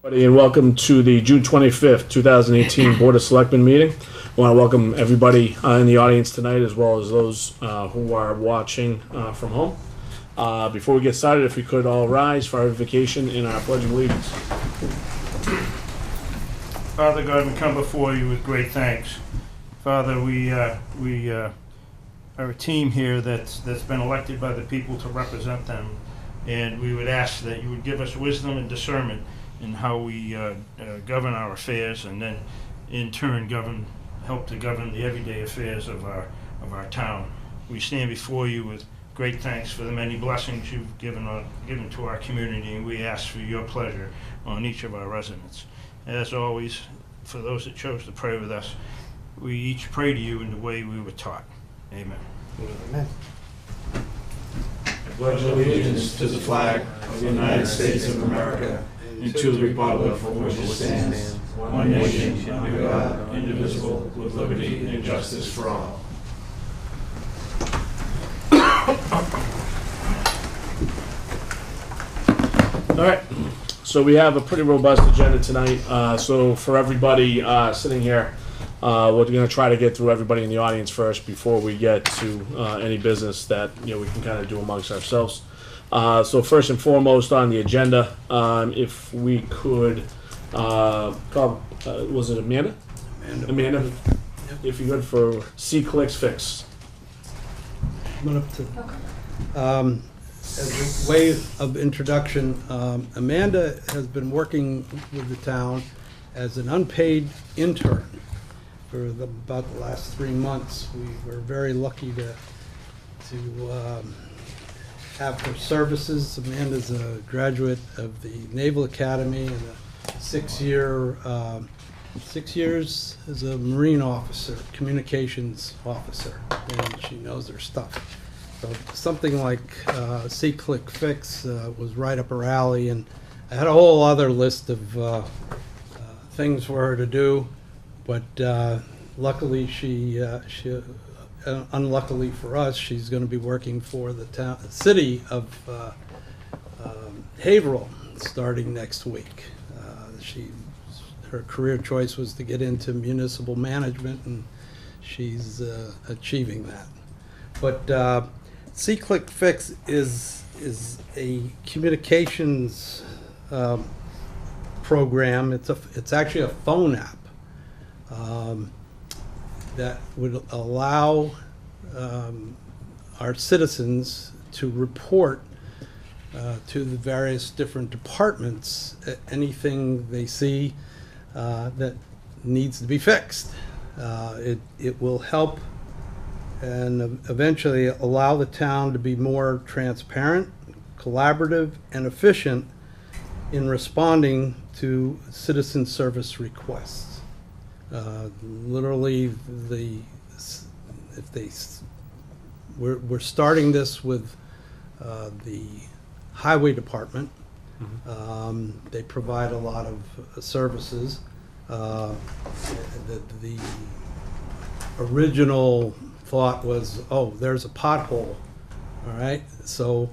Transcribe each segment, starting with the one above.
Everybody, and welcome to the June 25th, 2018 Board of Selectmen meeting. I want to welcome everybody in the audience tonight, as well as those who are watching from home. Before we get started, if we could all rise for our invocation in our Pledge of Allegiance. Father God, we come before you with great thanks. Father, we are a team here that's been elected by the people to represent them, and we would ask that you would give us wisdom and discernment in how we govern our affairs, and then in turn help to govern the everyday affairs of our town. We stand before you with great thanks for the many blessings you've given to our community, and we ask for your pleasure on each of our residents. As always, for those that chose to pray with us, we each pray to you in the way we were taught. Amen. Amen. I pledge allegiance to the flag of the United States of America and to the republic for which it stands, one nation, under God, indivisible, with liberty and justice for all. All right, so we have a pretty robust agenda tonight. So for everybody sitting here, we're going to try to get through everybody in the audience first before we get to any business that we can kind of do amongst ourselves. So first and foremost on the agenda, if we could call, was it Amanda? Amanda, Yep. if you could, for C-Clicks Fix. Coming up to, as a way of introduction, Amanda has been working with the town as an unpaid intern for about the last 3 months. We were very lucky to have her services. Amanda's a graduate of the Naval Academy and a 6 years as a Marine officer, communications officer, and she knows her stuff. So something like C-Click Fix was right up her alley, and I had a whole other list of things for her to do, but luckily unluckily for us, she's going to be working for the city of Haverhill starting next week. Her career choice was to get into municipal management, and she's achieving that. But C-Click Fix is a communications program. It's actually a phone app that would allow our citizens to report to the various different departments anything they see that needs to be fixed. It will help and eventually allow the town to be more transparent, collaborative, and efficient in responding to citizen service requests. Literally, we're starting this with the highway department. They provide a lot of services. The original thought was, oh, there's a pothole. All right, so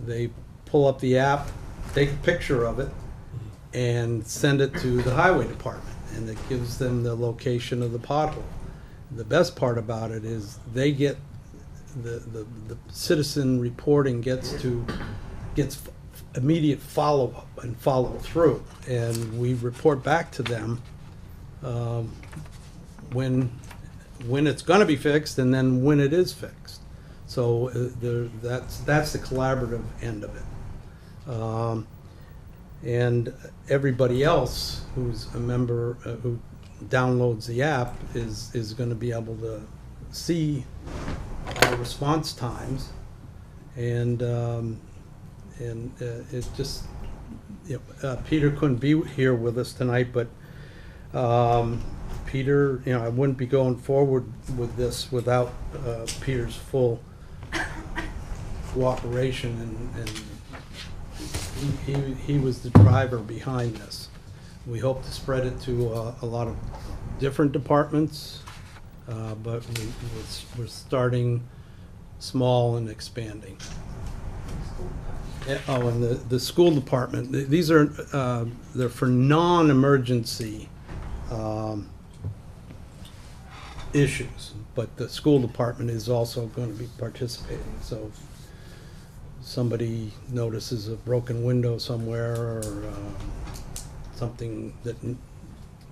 they pull up the app, take a picture of it, and send it to the highway department, and it gives them the location of the pothole. The best part about it is they get the citizen reporting gets immediate follow-up and follow-through, and we report back to them when it's going to be fixed, and then when it is fixed. So that's the collaborative end of it. And everybody else who's a member who downloads the app is going to be able to see our response times, and it just, Peter couldn't be here with us tonight, but Peter, I wouldn't be going forward with this without Peter's full cooperation, and he was the driver behind this. We hope to spread it to a lot of different departments, but we're starting small and expanding. Oh, and the school department, these are, they're for non-emergency issues, but the school department is also going to be participating, so if somebody notices a broken window somewhere or something that,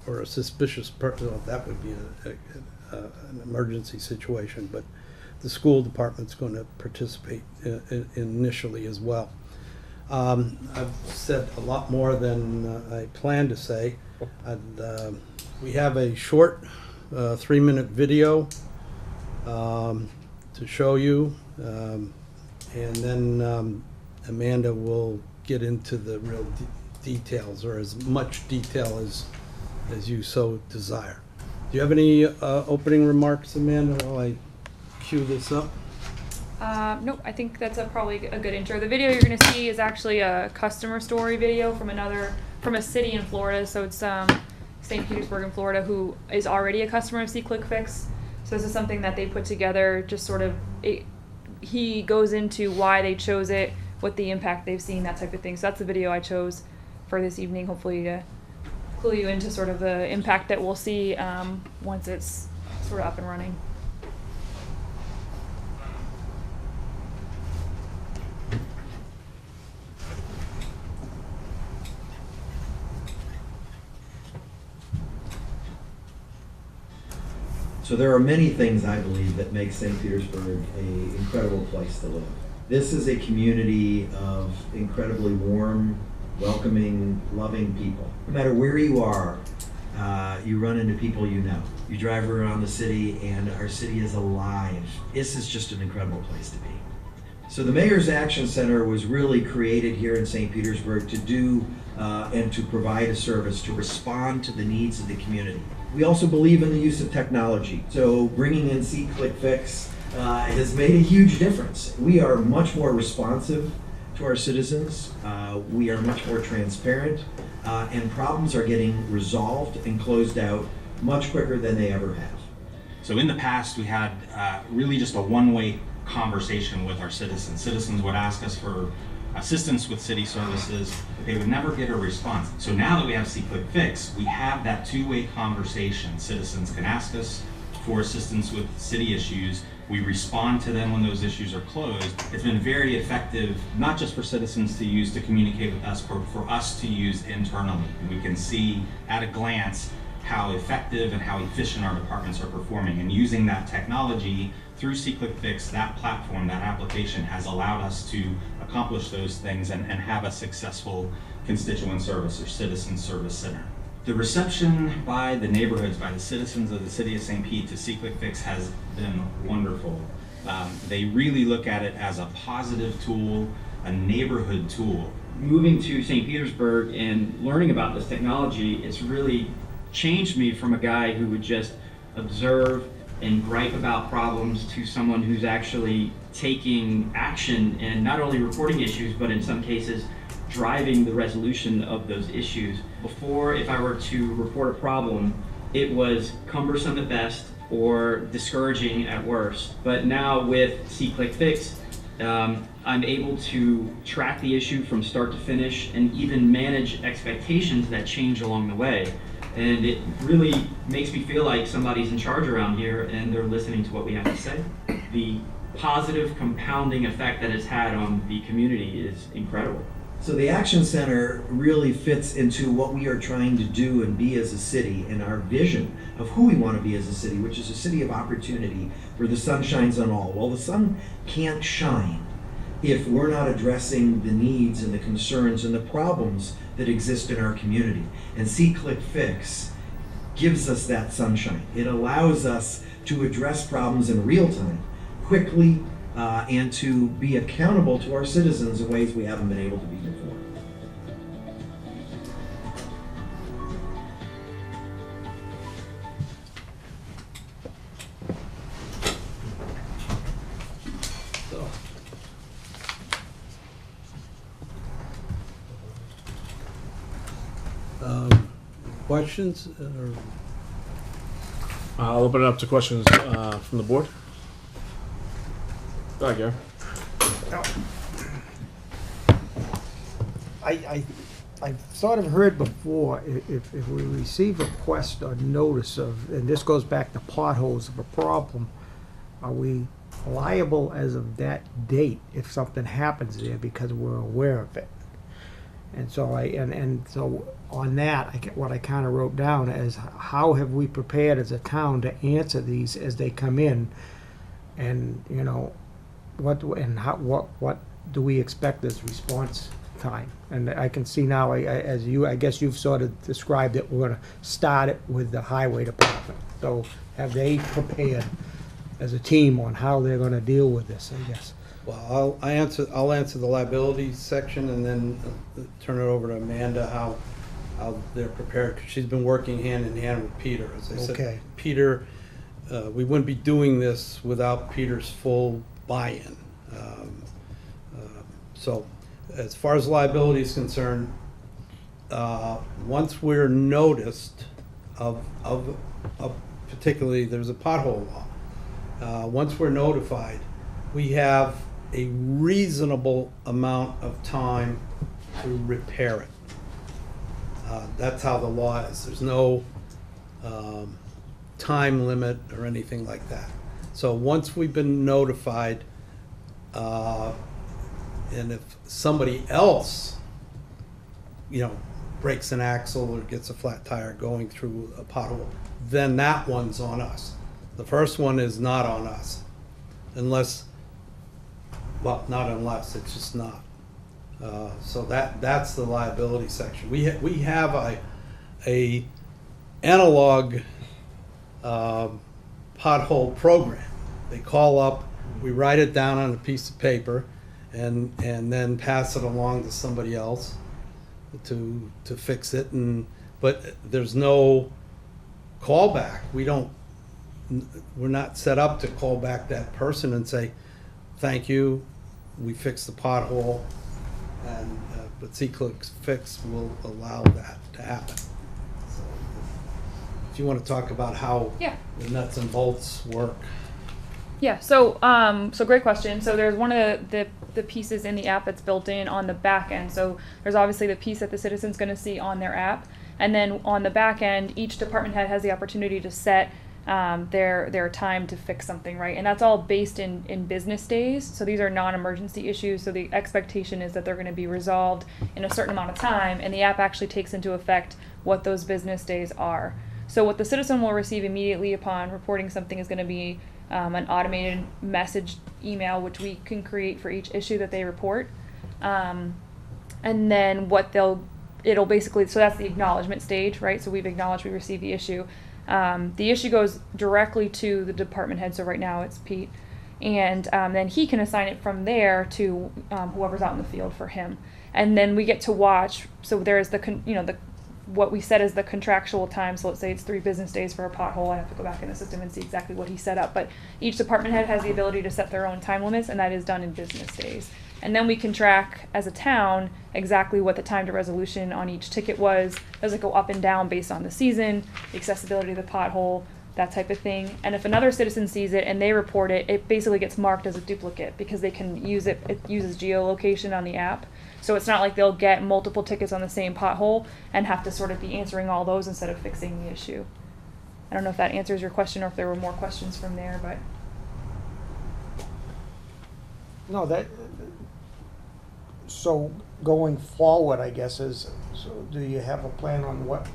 or a suspicious person, well, that would be an emergency situation, but the school department's going to participate initially as well. I've said a lot more than I planned to say. We have a short 3-minute video to show you, and then Amanda will get into the real details, or as much detail as you so desire. Do you have any opening remarks, Amanda, while I cue this up? Nope, I think that's probably a good intro. The video you're going to see is actually a customer story video from a city in Florida. So it's St. Petersburg in Florida, who is already a customer of SeeClickFix. So this is something that they put together, just sort of, he goes into why they chose it, what the impact they've seen, that type of thing. So that's the video I chose for this evening, hopefully to clue you into sort of the impact that we'll see once it's sort of up and running. So there are many things, I believe, that make St. Petersburg an incredible place to live. This is a community of incredibly warm, welcoming, loving people. No matter where you are, you run into people you know. You drive around the city and our city is alive. This is just an incredible place to be. So the Mayor's Action Center was really created here in St. Petersburg to do and to provide a service to respond to the needs of the community. We also believe in the use of technology. So bringing in SeeClickFix has made a huge difference. We are much more responsive to our citizens. We are much more transparent, and problems are getting resolved and closed out much quicker than they ever have. So in the past, we had really just a one-way conversation with our citizens. Citizens would ask us for assistance with city services, but they would never get a response. So now that we have SeeClickFix, we have that two-way conversation. Citizens can ask us for assistance with city issues. We respond to them when those issues are closed. It's been very effective, not just for citizens to use to communicate with us, but for us to use internally. And we can see at a glance how effective and how efficient our departments are performing. And using that technology through SeeClickFix, that platform, that application has allowed us to accomplish those things and have a successful constituent service or citizen service center. The reception by the neighborhoods, by the citizens of the city of St. Pete to SeeClickFix has been wonderful. They really look at it as a positive tool, a neighborhood tool. Moving to St. Petersburg and learning about this technology, it's really changed me from a guy who would just observe and gripe about problems to someone who's actually taking action and not only reporting issues, but in some cases driving the resolution of those issues. Before, if I were to report a problem, it was cumbersome at best or discouraging at worst. But now with SeeClickFix, I'm able to track the issue from start to finish and even manage expectations that change along the way. And it really makes me feel like somebody's in charge around here and they're listening to what we have to say. The positive compounding effect that it's had on the community is incredible. So the Action Center really fits into what we are trying to do and be as a city, and our vision of who we want to be as a city, which is a city of opportunity where the sun shines on all. Well, the sun can't shine if we're not addressing the needs and the concerns and the problems that exist in our community. And SeeClickFix gives us that sunshine. It allows us to address problems in real time, quickly, and to be accountable to our citizens in ways we haven't been able to be before. Questions? I'll open it up to questions from the board. Go ahead, Gary. I've sort of heard before, if we receive a request or notice of, and this goes back to potholes of a problem, are we liable as of that date if something happens there because we're aware of it? And so so on that, what I kind of wrote down is how have we prepared as a town to answer these as they come in, and what do we expect as response time? And I can see now, I guess you've sort of described it, we're going to start it with the highway department. So have they prepared as a team on how they're going to deal with this, I guess? Well, I'll answer the liability section and then turn it over to Amanda how they're prepared, because she's been working hand in hand with Peter. As I said, Peter, we wouldn't be doing this without Peter's full buy-in. So as far as liability is concerned, once we're noticed of particularly there's a pothole law, once we're notified, we have a reasonable amount of time to repair it. That's how the law is. There's no time limit or anything like that. So once we've been notified, and if somebody else, breaks an axle or gets a flat tire going through a pothole, then that one's on us. The first one is not on us, not unless, it's just not. So that's the liability section. We have a analog pothole program. They call up, we write it down on a piece of paper, and then pass it along to somebody else to fix it. But there's no callback. We're not set up to call back that person and say, thank you, we fixed the pothole, but C-Click's Fix will allow that to happen. So if you want to talk about how the nuts and bolts work. Yeah, so great question. So there's one of the pieces in the app that's built in on the back end. So there's obviously the piece that the citizen's going to see on their app, and then on the back end, each department head has the opportunity to set their time to fix something, right? And that's all based in business days. So these are non-emergency issues. So the expectation is that they're going to be resolved in a certain amount of time, and the app actually takes into effect what those business days are. So what the citizen will receive immediately upon reporting something is going to be an automated message email, which we can create for each issue that they report. And then it'll basically, so that's the acknowledgement stage, right? So we've acknowledged we received the issue. The issue goes directly to the department head, so right now it's Pete, and then he can assign it from there to whoever's out in the field for him. And then we get to watch, so there is what we set as the contractual time, so let's say it's 3 business days for a pothole. I have to go back in the system and see exactly what he set up, but each department head has the ability to set their own time limits, and that is done in business days. And then we can track as a town exactly what the time to resolution on each ticket was. Does it go up and down based on the season, the accessibility of the pothole, that type of thing. And if another citizen sees it and they report it, it basically gets marked as a duplicate because they can use it. It uses geolocation on the app. So it's not like they'll get multiple tickets on the same pothole and have to sort of be answering all those instead of fixing the issue. I don't know if that answers your question or if there were more questions from there, but. No, so going forward, I guess, do you have a plan on what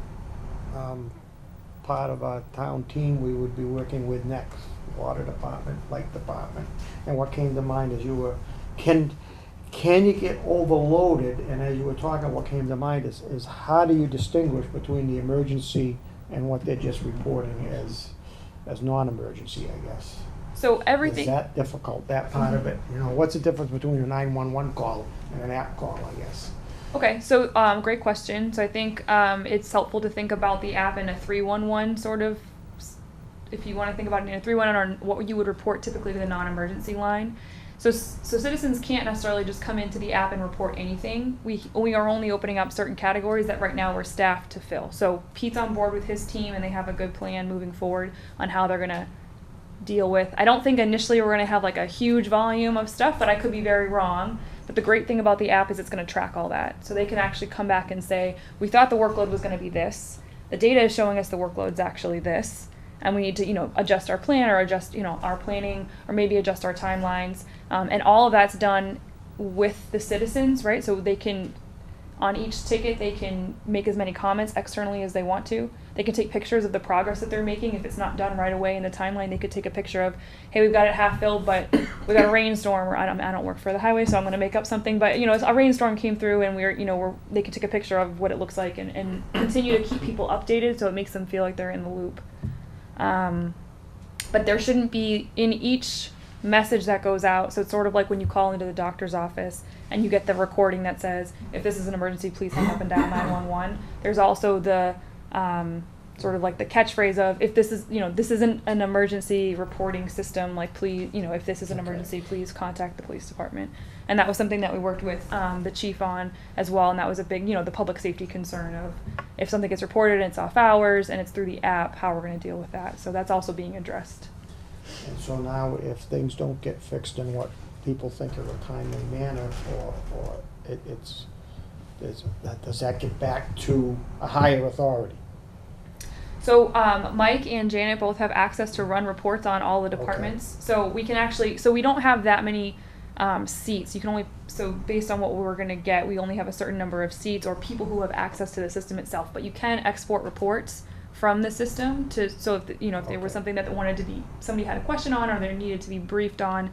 part of our town team we would be working with next? Water department, light department? And what came to mind as you were, can you get overloaded? And as you were talking, what came to mind is how do you distinguish between the emergency and what they're just reporting as non-emergency, I guess? So everything. Is that difficult, that part of it? What's the difference between a 911 call and an app call, I guess? Okay, so great question. So I think it's helpful to think about the app in a 311 sort of, if you want to think about it in a 311 or what you would report typically to the non-emergency line. So citizens can't necessarily just come into the app and report anything. We are only opening up certain categories that right now we're staffed to fill. So Pete's on board with his team and they have a good plan moving forward on how they're going to deal with. I don't think initially we're going to have like a huge volume of stuff, but I could be very wrong. But the great thing about the app is it's going to track all that. So they can actually come back and say, we thought the workload was going to be this. The data is showing us the workload's actually this. And we need to, adjust our plan or adjust, our planning, or maybe adjust our timelines. And all of that's done with the citizens, right? So they can, on each ticket, they can make as many comments externally as they want to. They can take pictures of the progress that they're making. If it's not done right away in the timeline, they could take a picture of, hey, we've got it half filled, but we got a rainstorm. Or I don't work for the highway, so I'm going to make up something. But a rainstorm came through, and they could take a picture of what it looks like and continue to keep people updated, so it makes them feel like they're in the loop. But there shouldn't be in each message that goes out. So it's sort of like when you call into the doctor's office and you get the recording that says, if this is an emergency, please hang up and dial 911. There's also the sort of like the catchphrase of, if this is, this isn't an emergency reporting system, like please, if this is an emergency, please contact the police department. And that was something that we worked with the chief on as well. And that was a big, the public safety concern of if something gets reported and it's off hours and it's through the app, how we're going to deal with that. So that's also being addressed. And so now if things don't get fixed in what people think are a timely manner, or does that get back to a higher authority? So Mike and Janet both have access to run reports on all the departments. Okay. So we can actually, we don't have that many seats. You can only, based on what we're going to get, we only have a certain number of seats or people who have access to the system itself. But you can export reports from the system if there was something that somebody had a question on or they needed to be briefed on.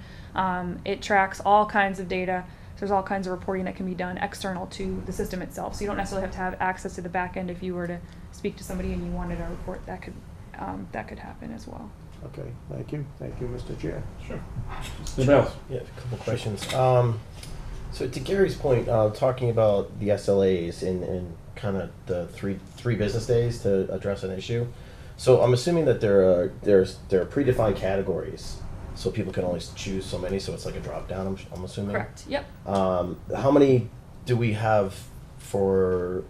It tracks all kinds of data. There's all kinds of reporting that can be done external to the system itself. So you don't necessarily have to have access to the back end. If you were to speak to somebody and you wanted a report, that could happen as well. Okay, thank you, Mr. Chair. Sure. Yeah, a couple questions. So to Gary's point, talking about the SLAs and kind of the three business days to address an issue. So I'm assuming that there are predefined categories, so people can only choose so many. So it's like a drop down. I'm assuming. Correct. Yep. How many do we have for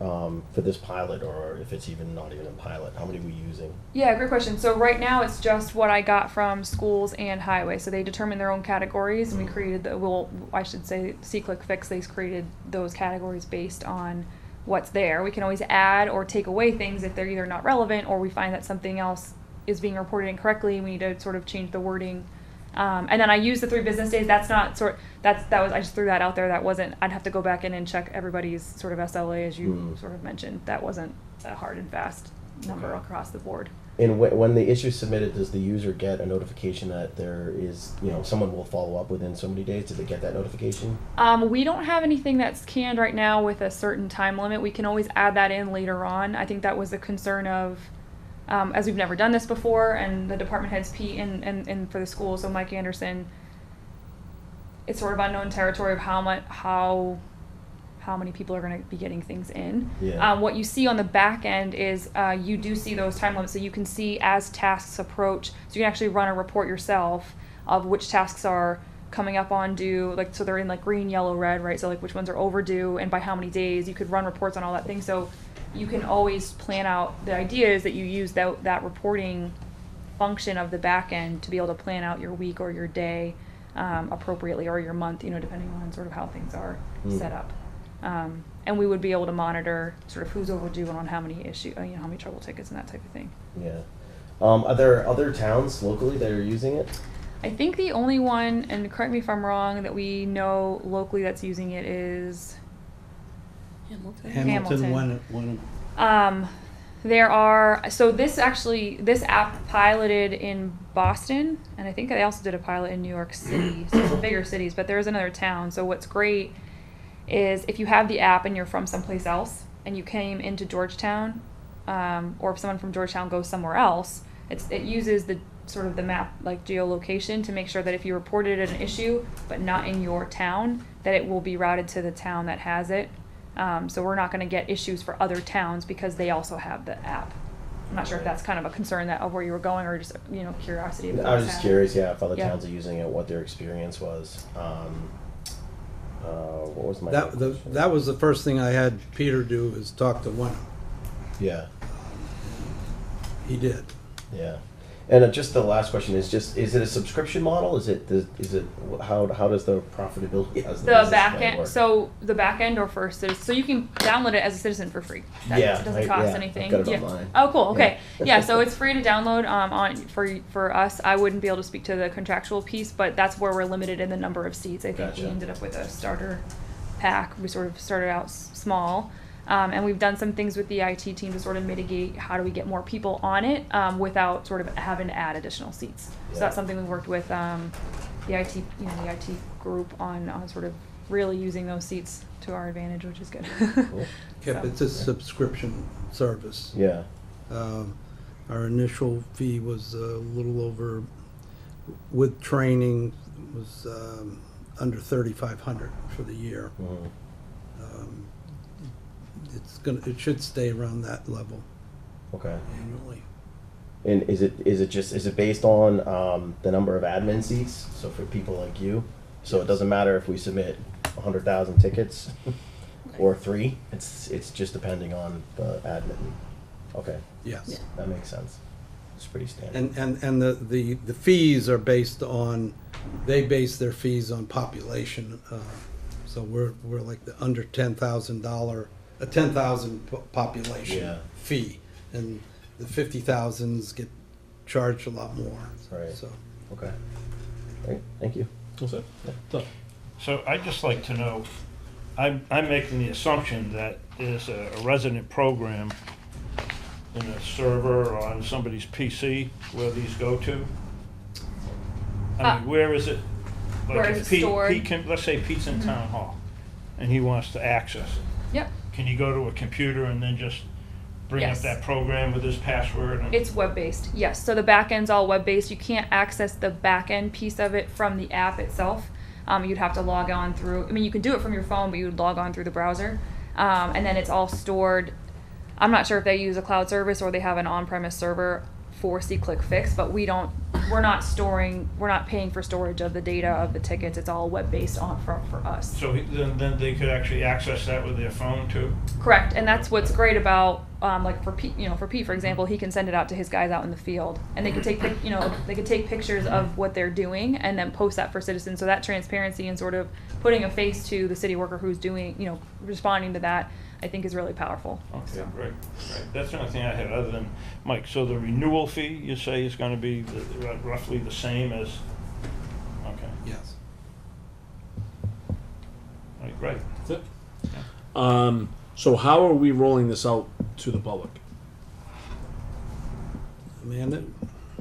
this pilot, or if it's not even a pilot, how many are we using? Yeah, great question. So right now it's just what I got from schools and highway. So they determine their own categories, and we created C-Click-Fix, they created those categories based on what's there. We can always add or take away things if they're either not relevant or we find that something else is being reported incorrectly. We need to sort of change the wording. And then I use the 3 business days. That's not I just threw that out there. That wasn't, I'd have to go back in and check everybody's sort of SLA as you sort of mentioned. That wasn't a hard and fast number across the board. And when the issue is submitted, does the user get a notification that there is, someone will follow up within so many days? Did they get that notification? We don't have anything that's canned right now with a certain time limit. We can always add that in later on. I think that was the concern of, as we've never done this before, and the department heads, Pete and for the school, so Mike Anderson, it's sort of unknown territory of how many people are going to be getting things in. Yeah. What you see on the back end is you do see those time limits, so you can see as tasks approach. So you can actually run a report yourself of which tasks are coming up on due, so they're in green, yellow, red, right? So which ones are overdue and by how many days. You could run reports on all that thing. So you can always plan out. The idea is that you use that reporting function of the back end to be able to plan out your week or your day appropriately, or your month, depending on sort of how things are set up. And we would be able to monitor sort of who's overdue and on how many how many trouble tickets and that type of thing. Yeah. Are there other towns locally that are using it? I think the only one, and correct me if I'm wrong, that we know locally that's using it is Hamilton. There are, this app piloted in Boston, and I think they also did a pilot in New York City, so bigger cities, but there's another town. So what's great is if you have the app and you're from someplace else and you came into Georgetown, or if someone from Georgetown goes somewhere else, it uses the sort of the map geolocation to make sure that if you reported an issue but not in your town, that it will be routed to the town that has it. So we're not going to get issues for other towns because they also have the app. I'm not sure if that's kind of a concern of where you were going, or just curiosity. I was just curious, if other towns are using it, what their experience was. What was my that was the first thing I had Peter do, is talk to one. Yeah. He did. Yeah. And just the last question is is it a subscription model? How does the profitability as The back end, so the back end or for citizen, so you can download it as a citizen for free. That doesn't cost anything. I've got it online. Oh, cool. Okay. Yeah. So it's free to download. On for us, I wouldn't be able to speak to the contractual piece, but that's where we're limited in the number of seats. I think Gotcha. we ended up with a starter pack. We sort of started out small. And we've done some things with the IT team to sort of mitigate how do we get more people on it without sort of having to add additional seats. So that's something we worked with the IT, the IT group on sort of really using those seats to our advantage, which is good. Cool. Yep, So. it's a subscription service. Yeah. Our initial fee was a little over, with training, was under $3,500 for the year. Mhm. It should stay around that level Okay. annually. And is it based on the number of admin seats? So for people like you, so it doesn't matter if we submit 100,000 tickets or 3. It's just depending on the admin. Okay, Yes. that makes sense. It's pretty standard. And the fees are based on, they base their fees on population. So we're like the under $10,000, a 10,000 population Yeah. fee. And the 50,000s get charged a lot more. Right. So Okay. Great. Thank you. What's that? So, So I'd just like to know, I'm making the assumption that there's a resident program in a server or on somebody's PC where these go to. I mean, where is it? Like Where if is it Pete- stored? Pete can, let's say Pete's in town hall and he wants to access it. Yep. Can you go to a computer and then just bring up Yes. that program with his password? And It's web-based, yes. So the back end's all web-based. You can't access the back end piece of it from the app itself. You'd have to log on through, I mean, you could do it from your phone, but you would log on through the browser. And then it's all stored. I'm not sure if they use a cloud service or they have an on-premise server for See-Click-Fix, but we're not paying for storage of the data of the tickets. It's all web-based for us. so then they could actually access that with their phone too? Correct, and that's what's great about like for Pete, for example, he can send it out to his guys out in the field, and they can take pictures of what they're doing and then post that for citizens. So that transparency and sort of putting a face to the city worker who's doing, responding to that, I think is really powerful. Okay, great. That's the only thing I had other than, Mike, so the renewal fee, you say, is going to be roughly the same as, okay, yes. all right, great. that's it. So how are we rolling this out to the public? Amanda?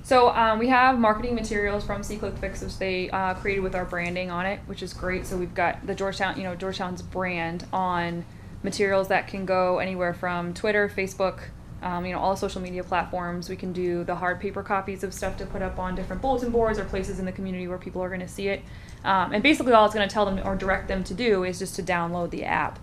So we have marketing materials from See-Click-Fix, which they created with our branding on it, which is great. So we've got the Georgetown's brand on materials that can go anywhere from Twitter, Facebook, all social media platforms. We can do the hard paper copies of stuff to put up on different bulletin boards or places in the community where people are going to see it. And basically all it's going to tell them or direct them to do is just to download the app.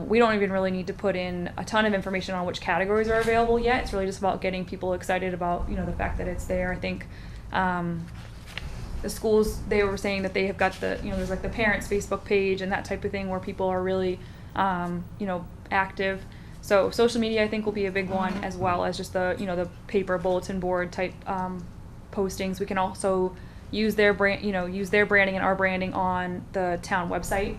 We don't even really need to put in a ton of information on which categories are available yet. It's really just about getting people excited about, the fact that it's there. I think the schools, they were saying that they have got the, there's like the parents' Facebook page and that type of thing where people are really, active. So social media, I think, will be a big one, as well as just the, the paper bulletin board type postings. We can also use their branding and our branding on the town website.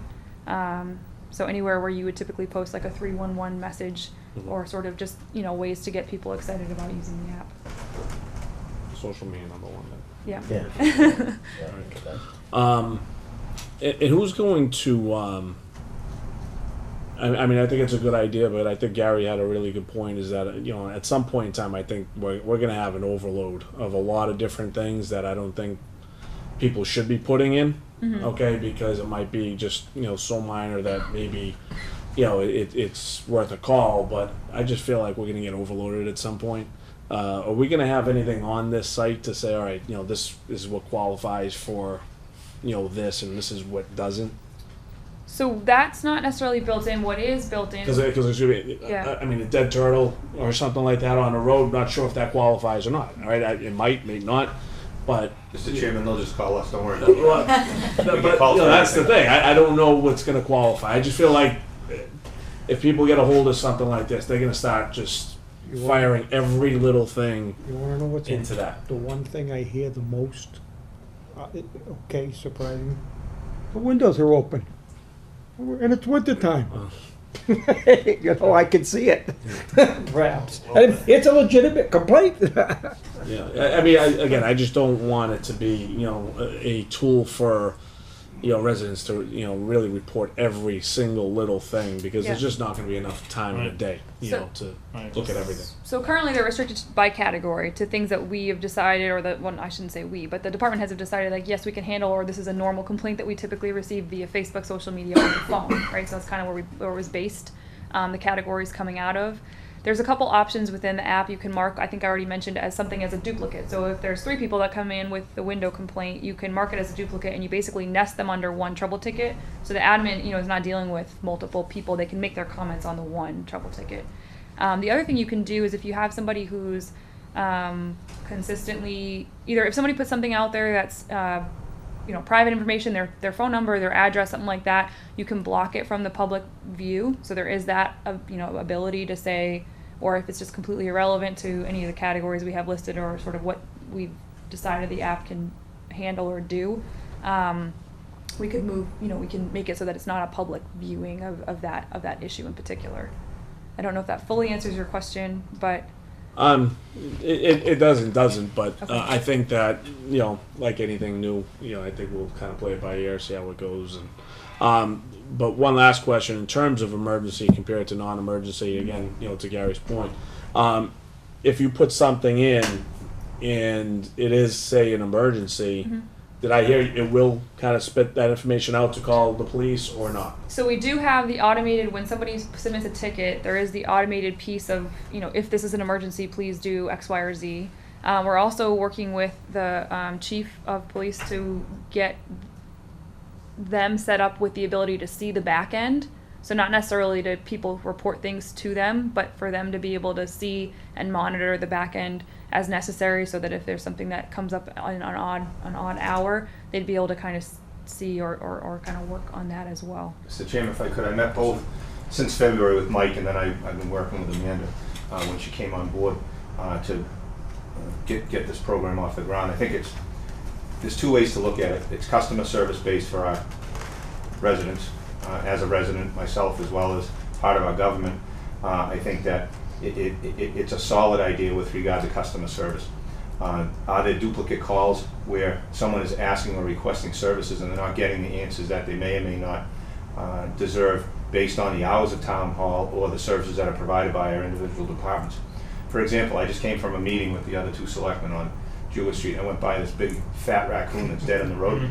So anywhere where you would typically post like a 311 message, or sort of just, ways to get people excited about using the app. Social media number one then. Yeah. Yeah. And who's going to, I mean, I think it's a good idea, but I think Gary had a really good point, is that, at some point in time, I think we're going to have an overload of a lot of different things that I don't think people should be putting in, okay, because it might be just, so minor that maybe, it's worth a call, but I just feel like we're going to get overloaded at some point. Are we going to have anything on this site to say, all right, this is what qualifies for, this, and this is what doesn't? So that's not necessarily built in. What is built in? Because Yeah. I mean, a dead turtle or something like that on a road, not sure if that qualifies or not. All right, it might not, but Mr. Chairman, they'll just call us, don't worry. but that's the thing. I don't know what's going to qualify. I just feel like if people get a hold of something like this, they're going to start just You wanna- firing every little thing You wanna know what's into that. the one thing I hear the most? Okay, surprising. The windows are open. And it's winter time. You know, I can see it. Perhaps. And it's a legitimate complaint. Yeah, I mean, again, I just don't want it to be, a tool for, residents to, really report every single little thing, because there's Yeah. just not gonna be enough time in a Right. day, So- to Right. look at everything. So currently they're restricted by category to things that we have decided, or that one, I shouldn't say we, but the department heads have decided, like, yes, we can handle, or this is a normal complaint that we typically receive via Facebook, social media, or the phone, right? So that's kind of where it was based, the categories coming out of. There's a couple options within the app you can mark, I think I already mentioned, as something as a duplicate. So if there's 3 people that come in with the window complaint, you can mark it as a duplicate, and you basically nest them under one trouble ticket. So the admin, is not dealing with multiple people. They can make their comments on the one trouble ticket. The other thing you can do is, if you have somebody who's consistently, either if somebody puts something out there that's private information, their phone number, their address, something like that, you can block it from the public view. So there is that ability to say, or if it's just completely irrelevant to any of the categories we have listed, or sort of what we've decided the app can handle or do, we could move, we can make it so that it's not a public viewing of that issue in particular. I don't know if that fully answers your question, but It doesn't, but Okay. I think that, like anything new, I think we'll kind of play it by ear, see how it goes. And but one last question, in terms of emergency compared to non-emergency, again, to Gary's point, if you put something in and it is, say, an emergency, did I hear it will kind of spit that information out to call the police or not? so we do have the automated, when somebody submits a ticket, there is the automated piece of, if this is an emergency, please do X, Y, or Z. We're also working with the chief of police to get them set up with the ability to see the back end. So not necessarily to people report things to them, but for them to be able to see and monitor the back end as necessary, so that if there's something that comes up in an odd hour, they'd be able to kind of see or kind of work on that as well. Mr. Chairman, if I could, I met both since February with Mike, and then I've been working with Amanda when she came on board to get this program off the ground. I think there's 2 ways to look at it. It's customer service based for our residents. As a resident myself, as well as part of our government, I think that it's a solid idea with regard to customer service. Are there duplicate calls where someone is asking or requesting services and they're not getting the answers that they may or may not deserve based on the hours of town hall or the services that are provided by our individual departments? For example, I just came from a meeting with the other 2 selectmen on Jewett Street. I went by this big fat raccoon that's dead in the road.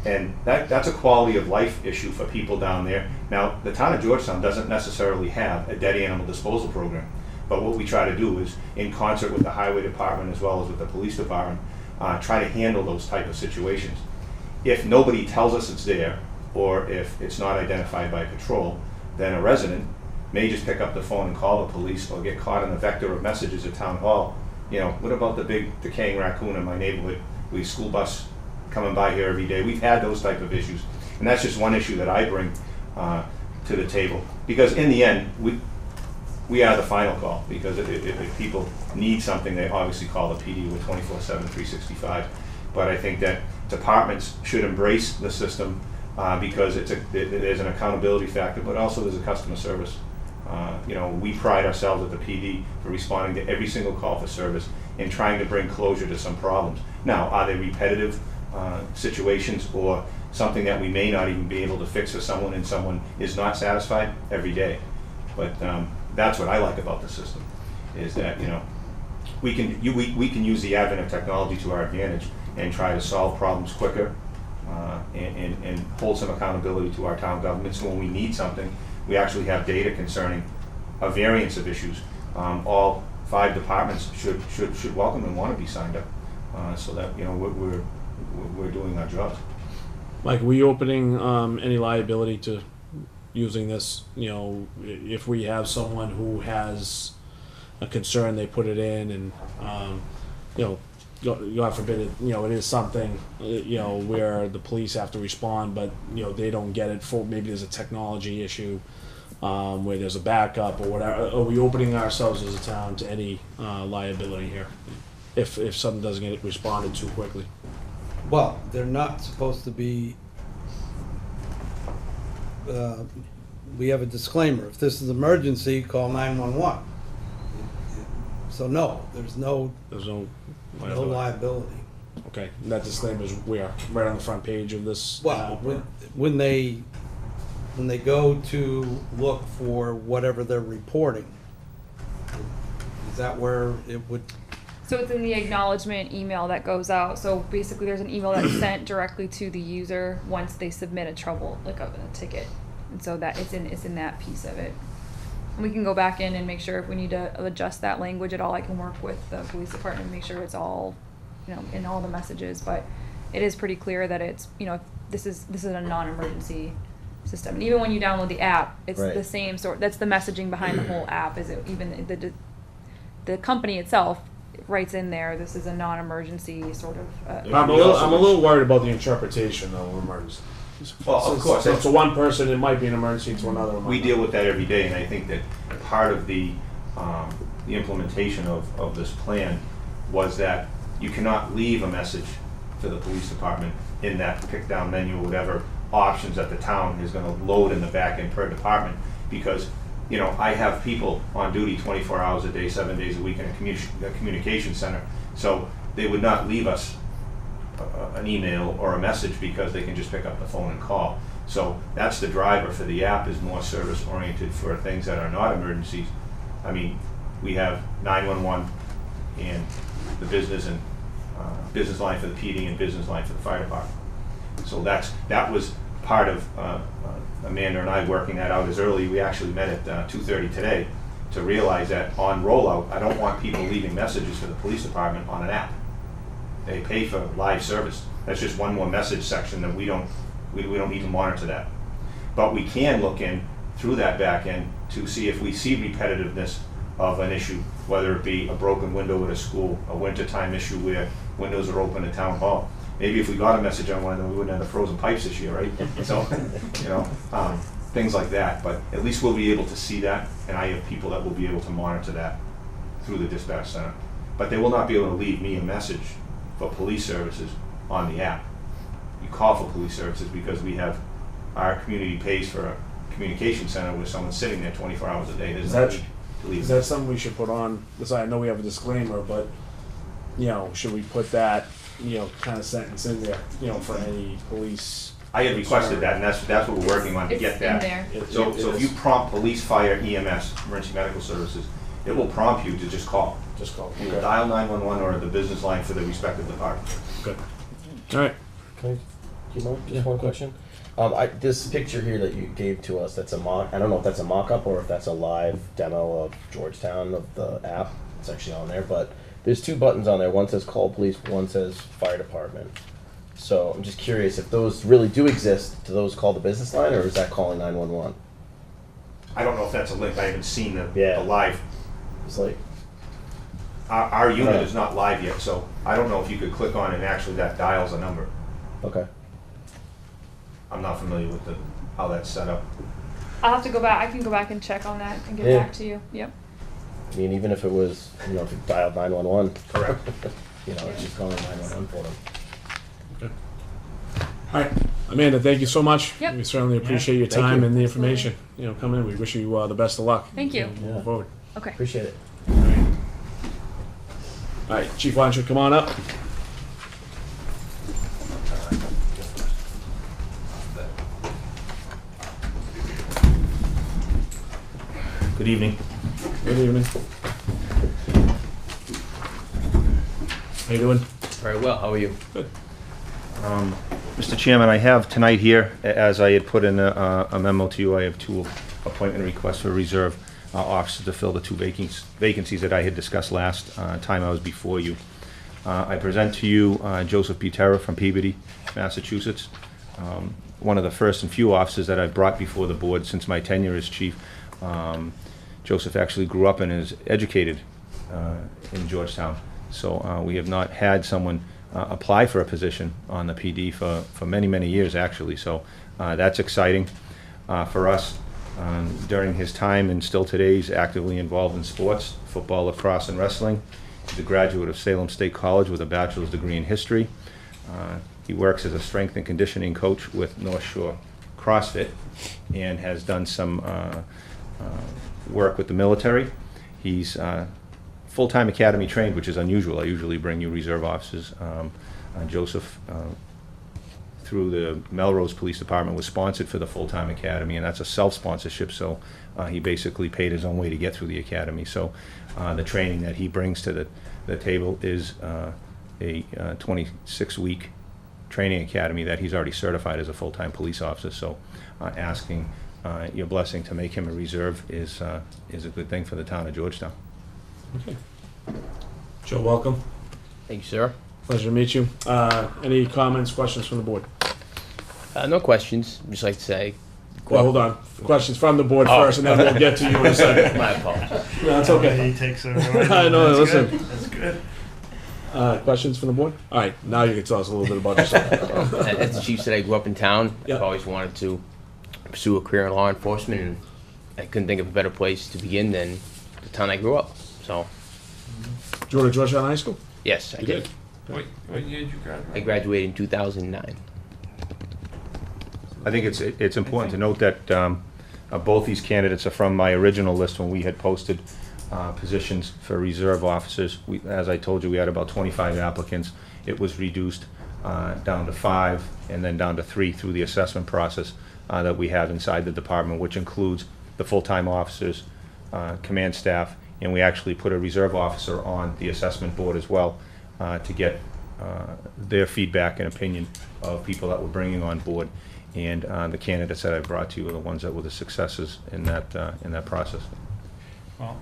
And that's a quality of life issue for people down there. Now, the town of Georgetown doesn't necessarily have a dead animal disposal program, but what we try to do is, in concert with the highway department as well as with the police department, try to handle those type of situations. If nobody tells us it's there, or if it's not identified by patrol, then a resident may just pick up the phone and call the police, or get caught in the vector of messages at town hall. What about the big decaying raccoon in my neighborhood? We school bus coming by here every day. We've had those type of issues, and that's just one issue that I bring to the table, because in the end we are the final call, because if people need something, they obviously call the PD with 24/7, 365. But I think that departments should embrace the system because there's an accountability factor, but also there's a customer service. We pride ourselves at the PD for responding to every single call for service and trying to bring closure to some problems. Now, are they repetitive situations, or something that we may not even be able to fix for someone, and someone is not satisfied every day? But that's what I like about the system, is that we can use the advent of technology to our advantage and try to solve problems quicker and hold some accountability to our town government. So when we need something, we actually have data concerning a variance of issues. All 5 departments should welcome and want to be signed up, so that we're doing our jobs. Mike, are we opening any liability to using this? If we have someone who has a concern, they put it in, and God forbid it, it is something, where the police have to respond, but, they don't get it for, maybe there's a technology issue, where there's a backup or whatever. Are we opening ourselves as a town to any liability here if something doesn't get responded to quickly? Well, they're not supposed to be, we have a disclaimer. If this is emergency, call 911. So no, there's no liability. Okay, and that disclaimer is where? Right on the front page of this? Well, when they go to look for whatever they're reporting, is that where it would? So it's in the acknowledgement email that goes out. So basically there's an email that's sent directly to the user once they submit a trouble, like a ticket. And so that it's in that piece of it. And we can go back in and make sure if we need to adjust that language at all. I can work with the police department and make sure it's all, in all the messages. But it is pretty clear that it's, this is a non-emergency system. And even when you download the app, it's Right. the same sort. That's the messaging behind the whole app. Is it even the company itself writes in there, this is a non-emergency sort of. I'm a little worried about the interpretation though of emergency. Well, of course. So to one person, it might be an emergency. To another, We deal with that every day, and I think that part of the implementation of this plan was that you cannot leave a message to the police department in that pick-down menu or whatever options that the town is going to load in the back end per department, because I have people on duty 24 hours a day, 7 days a week in a communication center, so they would not leave us an email or a message because they can just pick up the phone and call. So that's the driver for the app, is more service oriented for things that are not emergencies. I mean, we have 911 and the business and business line for the PD and business line for the fire department. So that was part of Amanda and I working that out as early. We actually met at 2:30 today to realize that on rollout, I don't want people leaving messages for the police department on an app. They pay for live service. That's just one more message section that we don't need to monitor that. But we can look in through that back end to see if we see repetitiveness of an issue, whether it be a broken window at a school, a wintertime issue where windows are open at town hall. Maybe if we got a message on one of them, we wouldn't have the frozen pipes this year, right? So, things like that. But at least we'll be able to see that, and I have people that will be able to monitor that through the dispatch center. But they will not be able to leave me a message for police services on the app. You call for police services because our community pays for a communication center where someone's sitting there 24 hours a day. There's no need to leave. Is that something we should put on? I know we have a disclaimer, but should we put that kind of sentence in there? For any police. I had requested that, and that's what we're working on to get that. It's in there. So if you prompt police, fire, EMS, emergency medical services, it will prompt you to just call. Just call. Either Okay. dial 911 or the business line for the respective department. Good. All right. Can I, do you mind? Just one question. This picture here that you gave to us, that's a mock. I don't know if that's a mock-up or if that's a live demo of Georgetown of the app. It's actually on there, but there's two buttons on there. One says call police, one says fire department. So I'm just curious if those really do exist. Do those call the business line, or is that calling 911? I don't know if that's a link. I haven't seen the Yeah. live. It's like, Our unit Right. is not live yet, so I don't know if you could click on it and actually that dials a number. okay. I'm not familiar with how that's set up. I'll have to go back. I can go back and check on that and get Yeah. back to you. Yep. I mean, even if it was, if you dialed 911, Correct. it's just calling 911 for them. All right, Amanda, thank you so much. Yep. We certainly appreciate your Thank time you. and the information. Coming in. We wish you the best of luck. Thank you. Moving Yeah. forward. Okay. Appreciate it. All right, Chief, why don't you come on up? Good evening. Good evening. How you doing? Very well. How are you? Good. Mr. Chairman, I have tonight here, as I had put in a memo to you, I have two appointment requests for reserve officers to fill the two vacancies that I had discussed last time I was before you. I present to you Joseph P. Terra from Peabody, Massachusetts. One of the first and few officers that I've brought before the board since my tenure as chief. Joseph actually grew up and is educated in Georgetown. So we have not had someone apply for a position on the PD for many, many years, actually. So that's exciting for us. During his time and still today, he's actively involved in sports, football, lacrosse, and wrestling. He's a graduate of Salem State College with a bachelor's degree in history. He works as a strength and conditioning coach with North Shore CrossFit and has done some work with the military. He's full-time academy trained, which is unusual. I usually bring you reserve officers. Joseph, through the Melrose Police Department, was sponsored for the full-time academy, and that's a self-sponsorship, so he basically paid his own way to get through the academy. So the training that he brings to the table is a 26-week training academy that he's already certified as a full-time police officer. So asking your blessing to make him a reserve is a good thing for the town of Georgetown. Okay. Joe, welcome. Thank you, sir. Pleasure to meet you. Any comments, questions from the board? No questions. Just like to say. Well, hold on. Questions from the board first, and then we'll get to you in a second. My apologies. No, that's okay. He takes it. I know, That's listen. good. That's good. Questions from the board? All right, now you can tell us a little bit about yourself. As the chief said, I grew up in town. Yep. I've always wanted to pursue a career in law enforcement, and I couldn't think of a better place to begin than the town I grew up. So, Did you go to Georgetown High School? yes, I You did. What year did you graduate? I graduated in 2009. I think it's important to note that both these candidates are from my original list when we had posted positions for reserve officers. As I told you, we had about 25 applicants. It was reduced down to 5 and then down to 3 through the assessment process that we have inside the department, which includes the full-time officers, command staff, and we actually put a reserve officer on the assessment board as well to get their feedback and opinion of people that we're bringing on board. And the candidates that I brought to you are the ones that were the successes in that process. Well,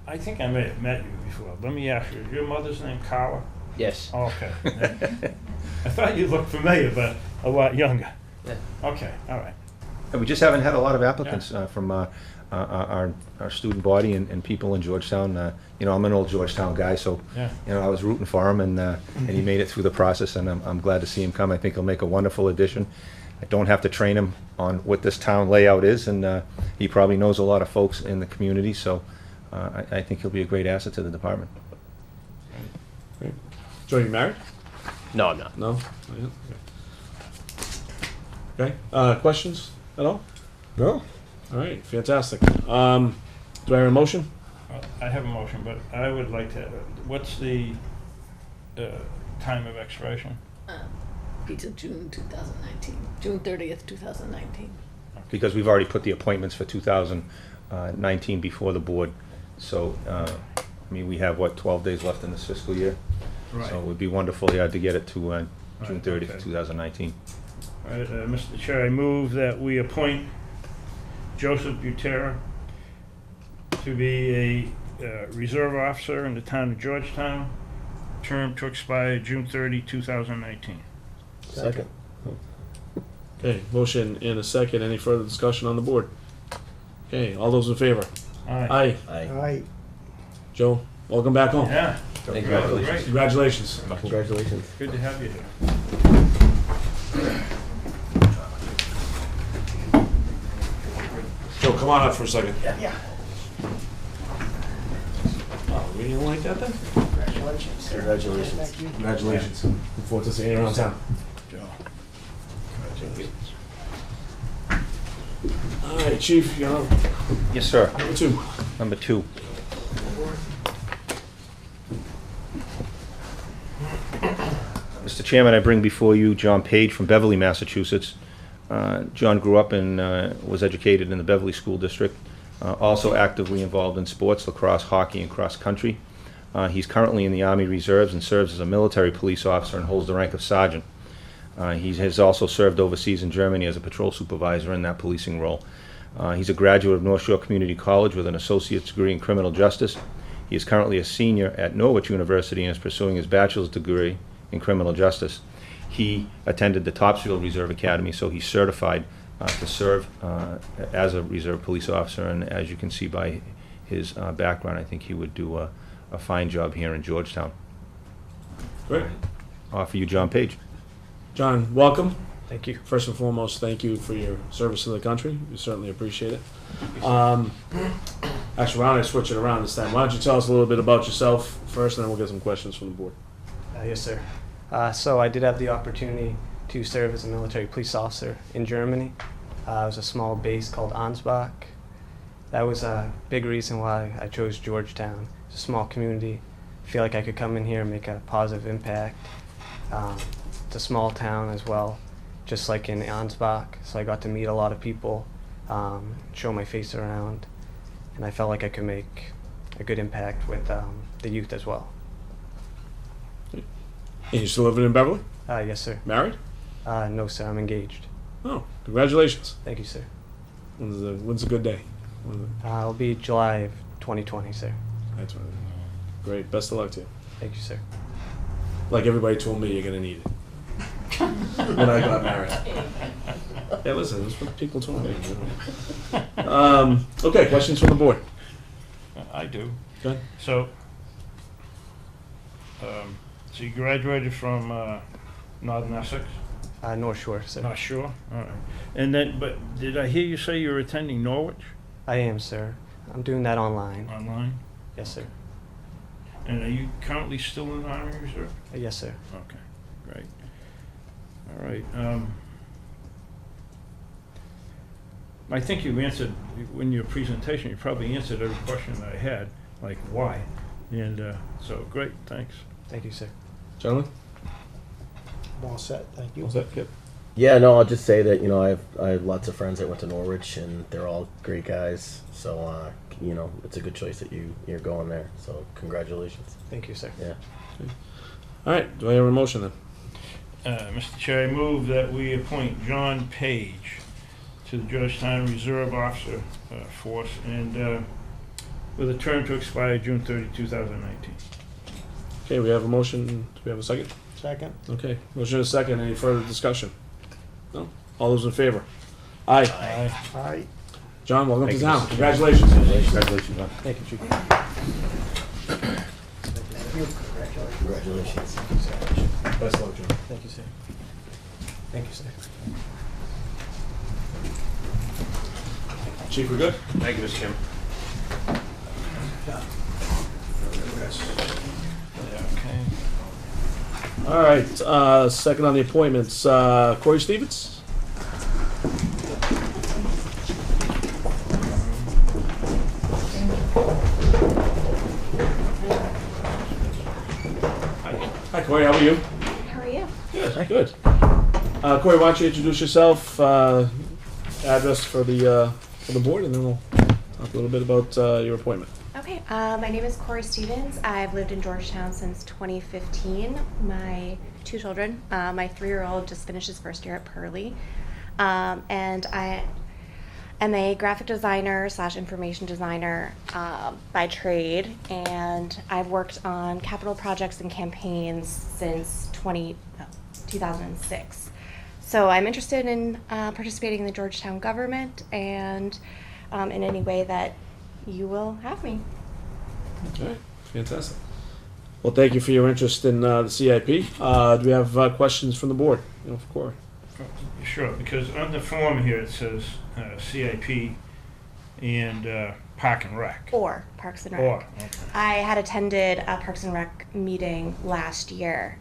I think I may have met you before. Let me ask you, is your mother's name Carla? Yes. Okay. I thought you looked familiar, but a lot younger. Yeah. Okay, all right. And we just haven't had a lot of applicants from our student body and people in Georgetown. You know, I'm an old Georgetown guy, so Yeah. you know I was rooting for him, and he made it through the process, and I'm glad to see him come. I think he'll make a wonderful addition. I don't have to train him on what this town layout is, and he probably knows a lot of folks in the community, so I think he'll be a great asset to the department. Great. Joe, you married? No, I'm not. No? Not yet? Okay. Questions at all? No. All right, fantastic. Do I have a motion? I have a motion, but I would like to, what's the time of expiration? Be till June 2019, June 30th, 2019. Because we've already put the appointments for 2019 before the board, so I mean, we have, what, 12 days left in this fiscal year? Right. So it would be wonderful, yeah, to get it to June 30th, okay. 2019. All right, Mr. Chair, I move that we appoint Joseph Butera to be a reserve officer in the town of Georgetown, term to expire June 30, 2019. Second. Okay, motion and a second. Any further discussion on the board? Okay, all those in favor? Aye. Aye. Aye. Joe, welcome back home. Yeah. Thank you. Great. Congratulations. Congratulations. Good to have you here. Joe, come on up for a second. Yeah. Oh, we didn't like that then? Congratulations. Congratulations. Look forward to seeing you around town. All right, Chief, you're on Yes, sir. number 2. Number 2. Mr. Chairman, I bring before you John Page from Beverly, Massachusetts. John grew up and was educated in the Beverly School District, also actively involved in sports, lacrosse, hockey, and cross country. He's currently in the Army Reserves and serves as a military police officer and holds the rank of sergeant. He has also served overseas in Germany as a patrol supervisor in that policing role. He's a graduate of North Shore Community College with an associate's degree in criminal justice. He is currently a senior at Norwich University and is pursuing his bachelor's degree in criminal justice. He attended the Topsfield Reserve Academy, so he's certified to serve as a reserve police officer, and as you can see by his background, I think he would do a fine job here in Georgetown. Great. Offer you John Page. John, welcome. Thank you. First and foremost, thank you for your service to the country. We certainly appreciate it. Actually, why don't I switch it around this time? Why don't you tell us a little bit about yourself first, and then we'll get some questions from the board. Yes, sir. So I did have the opportunity to serve as a military police officer in Germany. It was a small base called Ansbach. That was a big reason why I chose Georgetown. It's a small community. I feel like I could come in here and make a positive impact. It's a small town as well, just like in Ansbach. So I got to meet a lot of people, show my face around, and I felt like I could make a good impact with the youth as well. And you still living in Beverly? Yes, sir. Married? No, sir. I'm engaged. Oh, congratulations. Thank you, sir. When's a good day? It'll be July of 2020, sir. That's right. Great. Best of luck to you. Thank you, sir. Like everybody told me, you're gonna need it. When I got married. Yeah, listen, that's what people told me. You know. Okay, questions from the board. I do. Go ahead. So you graduated from Northern Essex? North Shore, sir. Not sure. All right. And then, but did I hear you say you were attending Norwich? I am, sir. I'm doing that online. Online? Yes, sir. And are you currently still in the Army Reserve? Yes, sir. Okay, great. All right. I think you answered, in your presentation, you probably answered every question that I had, like why. And so, great, thanks. Thank you, sir. Gentlemen? I'm all set, thank you. What's that? Yep. Yeah, no, I'll just say that, I have lots of friends that went to Norwich, and they're all great guys. So, it's a good choice that you're going there. So, congratulations. Thank you, sir. Yeah. All right, do I hear a motion then? Mr. Chair, I move that we appoint John Page to the Georgetown Reserve Officer Force, and with a term to expire June 30, 2019. Okay, we have a motion. Do we have a second? Second? Okay, motion is second. Any further discussion? No? All those in favor? Aye. Aye. Aye. John, welcome Thank to you, town. Mr. Congratulations. Congratulations, John. Thank you, Chief. Congratulations. Best of luck, John. Thank you, sir. Thank you, sir. Chief, we're good? Thank you, Mr. Chairman. Okay. All right, second on the appointments, Corey Stevens? Hi, Corey, how are you? How are you? Good, good. Corey, why don't you introduce yourself, address for the board, and then we'll talk a little bit about your appointment. Okay, my name is Corey Stevens. I've lived in Georgetown since 2015. My two children, my 3-year-old just finished his first year at Pearly, and I am a graphic designer / information designer by trade, and I've worked on capital projects and campaigns since 2006. So I'm interested in participating in the Georgetown government and in any way that you will have me. All right, fantastic. Well, thank you for your interest in the CIP. Do we have questions from the board? For Corey. Sure, because on the form here it says CIP and Park and Rec. Or Parks and Rec. Or, okay. I had attended a Parks and Rec meeting last year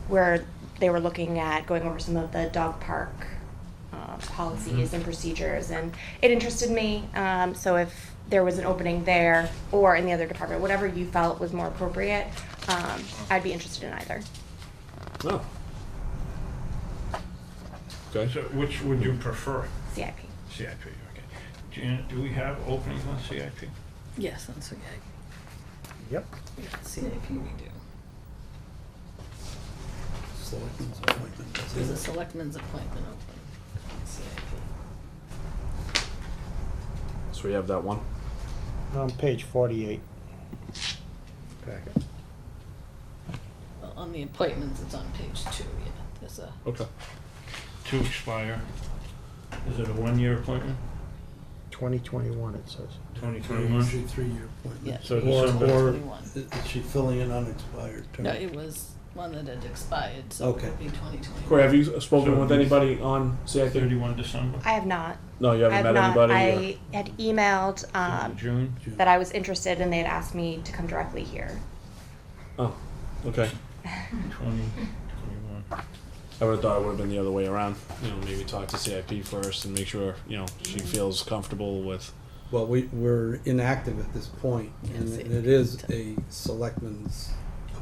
where they were looking at going over some of the dog park policies and procedures, and it interested me. So if there was an opening there or in the other department, whatever you felt was more appropriate, I'd be interested in either. Oh. Okay. So which would you prefer? CIP. CIP, okay. Janet, do we have openings on CIP? Yes, on CIP. Yep. Yeah, CIP we do. There's a selectmen's appointment open on CIP. So we have that one. On page 48. Packet. Well, on the appointments, it's on page 2, yeah. There's a, Okay. To expire. Is it a 1-year appointment? 2021, it says. 2021. 3-year appointment. Yeah. So Or, December. or 21. is she filling an unexpired term? No, it was one that had expired, so Okay. it would be 2021. Corey, have you spoken So with you- anybody on CIP? 31 December. I have not. No, you I haven't have met not. anybody? I had emailed June. that I was interested, and they had asked me to come directly here. Oh, okay. 2021. I would have thought it would have been the other way around. You know, maybe talk to CIP first and make sure, you know, she feels comfortable with. Well, we're inactive at this point, and Yes, it is a selectman's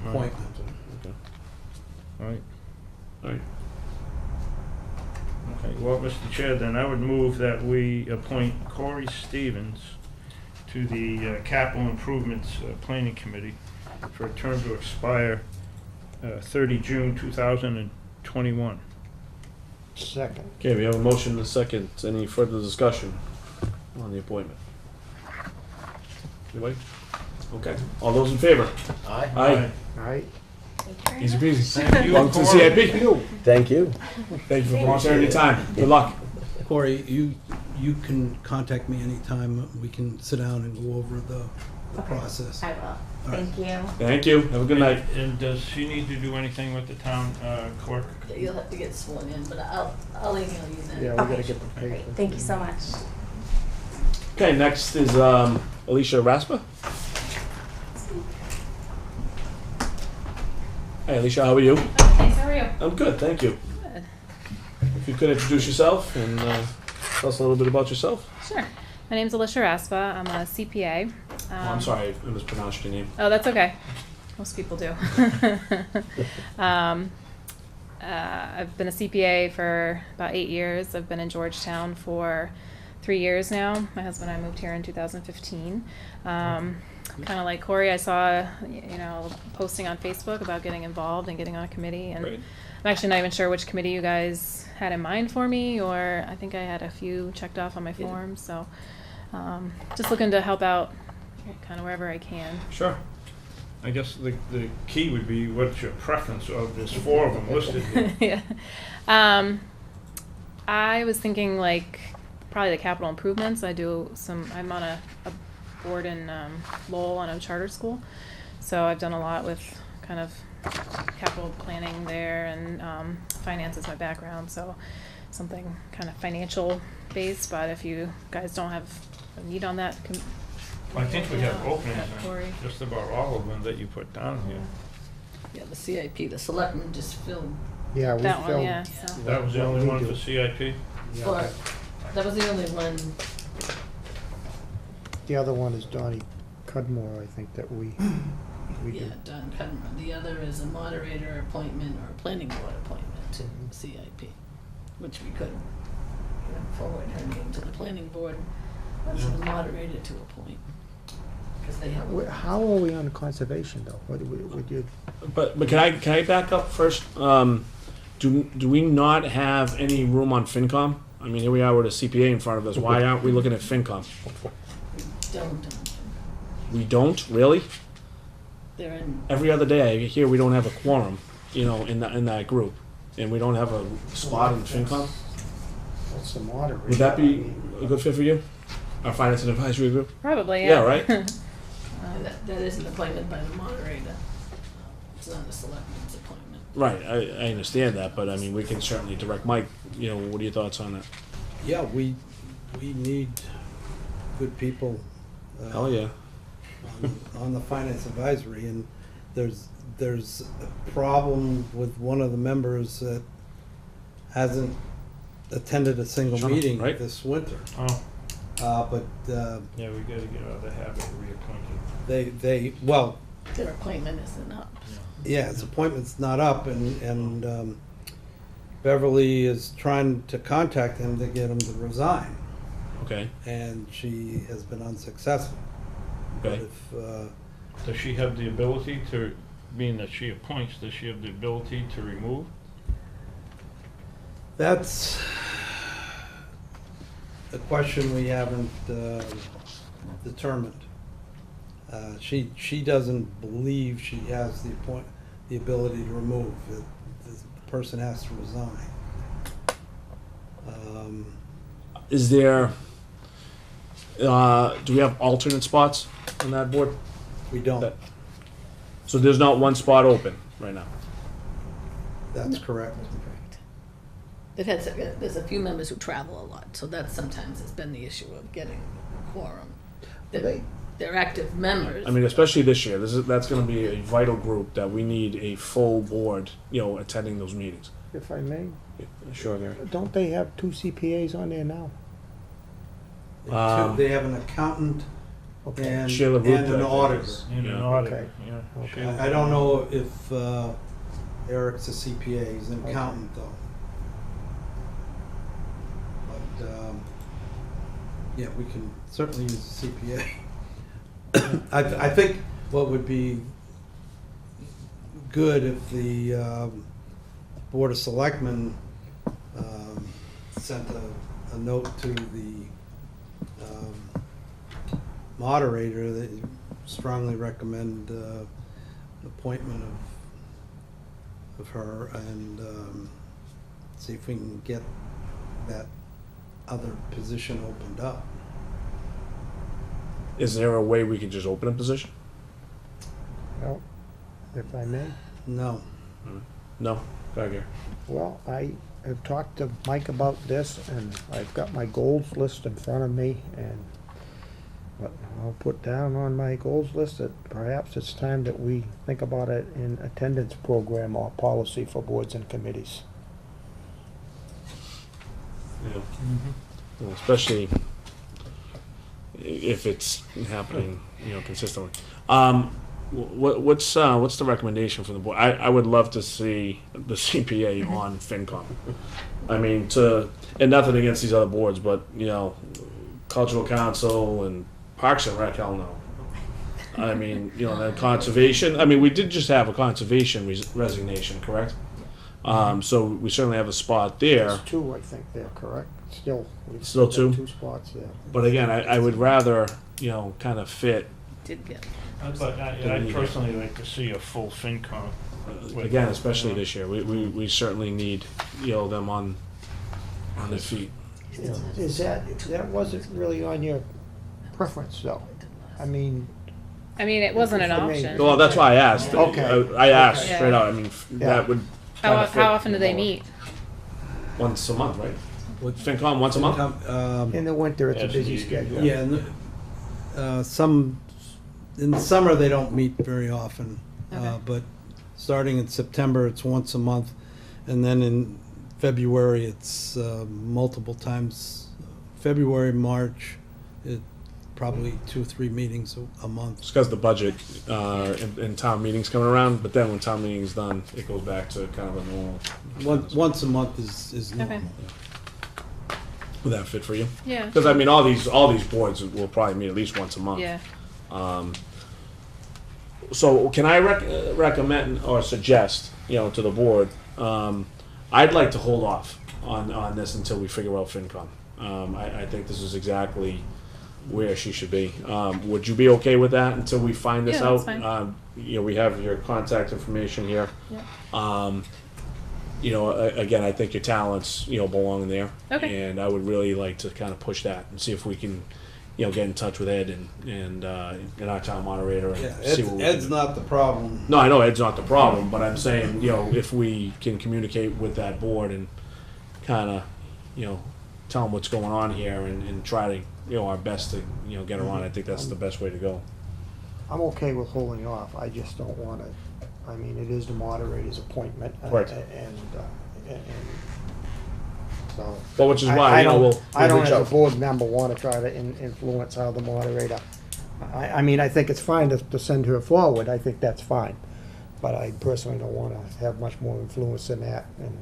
appointment. Okay. All right. All right. Okay, well, Mr. Chair, then I would move that we appoint Corey Stevens to the Capital Improvements Planning Committee for a term to expire 30 June 2021. Second. Okay, we have a motion and a second. Any further discussion on the appointment? Anybody? Okay. All those in favor? Aye. Aye. All right. Easy peasy. Thank you, Welcome to Corey. CIP. Thank you. Thank you for volunteering your time. Good luck. Corey, you can contact me anytime. We can sit down and go over the process. I will. right. Thank you. Thank you. Have a good night. And does she need to do anything with the town clerk? You'll have to get sworn in, but I'll email you then. Yeah, we Okay. gotta get the paper. Great. Thank you so much. Okay, next is Alicia Raspa. Hey, Alicia, how are you? Thanks, how are you? I'm good, thank you. Good. If you could introduce yourself and tell us a little bit about yourself. Sure. My name's Alicia Raspa. I'm a CPA. Oh, I'm sorry, I mispronounced your name. Oh, that's okay. Most people do. I've been a CPA for about 8 years. I've been in Georgetown for 3 years now. My husband and I moved here in 2015. Kind of like Corey, I saw, you know, posting on Facebook about getting involved and getting on a committee, and Great. I'm actually not even sure which committee you guys had in mind for me, or I think I had a few checked off on my form. So, just looking to help out, kind of wherever I can. Sure. I guess the key would be what's your preference of this 4 of them listed here? Yeah. I was thinking like probably the capital improvements. I'm on a board in Lowell on a charter school. So I've done a lot with kind of capital planning there, and finance is my background. So something kind of financial based, but if you guys don't have a need on that, I think we have openings Corey. in just about all of them that you put down here. Yeah, the CIP, the selectmen just filled. Yeah, we That one, filled. yeah. So. That was the only one for CIP? Yeah, Or, that was the only one. the other one is Donnie Cudmore, I think, that we Yeah, did. Don Cudmore. The other is a moderator appointment or a planning board appointment to CIP, which we could forward her name to the planning board as the moderator to appoint. Because they have. How are we on conservation, though? What would you? But can I back up first? Do we not have any room on FinCom? I mean, here we are with a CPA in front of us. Why aren't we looking at FinCom? Don't. We don't really. They're in. Every other day I hear we don't have a quorum, you know, in that group, and we don't have a spot in FinCom. What's the moderator? Would that be a good fit for you? Our finance and advisory group. Probably, Yeah, yeah. right? That is an appointment by the moderator. It's not a selectman's appointment. Right. I understand that, but I mean, we can certainly direct Mike. You know, what are your thoughts on that? Yeah, we need good people. Hell yeah. On the finance advisory, and there's a problem with one of the members that hasn't attended a single Sure, meeting right. this winter. Oh, But yeah, we gotta get out of the habit of reappointing. Their appointment isn't up. yeah, his appointment's not up, and Beverly is trying to contact him to get him to resign, Okay. and she has been unsuccessful. Okay. But if, Does she have the ability to, being that she appoints, does she have the ability to remove? that's a question we haven't determined. She doesn't believe she has the ability to remove. The person has to resign. Is there Do we have alternate spots on that board? We don't. That- So there's not one spot open right now? That's correct. There's a few members who travel a lot, so that sometimes has been the issue of getting a quorum. They're active members. I mean, especially this year, that's gonna be a vital group that we need a full board, attending those meetings. If I may, Sure, Gary. don't they have 2 CPAs on there now? They have an accountant and Sheila Ruth, an I think, auditor. is- In an Yeah. auditor, Okay. yeah. Okay. Sheila. I don't know if Eric's a CPA, he's an accountant though. But, yeah, we can certainly use a CPA. I think what would be good if the Board of Selectmen sent a note to the moderator that you strongly recommend appointment of her and see if we can get that other position opened up. Is there a way we could just open a position? Well, if I may. No. No? Go ahead, Gary. Well, I have talked to Mike about this, and I've got my goals list in front of me, and what I'll put down on my goals list that perhaps it's time that we think about it in attendance program or policy for boards and committees. Yeah. Well, especially if it's happening, consistently. What's the recommendation from the board? I would love to see the CPA on FinCom. I mean, and nothing against these other boards, but Cultural Council and Parks and Rec, hell no. I mean, then conservation. I mean, we did just have a conservation resignation, correct? So we certainly have a spot there. There's 2, I think, there, correct? We've Still got 2? 2 spots there. But again, I would rather, kind of fit. Did get. But I'd personally like to see a full FinCom. Again, especially this year, we certainly need, them on their feet. Is that wasn't really on your preference, though? I mean, it wasn't an For me. option. Well, that's why I asked. Okay. I asked Okay. straight out. I mean, that would. How kinda often do fit they more. meet? Once a month, right? With FinCom once a month? in the winter, it's a Yes, busy you- schedule. Yeah, in the summer, they don't meet very often. Okay. But starting in September, it's once a month. And then in February, it's multiple times. February, March, probably 2 or 3 meetings a month. It's because the budget and town meetings coming around, but then when town meeting's done, it goes back to kind of a normal. Once a month is normal. Okay. Would that fit for you? Yeah. Because I mean, all these boards will probably meet at least once a month. Yeah. So can I recommend or suggest, to the board, I'd like to hold off on this until we figure out FinCom. I think this is exactly where she should be. Would you be okay with that until we find this Yeah, out? that's fine. We have your contact information here. Yeah. Again, I think your talents, belong there. Okay. And I would really like to kind of push that and see if we can, get in touch with Ed and our town moderator and Yeah, see what we can Ed's do. not the problem. No, I know Ed's not the problem, but I'm saying, if we can communicate with that board and kind of, tell them what's going on here and try to, our best to, get her on, I think that's the best way to go. I'm okay with holding off. I just don't want to, it is the moderator's appointment. Right. And so. Well, which is why, I don't, we'll I don't reach as a out. board member want to try to influence how the moderator. I think it's fine to send her forward. I think that's fine. But I personally don't want to have much more influence than that. And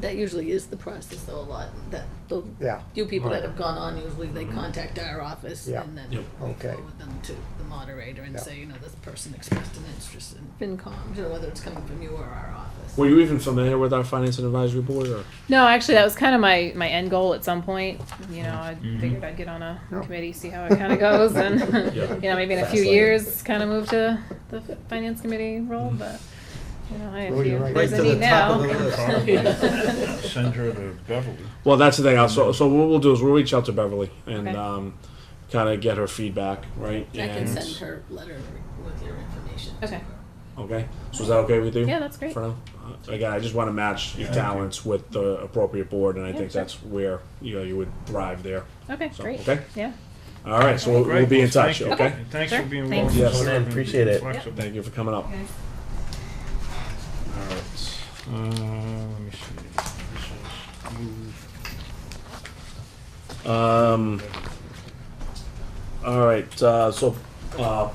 That usually is the process, though, a lot. That the Yeah. few people Right. that have gone on, usually they contact our office Yeah. and then Yep. we Okay. forward them to the moderator and Yeah. say, this person expressed an interest in FinCom, whether it's coming from you or our office. Were you even familiar with our Finance and Advisory Board, or? No, actually, that was kind of my end goal at some point. I figured I'd get on a committee, see how it kind of goes, and Yeah. maybe in a few years, kind of move to the finance committee role. But You know, Oh, if you're right. there's Right a to the need top now. of the list. Send her to Beverly. Well, that's the thing. So what we'll do is we'll reach out to Beverly and Okay. kind of get her feedback, right? I can And- send her letter with your information. Okay. Okay. So is that okay with you? Yeah, that's great. For now? Again, I just want to match your talents with the appropriate board, and I Yeah, think sure. that's where you would thrive there. Okay, So, great. okay. Yeah. All right. So we'll Great, be in well, touch. thank you. Okay. And thanks Sure. for being Thanks. willing to Yes. serve and Appreciate be it. flexible. Thank you for coming up. Okay. All right. Let me see. This is move. All right. So, Paul,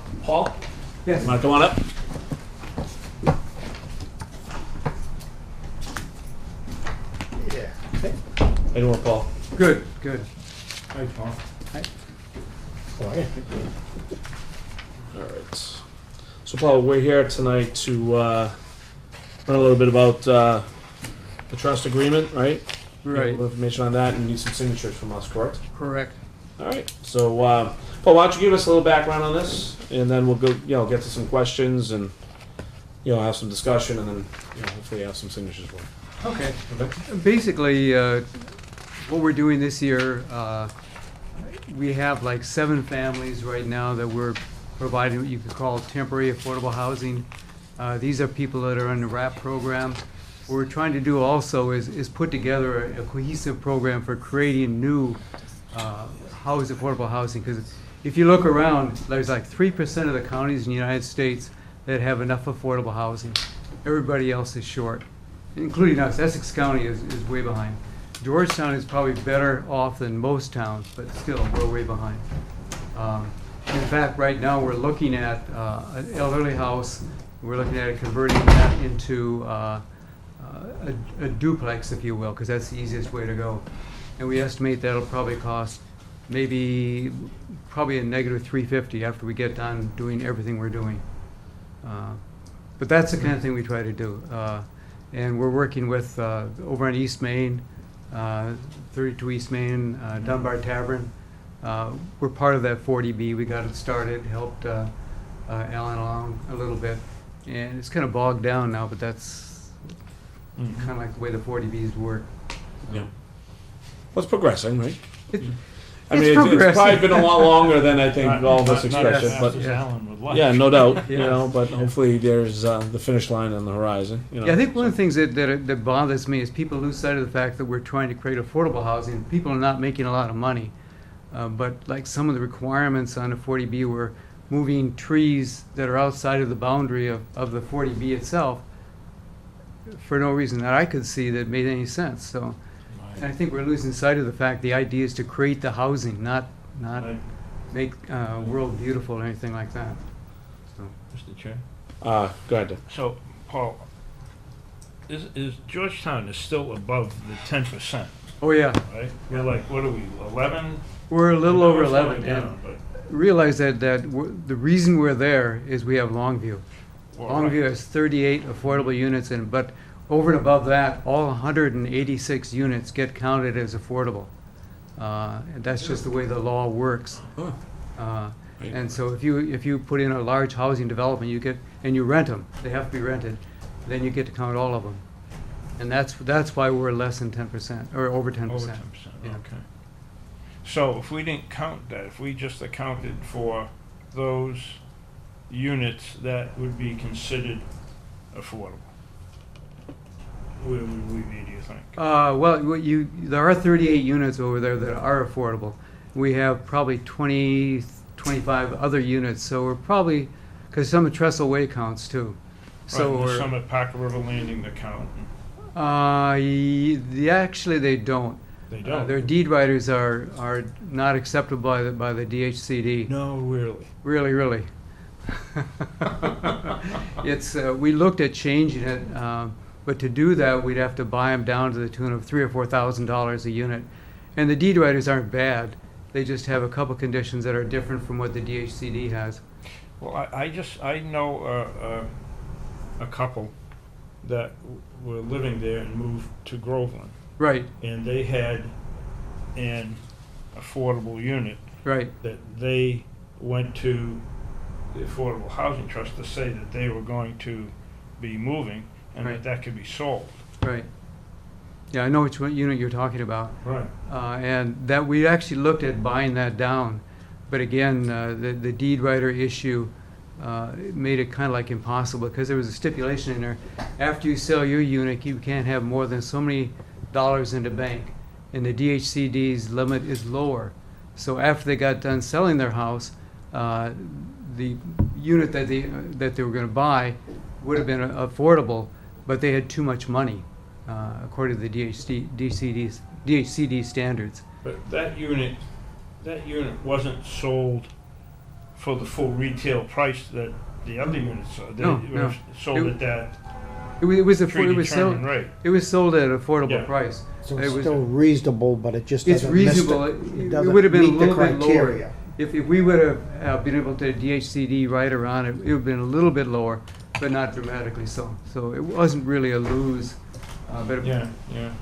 Yes. want to come on up? Yeah. How you doing, Paul? Good, good. Hi, Paul. All right. So, Paul, we're here tonight to learn a little bit about the trust agreement, right? You have a Right. little information on that, and need some signatures from us, correct? Correct. All right. So, Paul, why don't you give us a little background on this, and then we'll go, get to some questions and, have some discussion, and then, hopefully have some signatures for you. Okay. Okay. Basically, what we're doing this year, we have like 7 families right now that we're providing what you could call temporary affordable housing. These are people that are in the RAP program. What we're trying to do also is put together a cohesive program for creating new affordable housing. Because if you look around, there's like 3% of the counties in the United States that have enough affordable housing. Everybody else is short, including us. Essex County is way behind. Georgetown is probably better off than most towns, but still, we're way behind. In fact, right now, we're looking at an elderly house. We're looking at converting that into a duplex, if you will, because that's the easiest way to go. And we estimate that'll probably cost probably a negative $350 after we get done doing everything we're doing. But that's the kind of thing we try to do. And we're working with, over on East Main, 32 East Main, Dunbar Tavern. We're part of that 40B. We got it started, helped Alan along a little bit. And it's kind of bogged down now, but that's kind of like the way the 40Bs work. Yeah. Well, it's progressing, right? It- I mean, it's probably been a lot longer than I think all of us Not as expected, fast but as Alan would like. yeah, no doubt, Yeah. but hopefully there's the finish line on the horizon, Yeah, I think one of the things that bothers me is people lose sight of the fact that we're trying to create affordable housing. People are not making a lot of money. But like some of the requirements on the 40B were moving trees that are outside of the boundary of the 40B itself for no reason that I could see that made any sense. So and I think we're losing sight of the fact the idea is to create the housing, not Right. make world beautiful or anything like that. So. Mr. Chair. go ahead. So, Paul, is Georgetown is still above the 10%, Oh yeah, right? We're like, what are we, 11? we're a little I know over it's going 11. down, And but- realize that the reason we're there is we have Longview. Well, Longview right. has 38 affordable units, but over and above that, all 186 units get counted as affordable. And that's just the way the law works. And so if you put in a large housing development, you rent them, they have to be rented, then you get to count all of them. And that's why we're less than 10%, or over 10%. Over 10%, Yeah. okay. So if we didn't count that, if we just accounted for those units that would be considered affordable, where would we be, do you think? There are 38 units over there that are affordable. We have probably 20, 25 other units, so we're probably, because some of Trestle Way counts too. So Right, and we're, some at Parker River Landing that count. actually they don't. They don't? Their deed writers are not acceptable by the DHCD. No, really? Really, really. It's we looked at changing it, but to do that we'd have to buy them down to the tune of $3,000 or $4,000 a unit, and the deed writers aren't bad. They just have a couple conditions that are different from what the DHCD has. Well, I know a couple that were living there and moved to Groveland. Right. And they had an affordable unit. Right. That they went to the Affordable Housing Trust to say that they were going to be moving, and Right. that could be sold. Right. Yeah, I know which unit you're talking about. Right. And that we actually looked at buying that down. But again, the deed writer issue made it kind of like impossible because there was a stipulation in there. After you sell your unit, you can't have more than so many dollars in the bank. And the DHCD's limit is lower. So after they got done selling their house, the unit that they were going to buy would have been affordable, but they had too much money, according to the DHCD standards. But that unit wasn't sold for the full retail price that the other units sold. They No, were no. sold at that It was sold. predetermined rate. It was sold at an affordable Yeah. price. So It it's was- still reasonable, but it just It's doesn't miss reasonable. the- It doesn't would have been a meet the little bit lower. criteria. If we would have been able to DHCD writer on it, it would have been a little bit lower, but not dramatically so. So it wasn't really a lose. But it, Yeah,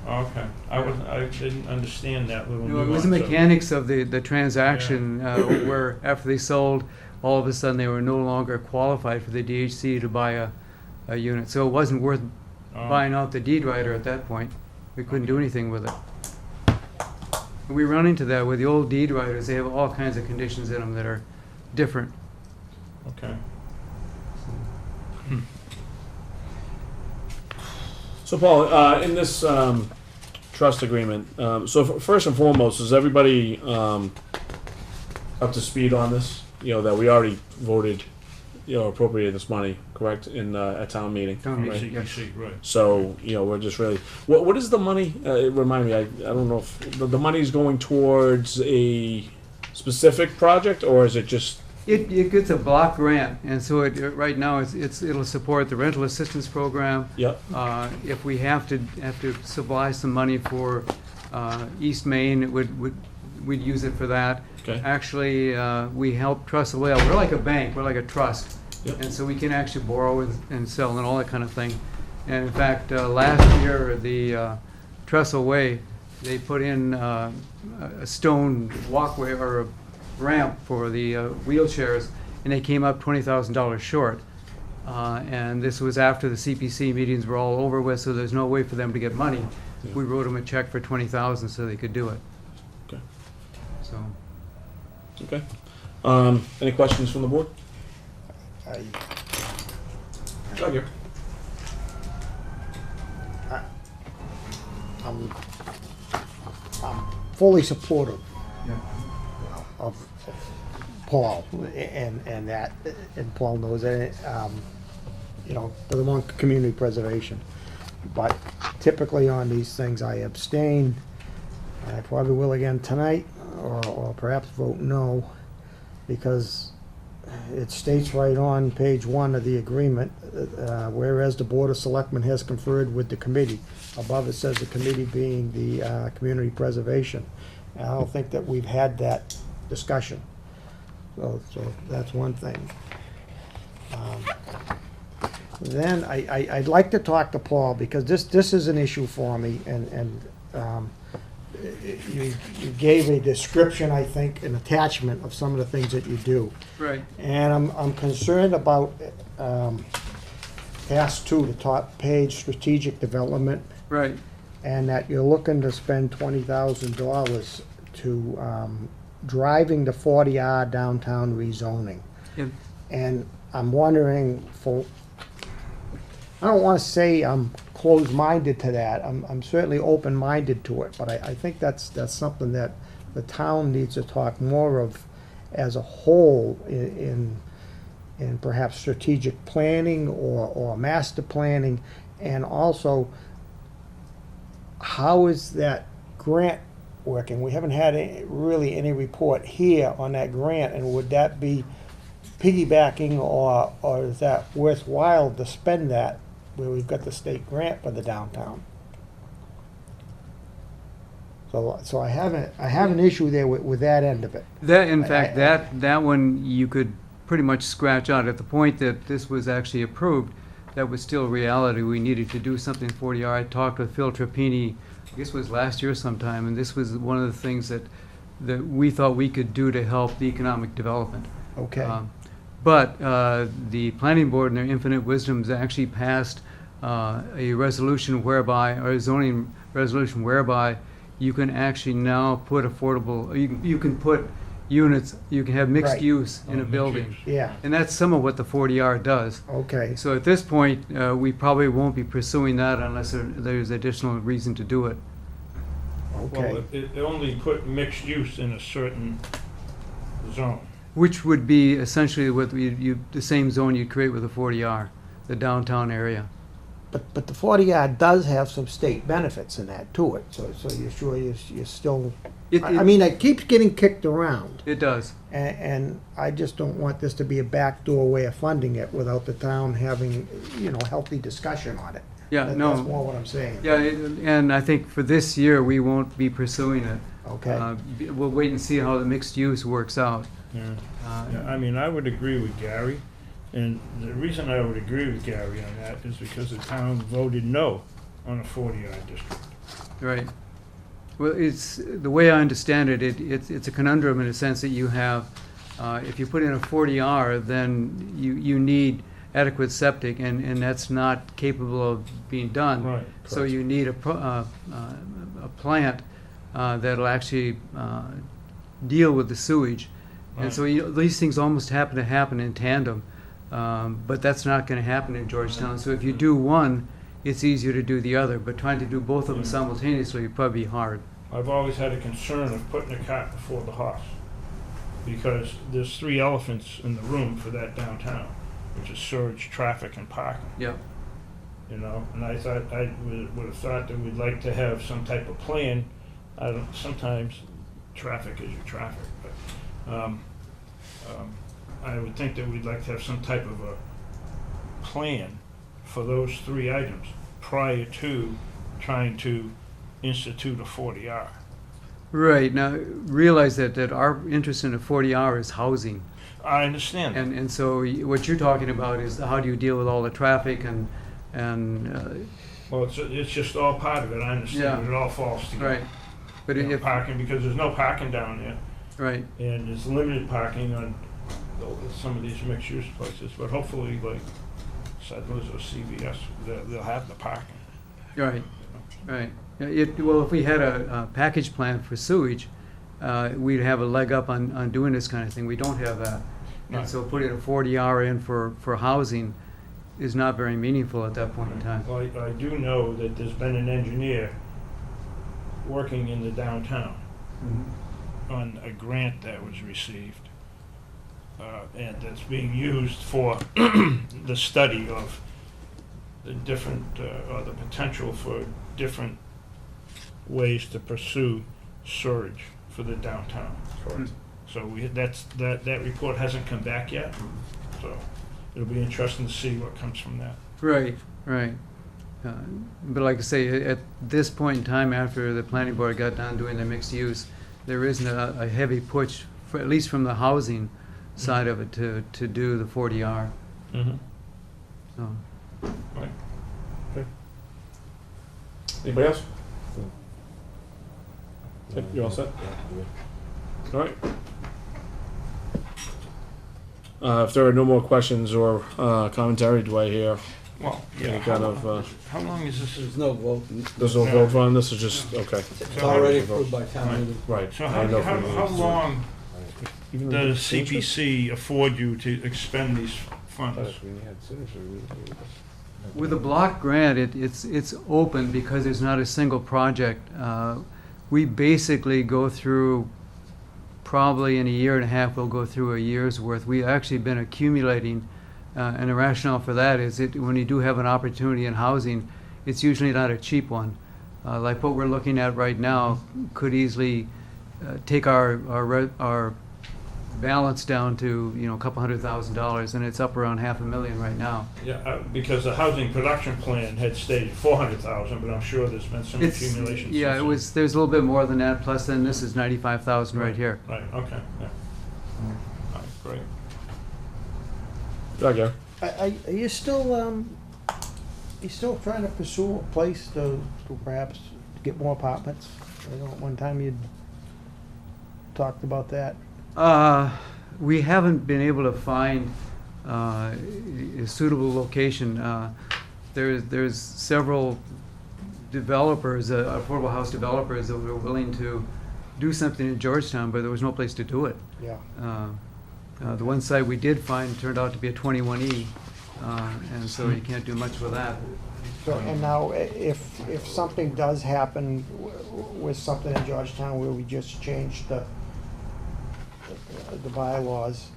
okay. I didn't understand that little you know, it was the nuance of it. mechanics of the transaction where after they sold, all of a sudden they were no longer qualified for the DHC to buy a unit. So it wasn't worth buying out the deed writer at that point. We couldn't do anything with it. We run into that with the old deed writers. They have all kinds of conditions in them that are different. Okay. So Paul, in this trust agreement, so first and foremost, is everybody up to speed on this? You know, that we already voted, appropriated this money, correct, in at town meeting? Town right? meeting. CPC, right. So, we're just really, what is the money, remind me, I don't know if, the money's going towards a specific project, or is it just, It gets a block grant, and so right now it'll support the rental assistance program. yep, If we have to supply some money for East Main, we'd use it for that. okay, Actually, we help Trust Away. We're like a bank. We're like a trust, Yep. and so we can actually borrow and sell and all that kind of thing. And in fact, last year the Trestle Way, they put in a stone walkway or a ramp for the wheelchairs, and they came up $20,000 short. And this was after the CPC meetings were all over with, so there's no way for them to get money. Yeah. We wrote them a check for $20,000 so they could do it. Okay. So. okay. Any questions from the board? Sure. I'm fully supportive of Paul and that, and Paul knows that, doesn't want community preservation. But typically on these things, I abstain, and I probably will again tonight, or perhaps vote no, because it states right on page 1 of the agreement, whereas the Board of Selectmen has conferred with the committee. Above it says the committee being the community preservation. And I don't think that we've had that discussion. So that's one thing. Then I'd like to talk to Paul, because this is an issue for me, and you gave a description, I think, an attachment of some of the things that you do. Right. And I'm concerned about task 2, the top page, strategic development, Right. and that you're looking to spend $20,000 to driving the 40R downtown rezoning. Yep. And I'm wondering, I don't want to say I'm closed-minded to that. I'm certainly open-minded to it, but I think that's something that the town needs to talk more of as a whole in perhaps strategic planning or master planning, and also how is that grant working? We haven't had really any report here on that grant, and would that be piggybacking, or is that worthwhile to spend that where we've got the state grant for the downtown? So I have an issue there with that end of it. That, in fact, that one you could pretty much scratch out. At the point that this was actually approved, that was still reality. We needed to do something 40R. I talked with Phil Trappini, I guess it was last year sometime, and this was one of the things that we thought we could do to help the economic development. Okay. But the planning board in their infinite wisdom has actually passed a resolution whereby, or a zoning resolution whereby you can actually now put affordable, you can put units, you can have mixed Right. use in a building. Yeah, And that's some of what the 40R does. okay. So at this point, we probably won't be pursuing that unless there's additional reason to do it. Okay. Well, it only put mixed use in a certain zone. Which would be essentially what the same zone you'd create with a 40R, the downtown area. But the 40R does have some state benefits in that to it, so you're sure you're still, I mean, it keeps getting kicked around, It does. and I just don't want this to be a backdoor way of funding it without the town having, healthy discussion on it. Yeah, That's no. more what I'm saying. Yeah, and I think for this year, we won't be pursuing it. Okay. We'll wait and see how the mixed use works out. Yeah. Yeah, I mean, I would agree with Gary, and the reason I would agree with Gary on that is because the town voted no on a 40R district. Right. Well, it's, the way I understand it, it's a conundrum in a sense that you have, if you put in a 40R, then you need adequate septic, and that's not capable of being done. Right. So you need a plant that'll actually deal with the sewage. And so these things almost happen in tandem, but that's not going to happen in Georgetown. So if you do one, it's easier to do the other, but trying to do both of them simultaneously would probably be hard. I've always had a concern of putting a cart before the horse, because there's 3 elephants in the room for that downtown, which is surge, traffic, and parking. Yep. And I thought, I would have thought that we'd like to have some type of plan. Sometimes traffic is your traffic, but I would think that we'd like to have some type of a plan for those 3 items prior to trying to institute a 40R. Right. Now, realize that our interest in a 40R is housing. I understand that. And so what you're talking about is how do you deal with all the traffic and Well, it's just all part of it, I understand, Yeah. but it all falls together. right. But if Parking, because there's no parking down there, right. and there's limited parking on some of these mixed-use places, but hopefully, like Settlers or CVS, they'll have the parking. Right, right. Yeah, well, if we had a package plan for sewage, we'd have a leg up on doing this kind of thing. We don't have that. And Right. so putting a 40R in for housing is not very meaningful at that point in time. Well, I do know that there's been an engineer working in the downtown on a grant that was received, and that's being used for the study of the different, or the potential for different ways to pursue surge for the downtown. So that report hasn't come back yet, so it'll be interesting to see what comes from that. Right, right. But like I say, at this point in time, after the planning board got done doing their mixed use, there isn't a heavy push, for, at least from the housing side of it, to do the 40R. Mm-hmm. So. Right. Okay. Anybody else? Okay, you all set? All right. If there are no more questions or commentary, do I hear Well, yeah. any kind of, How long is this? There's no vote. there's no vote on this, is just, okay. It's already approved by town meeting. Right. So I know from how the- long Even does the- CPC afford you to expend these funds? With a block grant, it's open because there's not a single project. We basically go through, probably in a year and a half, we'll go through a year's worth. We've actually been accumulating, and the rationale for that is when you do have an opportunity in housing, it's usually not a cheap one. Like what we're looking at right now could easily take our balance down to, a couple $100,000, and it's up around $500,000 right now. Yeah, because the housing production plan had stated 400,000, but I'm sure there's been some accumulation. Yeah, since there's a little bit more than that, plus then this is 95,000 right here. then. Right, okay, yeah. All right, great. Yeah, Gary. Are you still, trying to pursue a place to perhaps get more apartments? I know at one time you'd talked about that. We haven't been able to find a suitable location. There's several developers, affordable house developers, that were willing to do something in Georgetown, but there was no place to do it. Yeah. The one site we did find turned out to be a 21E, and so you can't do much with that. So, and now, if something does happen with something in Georgetown where we just changed the bylaws,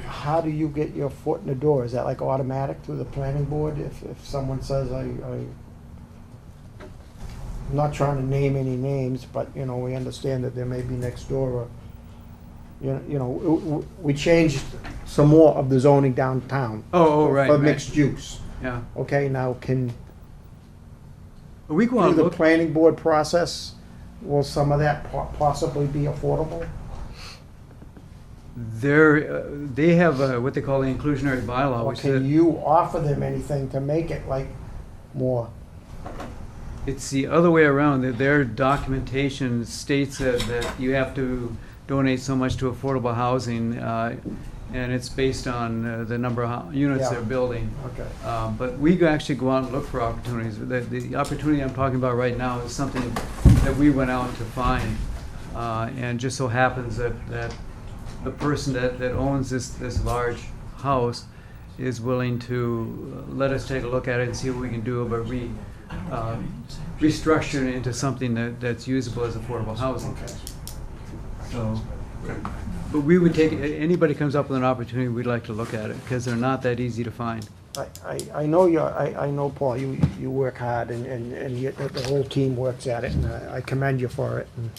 how do you get your foot in the door? Is that like automatic through the planning board? If someone says, I'm not trying to name any names, but, you know, we understand that there may be next door, or, you know, we changed some more of the zoning downtown. Right. For right. mixed use. Yeah. Okay, now can, We go out through and the look. planning board process, will some of that possibly be affordable? They have what they call the inclusionary bylaw, Or which can you offer them anything to make it like more? it's the other way around. Their documentation states that you have to donate so much to affordable housing, and it's based on the number of units Yeah. they're building. Okay. But we actually go out and look for opportunities. The opportunity I'm talking about right now is something that we went out to find, and just so happens that the person that owns this large house is willing to let us take a look at it and see what we can do, but restructure it into something that's usable as affordable housing. So, but we would take, anybody comes up with an opportunity, we'd like to look at it, because they're not that easy to find. I know I know, Paul, you work hard, and the whole team works at it, and I commend you for it. And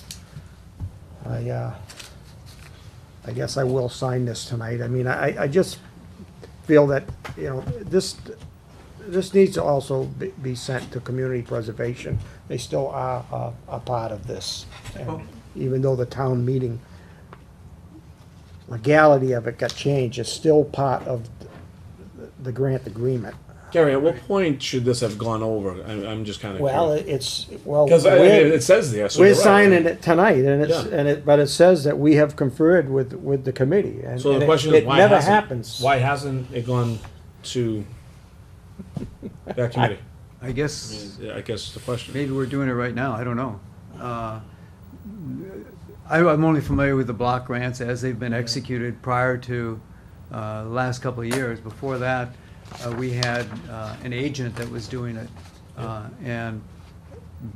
I guess I will sign this tonight. I mean, I just feel that, you know, this needs to also be sent to community preservation. They still are a part of this. And even though the town meeting legality of it got changed, it's still part of the grant agreement. Gary, at what point should this have gone over? I'm just kind of Well, because it says there. So we're you're right. signing it tonight, and it's Yeah. but it says that we have conferred with the committee. And, So the and question it is, why never hasn't happens. why hasn't it gone to that committee? I guess I guess the question. maybe we're doing it right now, I don't know. I'm only familiar with the block grants as they've been executed prior to the last couple of years. Before that, we had an agent that was doing it. And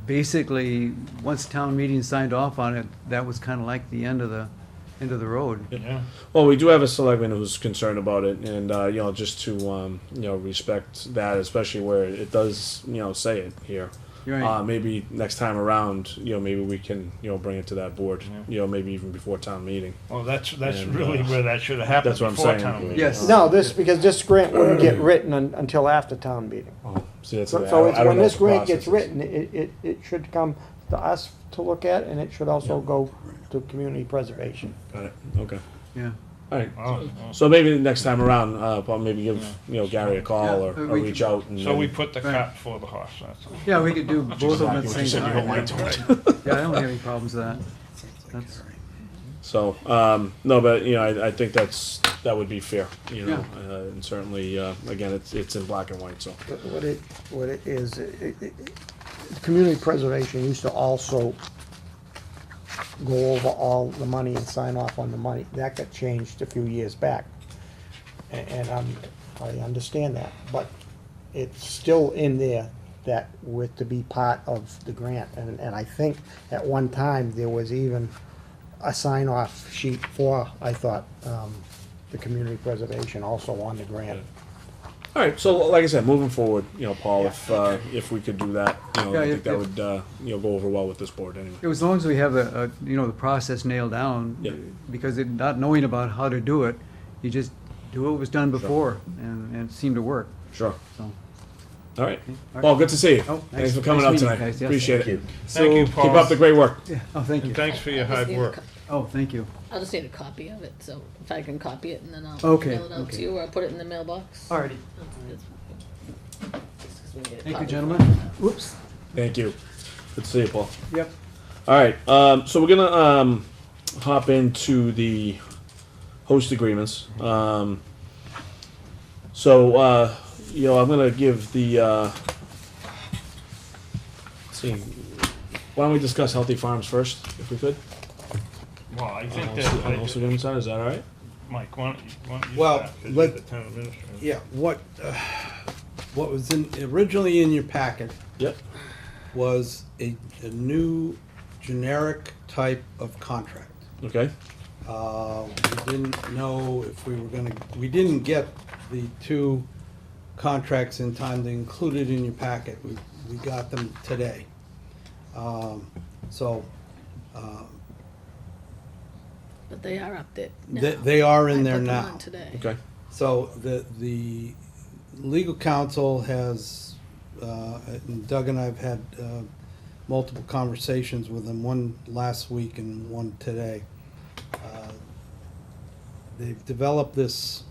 basically, once town meeting signed off on it, that was kind of like the end of the road. Yeah. Well, we do have a selectman who's concerned about it, and you know, just to respect that, especially where it does say it here. Right. Maybe next time around, maybe we can bring it to that board. Maybe even before town meeting. Well, that's And, really where that should have happened that's what I'm before saying. town meeting. Yes. No, because this grant wouldn't get written until after town meeting. Oh, see, that's So, I so don't- it's, I don't when know this what the grant gets process is. written, it should come to us to look at, and it should also go to community preservation. Got it. Okay. Yeah. All right. Oh, So maybe next time around, Paul, maybe give Gary a call Yeah, or we reach could- out. And So we then- put the Right. cart before the horse, that's all. Yeah, we could do both of them at the Exactly same what you said, you don't mind time. to it. Yeah, I don't have any problems with that. That's, So no, but I think that would be fair, and certainly again it's in black and white. So But what it is, community preservation used to also go over all the money and sign off on the money. That got changed a few years back. And I understand that, but it's still in there that with to be part of the grant. And I think at one time there was even a sign-off sheet for, I thought, the community preservation also on the grant. all right. So like I said, moving forward, Paul, if we could do that, I Yeah, think that would go over well with this board anyway. as long as we have the process nailed down, Yeah. because not knowing about how to do it, you just do what was done before, and it seemed to work. Sure. So, All right. all Paul, good to see you. Oh, Thanks nice- for coming nice up meeting you tonight. guys, yes. Appreciate Thank it. you. Thank you, Keep Paul. up the great work. yeah. Oh, thank you. And thanks for your I just hard need a work. co- Oh, thank you. I'll just need a copy of it, so if I can copy it and then I'll Okay, mail it out okay. to you, or I'll put it in the mailbox. Alrighty. Just 'cause we need a Thank you, copy. gentlemen. Whoops. Thank you. Good to see you, Paul. Yep. All right. So we're gonna hop into the host agreements. So, you know, I'm gonna give the, let's see, why don't we discuss Healthy Farms first, if we could? Well, I think On that, host agreement side, is that all right? Mike, why don't you Well, start, 'cause let- you're the town administrator. Yeah, what was originally in your packet Yep. was a new generic type of contract. Okay. We didn't know if we were we didn't get the two contracts in time to include it in your packet. We got them today. So, But they are up there now. they are in I there put them now. on today. Okay. So the legal counsel has, and Doug and I have had multiple conversations with them, one last week and one today. They've developed this,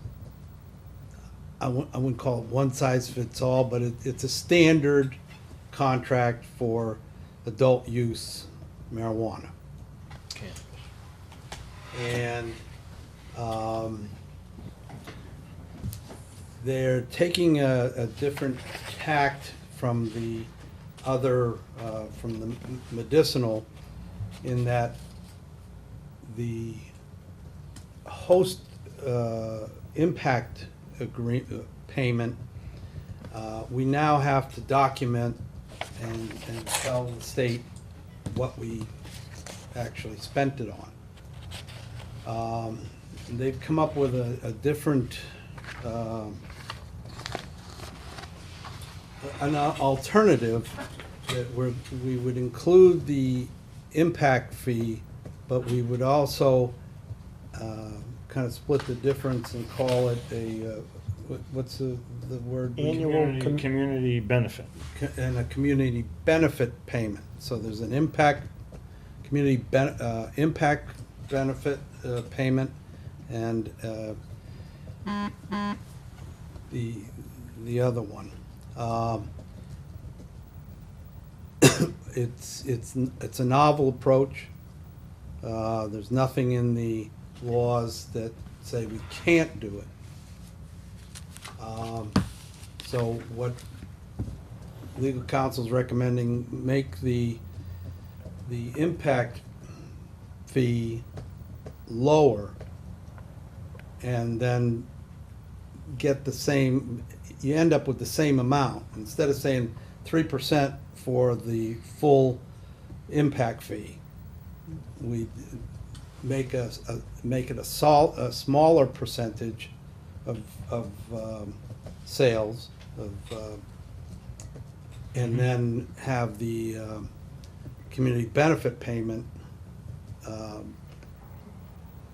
I wouldn't call it one size fits all, but it's a standard contract for adult use marijuana. And they're taking a different tact from the other, from the medicinal, in that the host impact payment, we now have to document and tell the state what we actually spent it on. They've come up with a different, an alternative that we would include the impact fee, but we would also kind of split the difference and call it a, what's the word? Community benefit. And a community benefit payment. So there's an impact, impact benefit payment, and the other one. It's a novel approach. There's nothing in the laws that say we can't do it. So what legal counsel's recommending, make the impact fee lower, and then get the same, you end up with the same amount. Instead of saying 3% for the full impact fee, we make it a smaller percentage of sales and then have the community benefit payment,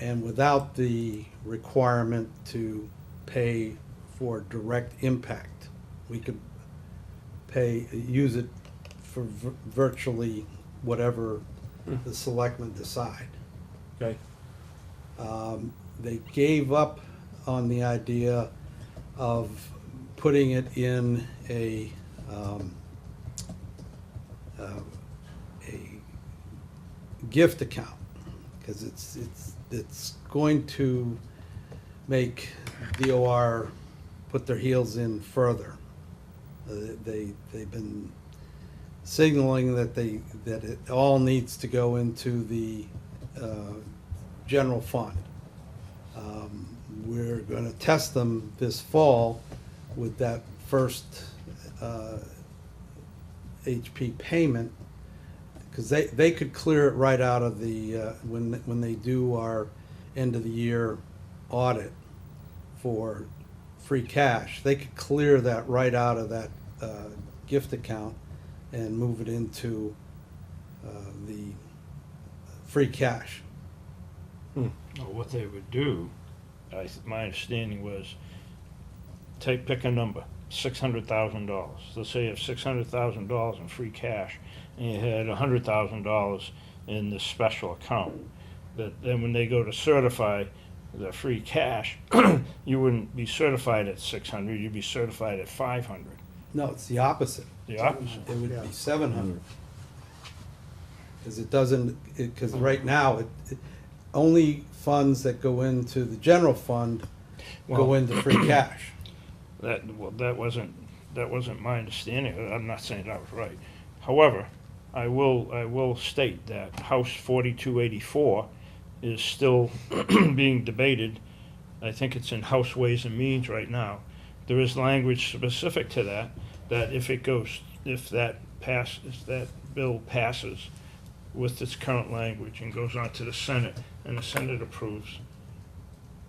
and without the requirement to pay for direct impact. We could use it for virtually whatever the selectmen decide. Okay. They gave up on the idea of putting it in a gift account, because it's going to make DOR put their heels in further. They've been signaling that it all needs to go into the general fund. We're going to test them this fall with that first HP payment, because they could clear it right out of the when they do our end of the year audit for free cash. They could clear that right out of that gift account and move it into the free cash. Well, what they would do, my understanding was, pick a number, $600,000. Let's say you have $600,000 in free cash, and you had $100,000 in this special account. But then when they go to certify the free cash, you wouldn't be certified at 600, you'd be certified at 500. No, it's the opposite. The opposite. It would be 700. Because it doesn't, because right now, only funds that go into the general fund go Well- into free cash. That wasn't my understanding. I'm not saying that was right. However, I will state that House 4284 is still being debated. I think it's in House Ways and Means right now. There is language specific to that if that bill passes with its current language and goes on to the Senate, and the Senate approves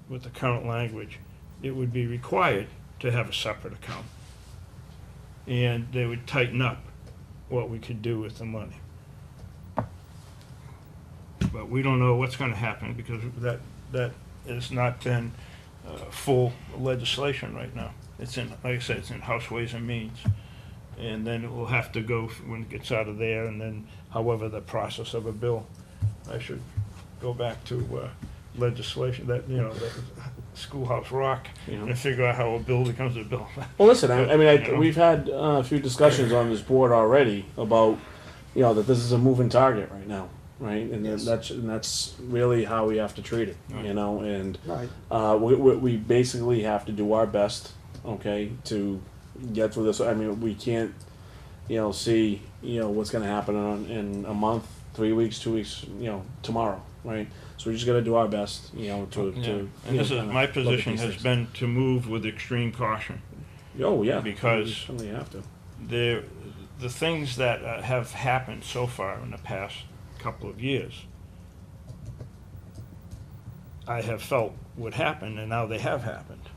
with the current language, it would be required to have a separate account. And they would tighten up what we could do with the money. But we don't know what's gonna happen, because that has not been full legislation right now. It's in, like I said, it's in House Ways and Means. And then it will have to go when it gets out of there, and then however the process of a bill. I should go back to legislation, that, the Schoolhouse Rock, and figure out how a bill becomes a bill. Well, listen, I mean, You know? we've had a few discussions on this board already about, that this is a moving target right now, right? And Yes. that's really how we have to treat it, and Right. we basically have to do our best, okay, to get through this. I mean, we can't, see, what's going to happen in a month, 3 weeks, 2 weeks, tomorrow, right? So we just got to do our best, to And this is, kinda my look at position these has things. been to move with extreme caution. Oh yeah, Because we certainly have to. the things that have happened so far in the past couple of years, I have felt would happen, and now they have happened.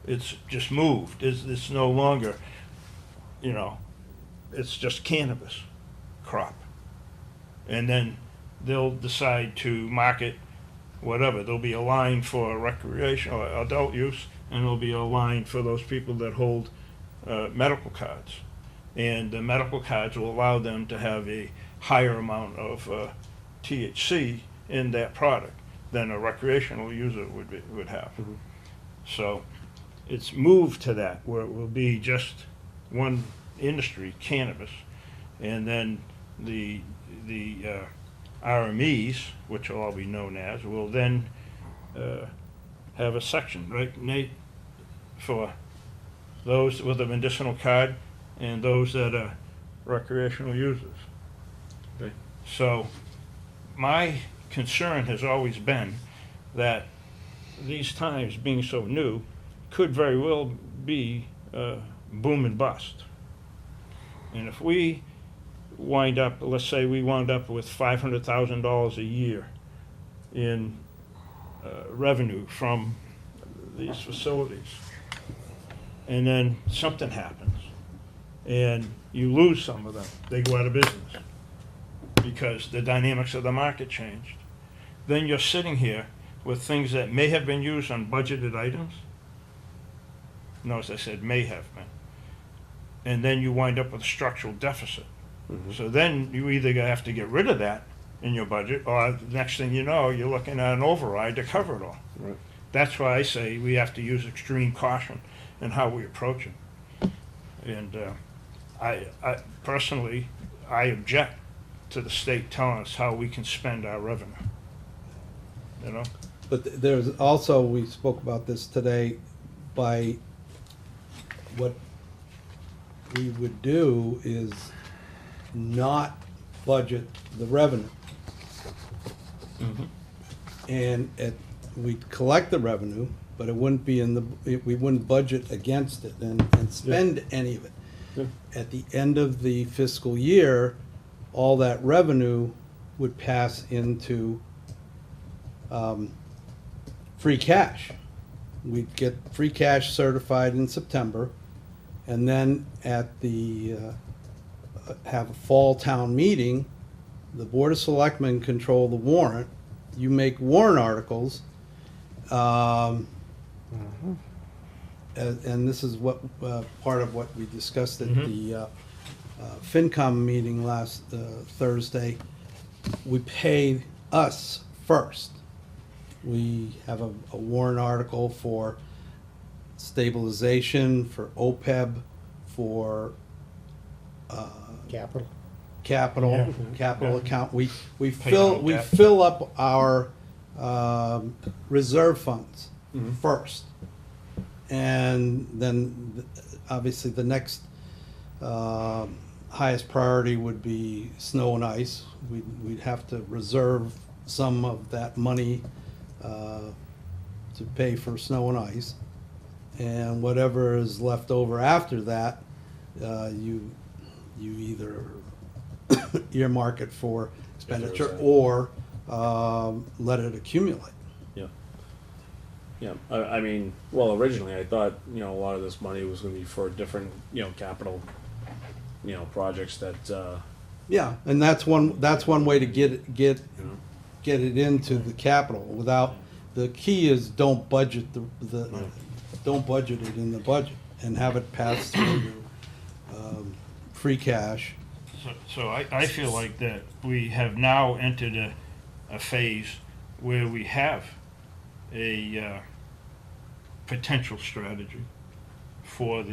It's just moved. It's no longer, it's just cannabis crop. And then they'll decide to market whatever. There'll be a line for recreation or adult use, and there'll be a line for those people that hold medical cards. And the medical cards will allow them to have a higher amount of THC in that product than a recreational user would have. So it's moved to that, where it will be just one industry, cannabis, and then the RMEs, which will all be known as, will then have a section, right, Nate, for those with a medicinal card and those that are recreational users. Okay. So my concern has always been that these times being so new could very well be boom and bust. And if we wind up, let's say we wound up with $500,000 a year in revenue from these facilities, and then something happens, and you lose some of them, they go out of business because the dynamics of the market changed. Then you're sitting here with things that may have been used on budgeted items. Notice I said may have been. And then you wind up with a structural deficit. So then you either have to get rid of that in your budget, or the next thing you know, you're looking at an override to cover it all. Right. That's why I say we have to use extreme caution in how we approach it. And I personally, I object to the state telling us how we can spend our revenue. But there's also, we spoke about this today, by what we would do is not budget the revenue. And we'd collect the revenue, but it wouldn't be we wouldn't budget against it and spend any of it. Yeah. At the end of the fiscal year, all that revenue would pass into free cash. We'd get free cash certified in September, and then at the have a fall town meeting. The Board of Selectmen control the warrant. You make warrant articles, and this is what part of what we discussed at the FinCom meeting last Thursday. We pay us first. We have a warrant article for stabilization, for OPEB, for capital Yeah. account. We Pay down debt. fill up our reserve funds Mhm. first. And then, obviously, the next highest priority would be snow and ice. We'd have to reserve some of that money to pay for snow and ice. And whatever is left over after that, you either earmark it for expenditure or let it accumulate. Yeah. Yeah, I mean, well, originally I thought, a lot of this money was gonna be for different, capital, projects that, Yeah, and that's one way to get it into the capital without, the key is don't budget don't budget it in the budget and have it pass through free cash. So I feel like that we have now entered a phase where we have a potential strategy for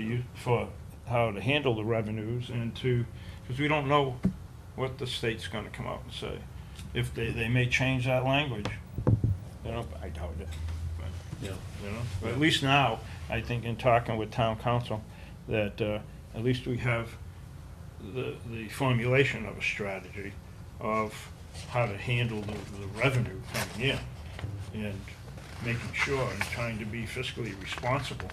how to handle the revenues and because we don't know what the state's going to come out and say. If they may change that language, I doubt it. But, but at least now, I think in talking with town council, that at least we have the formulation of a strategy of how to handle the revenue coming in and making sure and trying to be fiscally responsible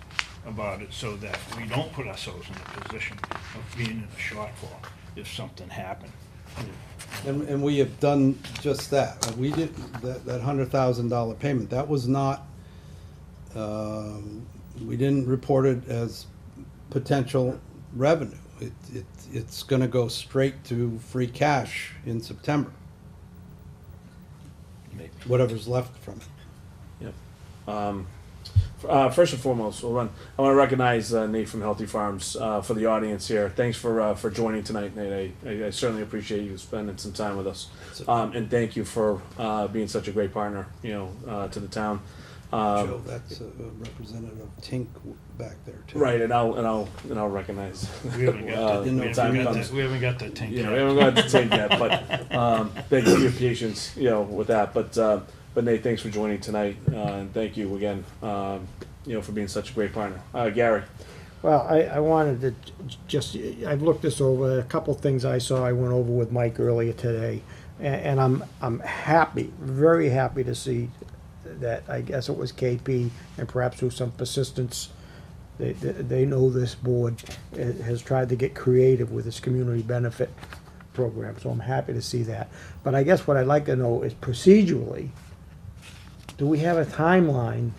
about it so that we don't put ourselves in a position of being in a shortfall if something happened. And we have done just that. We did that $100,000 payment. That was not, we didn't report it as potential revenue. It's gonna go straight to free cash in September. Maybe. Whatever's left from it. First and foremost, I want to recognize Nate from Healthy Farms for the audience here. Thanks for joining tonight, Nate. I certainly appreciate you spending some time with us, and thank you for being such a great partner, to the town. Joe, that's a representative of Tink back there too. Right, and I'll recognize. We haven't got when the time comes. we haven't got the tank Yeah, yet. we haven't got the tank yet, but thank you for your patience, with that. But Nate, thanks for joining tonight, and thank you again, for being such a great partner. Gary. Well, I wanted to just, I've looked this over, a couple things I saw, I went over with Mike earlier today, and I'm happy, very happy to see that, I guess it was KP, and perhaps through some persistence, they know this board has tried to get creative with this community benefit program, so I'm happy to see that. But I guess what I'd like to know is procedurally, do we have a timeline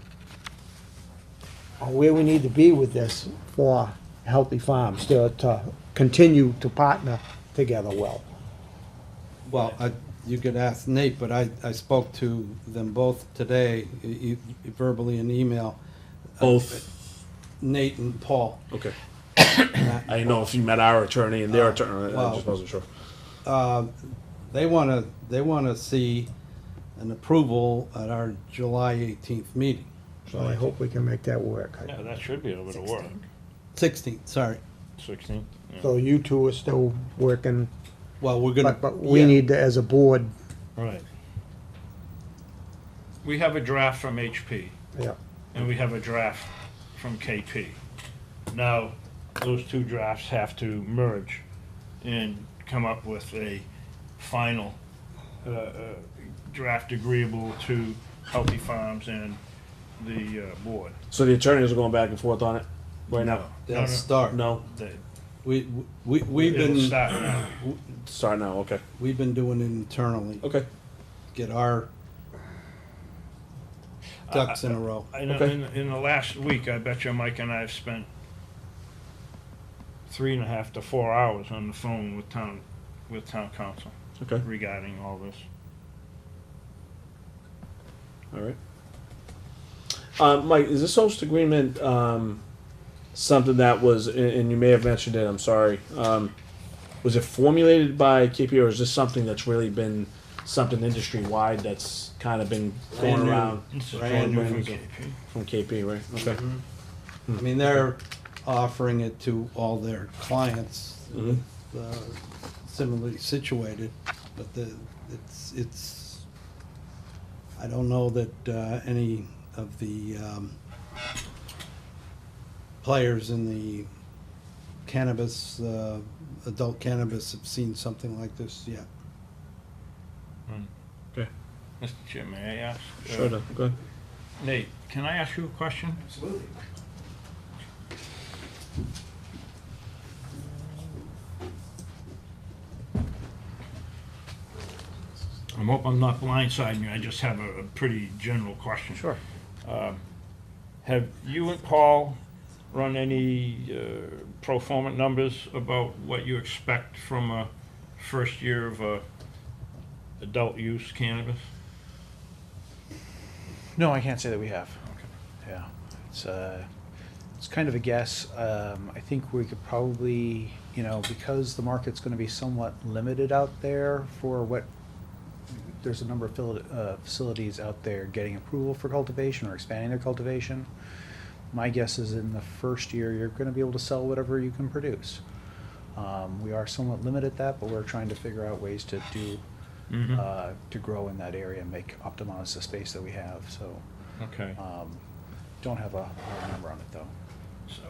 on where we need to be with this for Healthy Farms to continue to partner together well? Well, you could ask Nate, but I spoke to them both today, verbally and email. Both? Nate and Paul. Okay. I didn't know if you met our attorney and their attorney. I well, just wasn't sure. They wanna see an approval at our July 18th meeting. So I hope we can make that work. Yeah, that should be able to work. 16th, sorry. 16th. Yeah. So you two are still working, Well, we're gonna. but we yeah. need to, as a board, Right. We have a draft from HP. yeah. And we have a draft from KP. Now, those two drafts have to merge and come up with a final draft agreeable to Healthy Farms and the board. So the attorneys are going back and forth on it right now? They'll start. No? We've It'll been. start now. Start now, okay. We've been doing it internally. Okay. Get our ducks in a row. In the last week, I bet you Mike and I have spent 3.5 to 4 hours on the phone with town council. Okay. Regarding all this. All right. Mike, is this host agreement something that was, and you may have mentioned it, I'm sorry, was it formulated by KP, or is this something that's really been something industry-wide that's kind of been going around? This is Brand brand new new from KP. From KP, right? Okay. I mean, they're offering it to all their clients, Mhm. similarly situated, but it's. I don't know that any of the players in the cannabis, adult cannabis, have seen something like this yet. Okay. Mr. Chair, may I ask? Sure, go ahead. Nate, can I ask you a question? Absolutely. I hope I'm not blindsiding you, I just have a pretty general question. Sure. Have you and Paul run any pro forma numbers about what you expect from a first year of adult use cannabis? No, I can't say that we have. Yeah, it's kind of a guess. I think we could probably, because the market's going to be somewhat limited out there for what, there's a number of facilities out there getting approval for cultivation or expanding their cultivation. My guess is in the first year, you're going to be able to sell whatever you can produce. We are somewhat limited at that, but we're trying to figure out ways to do to grow in that area and optimize the space that we have. So, Okay. Don't have a hard number on it though. So,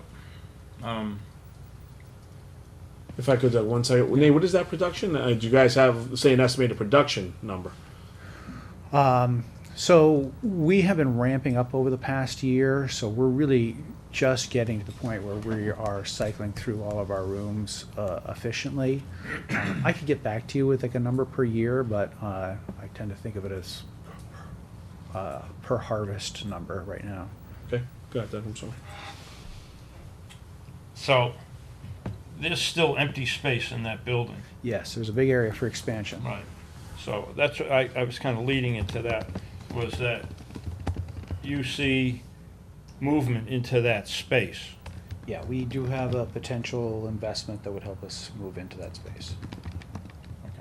If I could, one second. Nate, what is that production? Do you guys have, say, an estimated production number? So we have been ramping up over the past year, so we're really just getting to the point where we are cycling through all of our rooms efficiently. I could get back to you with like a number per year, but I tend to think of it as per harvest number right now. Okay, got that. I'm sorry. So, there's still empty space in that building. Yes, there's a big area for expansion. Right. So that's what I was kind of leading into that, was that you see movement into that space. Yeah, we do have a potential investment that would help us move into that space. Okay.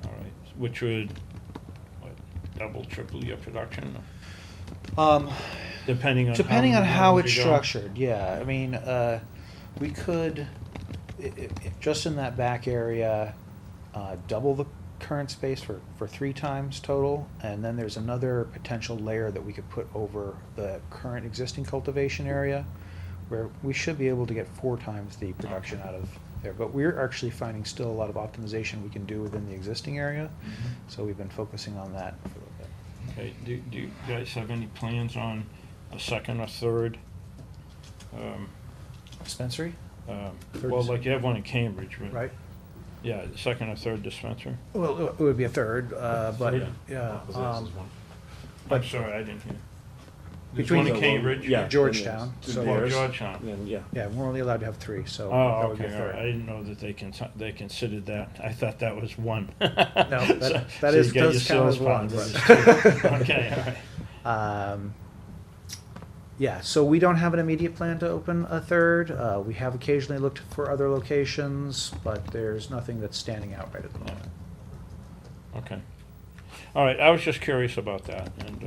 All right. Which would, what, double, triple your production? Depending on how it's you go. structured, yeah. I mean, we could, just in that back area, double the current space for 3 times total, and then there's another potential layer that we could put over the current existing cultivation area, where we should be able to get 4 times the production out of there. But we're actually finding still a lot of optimization we can do within the existing area, so we've been focusing on that for a little bit. Okay, do you guys have any plans on a second or third? Dispensary? Well, like you have one in Cambridge, Right. Yeah, the second or third dispensary? Well, it would be a third, but, yeah. I'm sorry, I didn't hear. There's Between one in the- Cambridge? Yeah. Georgetown. So Oh, Georgetown. And, yeah. Yeah, we're only allowed to have 3, so that Oh, would be a okay, all right. third. I didn't know that they considered that. I thought that was one. No, that So is, you got your does count as sales one. partners, too. Okay, all right. Yeah, so we don't have an immediate plan to open a third. We have occasionally looked for other locations, but there's nothing that's standing out right at the moment. Okay. All right, I was just curious about that, and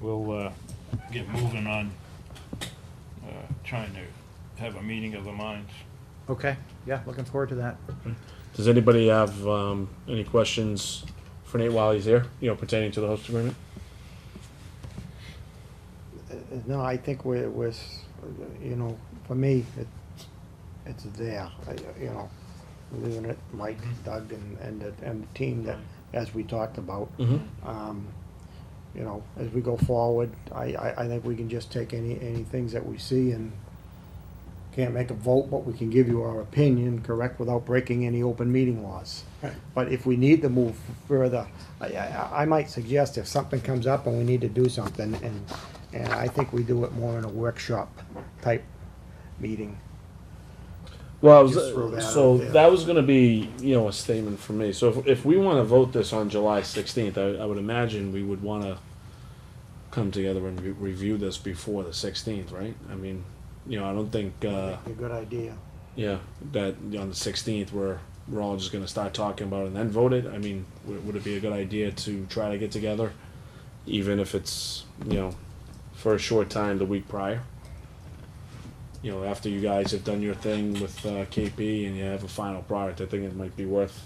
we'll get moving on trying to have a meeting of the minds. Okay, yeah, looking forward to that. Does anybody have any questions for Nate while he's here, pertaining to the host agreement? No, I think we're, for me, it's there, leaving it, Mike, Doug, and the team that, as we talked about. As we go forward, I think we can just take any things that we see and can't make a vote, but we can give you our opinion, correct, without breaking any open meeting laws. Right. But if we need to move further, I might suggest if something comes up and we need to do something, and I think we do it more in a workshop type meeting. Well, Just throw that so out there. that was going to be, a statement from me. So if we want to vote this on July 16th, I would imagine we would want to come together and review this before the 16th, right? I mean, I don't think, A good idea. yeah, that on the 16th we're all just going to start talking about it and then vote it. I mean, would it be a good idea to try to get together, even if it's, for a short time the week prior? After you guys have done your thing with KP and you have a final product, I think it might be worth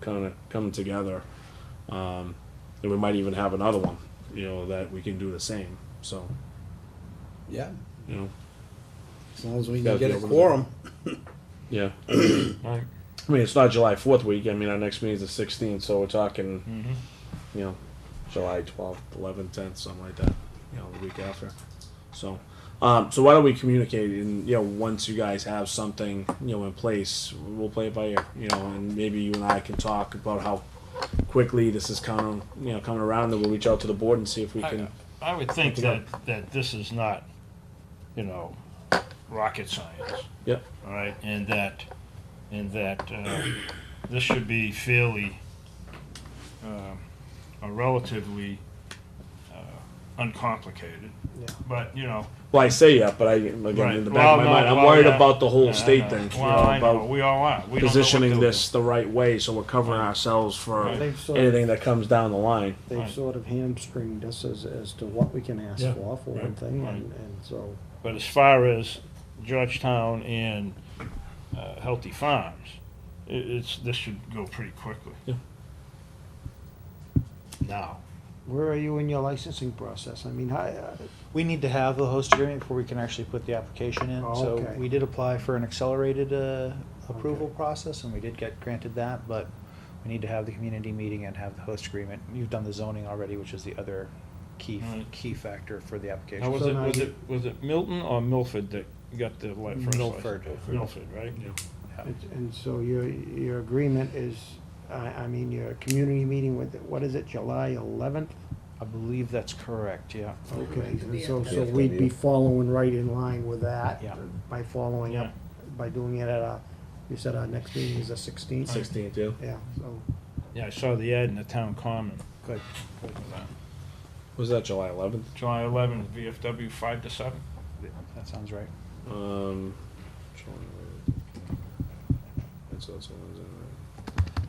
coming together. And we might even have another one, that we can do the same. So, Yeah, you know, as long as we Gotta can get be a able to- quorum. yeah. I mean, it's not July 4th week. I mean, our next meeting is the 16th, so we're talking, July 12th, 11th, 10th, something like that. The week after. So, so why don't we communicate? And once you guys have something, in place, we'll play it by ear. And maybe you and I can talk about how quickly this is coming around, and we'll reach out to the board and see if we can. I would think that this is not, rocket science. Yep. All right, and that this should be fairly, a relatively uncomplicated. Yeah. But Well, I say yeah, but in the back of my mind, I'm worried about the whole state thing. I know. About We all are. We don't know what positioning to this the right way, so we're covering ourselves for Right. They've sort anything that comes down the line. They've Right. sort of hamstringed us as to what we can ask Yeah. for one Right. thing, Right. and so. But as far as Georgetown and Healthy Farms, this should go pretty quickly. Yeah. Now, Where are you in your licensing process? I mean, We need to have the host agreement before we can actually put the application in. Oh, So okay. we did apply for an accelerated approval process, and we did get granted that, but we need to have the community meeting and have the host agreement. You've done the zoning already, which is the other key Right. key factor for the now application. was So it now you- was it Milton or Milford that got the first Milford. license? Milford, right? Yeah. and so your agreement is, I mean, your community meeting with, what is it, July 11th? I believe that's correct, yeah. Okay, To be so at the- so we'd be following right in line with that. Yeah. By following up, by doing it at you said our next meeting is the 16th? 16th, yeah. Yeah, so, Yeah, I saw the ad in the town common. good. Was that July 11th? July 11th, VFW 5 to 7. That sounds right.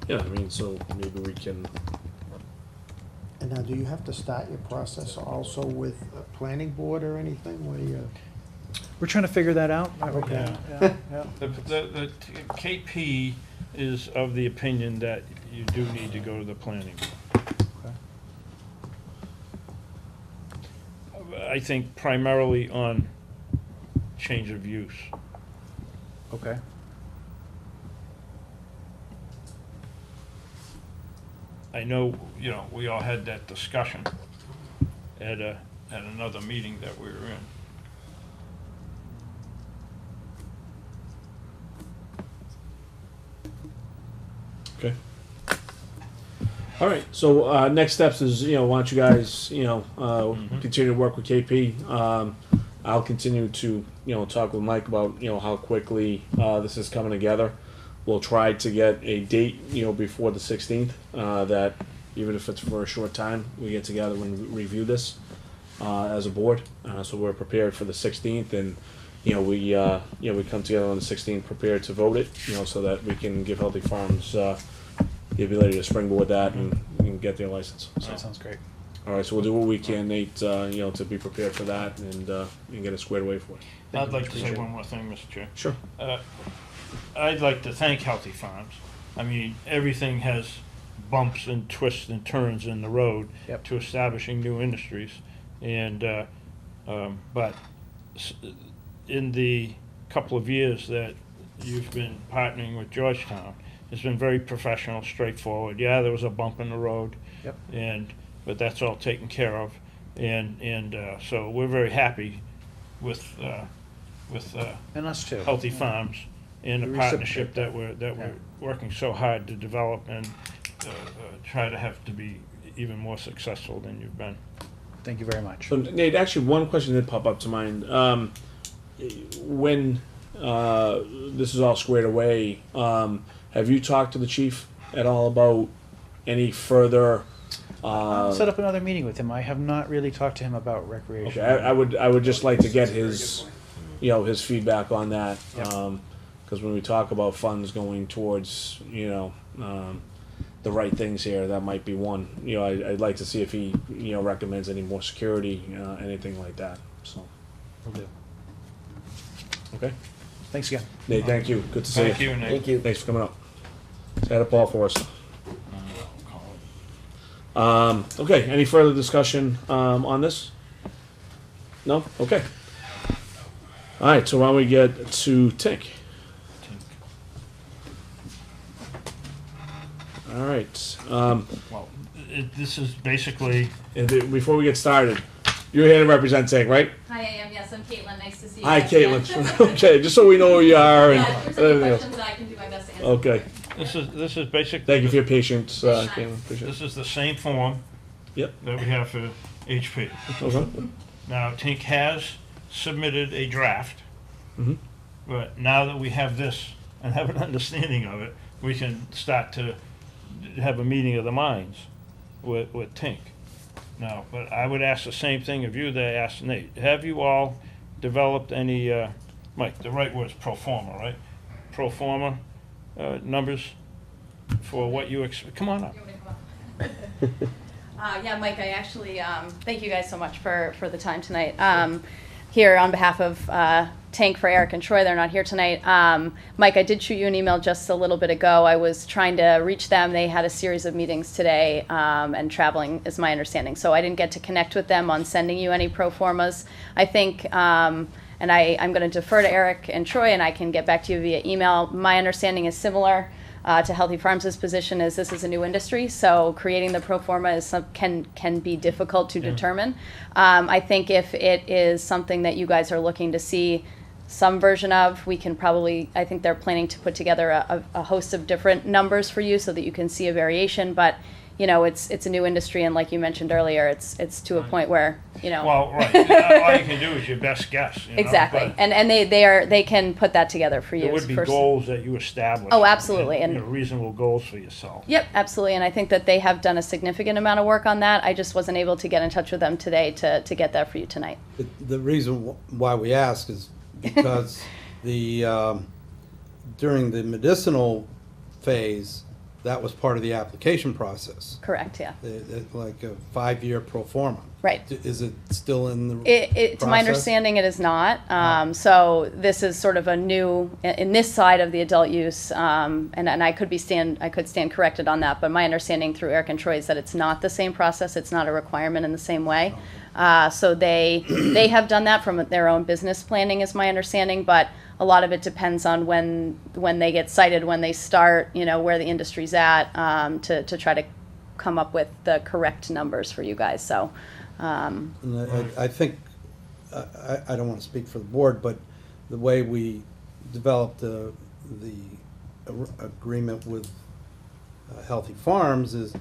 Yeah, I mean, so maybe we can. And now, do you have to start your process also with a planning board or anything, where you? We're trying to figure that out. Okay. Yeah. The KP is of the opinion that you do need to go to the planning board. I think primarily on change of use. Okay. I know, we all had that discussion at another meeting that we were in. Okay. All right. So next steps is why don't you guys continue to work with KP. I'll continue to talk with Mike about how quickly this is coming together. We'll try to get a date before the 16th. That even if it's for a short time, we get together and review this as a board. So we're prepared for the 16th, and we come together on the 16th prepared to vote it. So that we can give Healthy Farms the ability to springboard that and get their license. So. That sounds great. All right, so we'll do what we can, Nate, to be prepared for that and get it squared away for it. I'd like to say one more thing, Mr. Chair. Sure. I'd like to thank Healthy Farms. I mean, everything has bumps and twists and turns in the road Yep. to establishing new industries. And, but in the couple of years that you've been partnering with Georgetown, it's been very professional, straightforward. Yeah, there was a bump in the road. Yep. But that's all taken care of. And so we're very happy with And us too. Healthy Farms and the We partnership reciprocate that we're working so hard to develop and try to have to be even more successful than you've been. Thank you very much. So Nate, actually, one question did pop up to mind. When this is all squared away, have you talked to the chief at all about any further? I'll set up another meeting with him. I have not really talked to him about recreation. Okay, I would just like to get his, his feedback on that. Yep. Because when we talk about funds going towards, the right things here, that might be one. I'd like to see if he, recommends any more security, anything like that. So, Will do. okay. Thanks again. Nate, thank you. Good to see you. Thank you, Nate. Thank you. Thanks for coming up. Add up all for us. Okay, any further discussion on this? No? Okay. All right, so why don't we get to Tink? All right. Well, this is basically, Before we get started, you're here to represent Tink, right? Hi, I am. Yes, I'm Caitlin. Nice to see you. Hi, guys. Caitlin. Okay, just so we know who you are and Yeah, if there's any everything else. questions, I can do my best to answer. Okay. this is basically. Thank you for your patience, Caitlin. Appreciate it. This is the same form Yep. that we have for HP. Okay. Now, Tink has submitted a draft, Mhm. but now that we have this and have an understanding of it, we can start to have a meeting of the minds with Tink. Now, but I would ask the same thing of you that I asked Nate. Have you all developed any, Mike, the right word is pro forma, right? Pro forma numbers for what you, come on up. Yeah, Mike, I actually, thank you guys so much for the time tonight. Here on behalf of Tank for Eric and Troy, they're not here tonight. Mike, I did shoot you an email just a little bit ago. I was trying to reach them. They had a series of meetings today, and traveling is my understanding. So I didn't get to connect with them on sending you any pro formas. I think, and I'm going to defer to Eric and Troy, and I can get back to you via email. My understanding is similar to Healthy Farms' position is this is a new industry, so creating the pro forma is can be difficult to determine. I think if it is something that you guys are looking to see some version of, we can probably, I think they're planning to put together a host of different numbers for you so that you can see a variation, but you know, it's a new industry, and like you mentioned earlier, it's to a point where, you know. Well, right, all you can do is your best guess. You know? Exactly, But and they can put that together for you. there would be goals that you establish. Oh, absolutely, And and reasonable goals for yourself. Yep, absolutely, and I think that they have done a significant amount of work on that. I just wasn't able to get in touch with them today to get that for you tonight. The reason why we ask is because during the medicinal phase, that was part of the application process. Correct, yeah. Like a 5-year pro forma. Right. Is it still in the To my process? understanding, it is not. So this is sort of a new, in this side of the adult use, and I could stand corrected on that, but my understanding through Eric and Troy is that it's not the same process, it's not a requirement in the same way. So they have done that from their own business planning is my understanding, but a lot of it depends on when they get cited, when they start, you know, where the industry's at, to try to come up with the correct numbers for you guys, so. And I think, I don't want to speak for the board, but the way we developed the agreement with Healthy Farms is,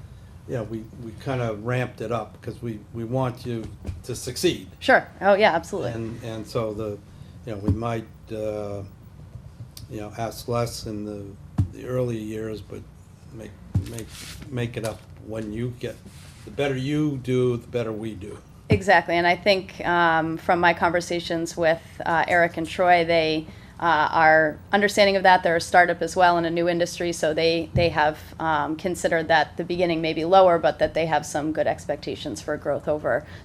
you know, we kind of ramped it up because we want you to succeed. Sure, oh yeah, absolutely. And so we might, ask less in the early years, but make it up when you get, the better you do, the better we do. Exactly, and I think from my conversations with Eric and Troy, they are understanding of that. They're a startup as well in a new industry, so they have considered that the beginning may be lower, but that they have some good expectations for growth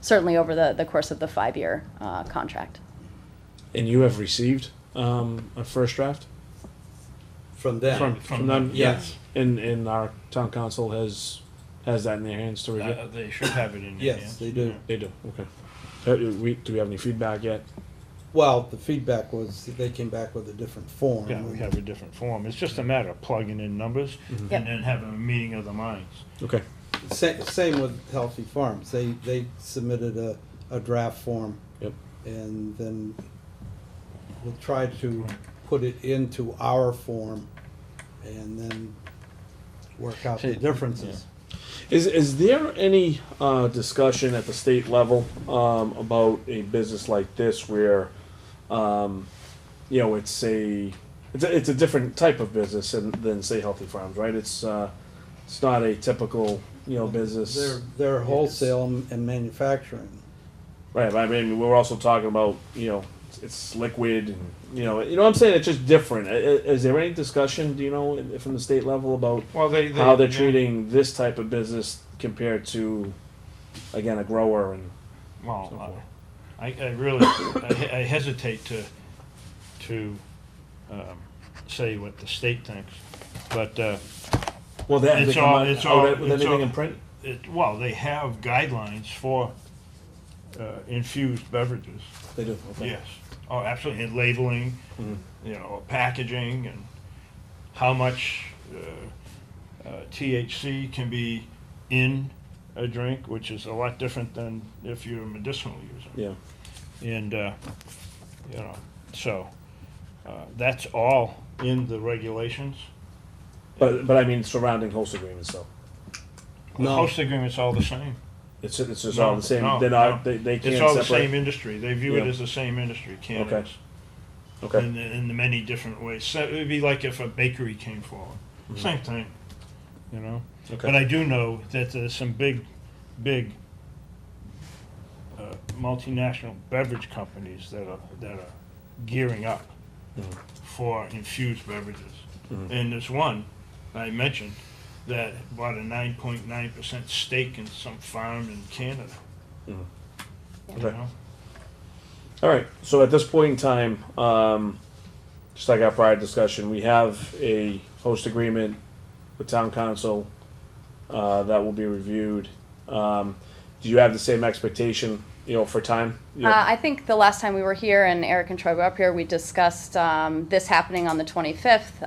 certainly over the course of the 5-year contract. And you have received a first draft? From them? From them, yes. And our town council has that in their hands to review? They should have it in their hands. Yes, they do. They do, okay. Do we have any feedback yet? Well, the feedback was they came back with a different form. Yeah, we have a different form. It's just a matter of plugging in numbers and then having a meeting of the minds. Okay. Same with Healthy Farms. They submitted a draft form. Yep. And then we'll try to put it into our form and then work out the differences. Is there any discussion at the state level about a business like this where, it's a different type of business than say Healthy Farms, right? It's not a typical business. They're wholesale and manufacturing. Right. I mean, we're also talking about it's liquid and you know what I'm saying. It's just different. Is there any discussion, from the state level about how they're treating this type of business compared to, again, a grower and well, so forth? I really I hesitate to say what the state thinks, but Well, they have It's to come all- out it's all- with it's anything all- in print? Well, they have guidelines for infused beverages. They do, okay. Yes. Oh, absolutely. And labeling, Mhm. you know, packaging, and how much THC can be in a drink, which is a lot different than if you're a medicinal user. Yeah. And, you know, so that's all in the regulations. But I mean surrounding host agreements though. The host agreement's all the same. It's just No, all the same. no, They're not. no. They can't It's all the separate. same industry. They view it Yeah. as the same industry, cannabis. Okay. In the many different ways. So it'd be like if a bakery came forward. Mhm. Same thing, you know? Okay. But I do know that there's some big multinational beverage companies that are gearing up Mhm. for infused beverages. Mhm. And there's one I mentioned that bought a 9.9% stake in some farm in Canada. Mhm. You Okay. know? All right. So at this point in time, just like our prior discussion, we have a host agreement with town council that will be reviewed. Do you have the same expectation, for time? I think the last time we were here and Eric and Troy were up here, we discussed this happening on the 25th.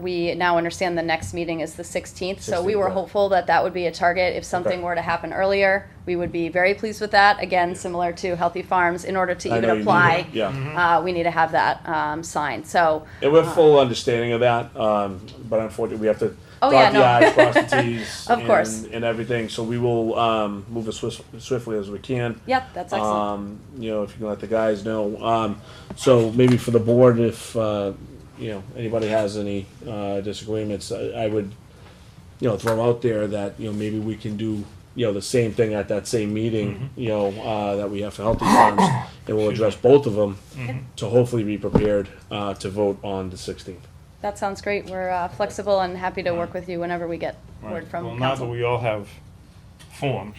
We now understand the next meeting is the 16th, so we 16th, were right. hopeful that that would be a target. If something Okay. were to happen earlier, we would be very pleased with that. Again, similar to Healthy Farms, in order to I even know you need apply, it, yeah. we need to have that signed. So, And we're full understanding of that, but unfortunately, we have to Oh, dot yeah, the no. i's, cross the t's, Of course. and everything. So we will move as swiftly as we can. Yep, that's excellent. If you can let the guys know. So maybe for the board, if anybody has any disagreements, I would throw out there that maybe we can do the same thing at that same meeting that we have for Healthy Farms, and we'll address both of them to hopefully be prepared to vote on the 16th. That sounds great. We're flexible and happy to work with you whenever we get word Right. from Well, now that council. we all have forms,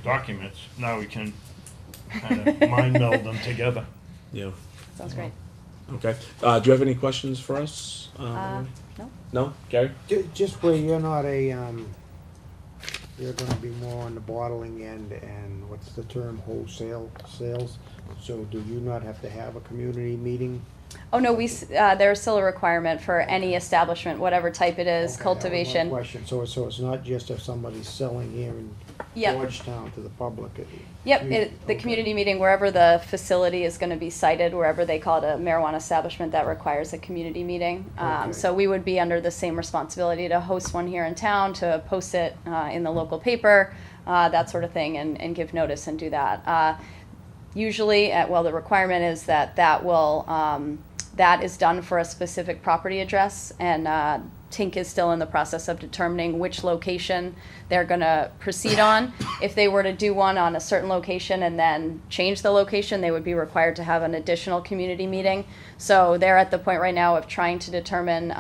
documents, now we can kind of mind meld them together. Yeah. Sounds great. Okay. Do you have any questions for us? No. No, Gary? Just where you're not you're gonna be more on the bottling end and what's the term, wholesale sales? So do you not have to have a community meeting? Oh, no, there's still a requirement for any establishment, whatever type it is, Okay, cultivation. one question, so it's not just if somebody's selling here in Yep. Georgetown to the public? Yep, the community meeting, wherever the facility is gonna be cited, wherever they call it a marijuana establishment, that requires a community meeting. Okay. So we would be under the same responsibility to host one here in town, to post it in the local paper, that sort of thing, and give notice and do that. Usually, the requirement is that that is done for a specific property address, and Tink is still in the process of determining which location they're gonna proceed on. If they were to do one on a certain location and then change the location, they would be required to have an additional community meeting. So they're at the point right now of trying to determine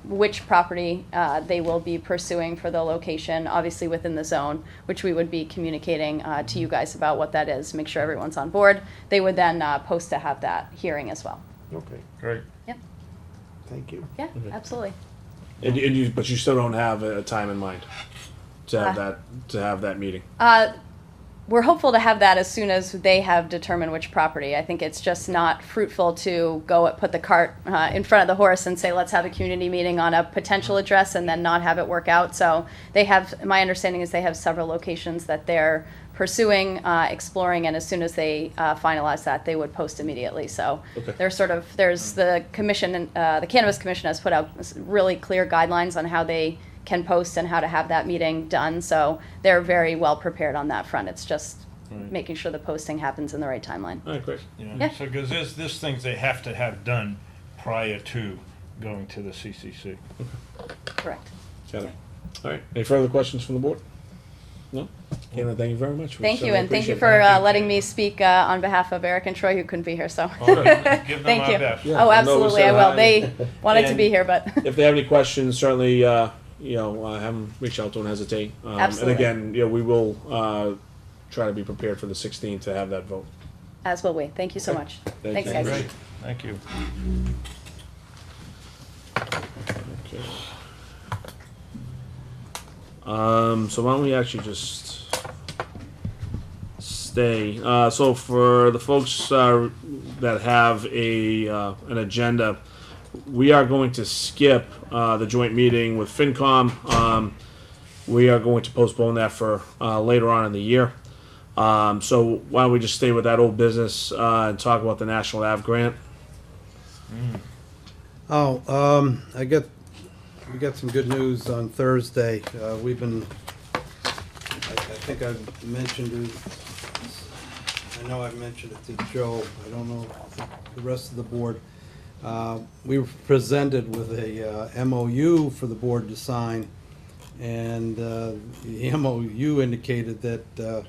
which property they will be pursuing for the location, obviously within the zone, which we would be communicating to you guys about what that is, make sure everyone's on board. They would then post to have that hearing as well. Okay, Great. Yep. thank you. Yeah, absolutely. But you still don't have a time in mind to have that meeting. We're hopeful to have that as soon as they have determined which property. I think it's just not fruitful to put the cart in front of the horse and say, let's have a community meeting on a potential address and then not have it work out. So my understanding is they have several locations that they're pursuing, exploring, and as soon as they finalize that, they would post immediately. So Okay. there's the commission, the Cannabis Commission has put out really clear guidelines on how they can post and how to have that meeting done. So they're very well prepared on that front. It's just Right. making sure the posting happens in the right timeline. All right, great. Yeah. So, because there's things they have to have done prior to going to the CCC. Correct. Got it. All right. Any further questions from the board? No? Caitlin, thank you very much. We Thank you, certainly and thank you appreciate for it. letting me speak on behalf of Eric and Troy, who couldn't be here, so. Give them Thank our you. best. Yeah, Oh, I know we absolutely, said I will. hi. They wanted to And be here, but. If they have any questions, certainly, have them reach out, don't hesitate. Absolutely. And again, we will try to be prepared for the 16th to have that vote. As will we. Thank you so much. Thank Thanks, you. guys. Great, thank you. Okay. So why don't we actually just stay? So for the folks that have an agenda, we are going to skip the joint meeting with FinCom. We are going to postpone that for later on in the year. So why don't we just stay with that old business and talk about the National Ave grant? We got some good news on Thursday. We've been, I think I've mentioned it, I know I've mentioned it to Joe, I don't know the rest of the board. We were presented with a MOU for the board to sign, and the MOU indicated that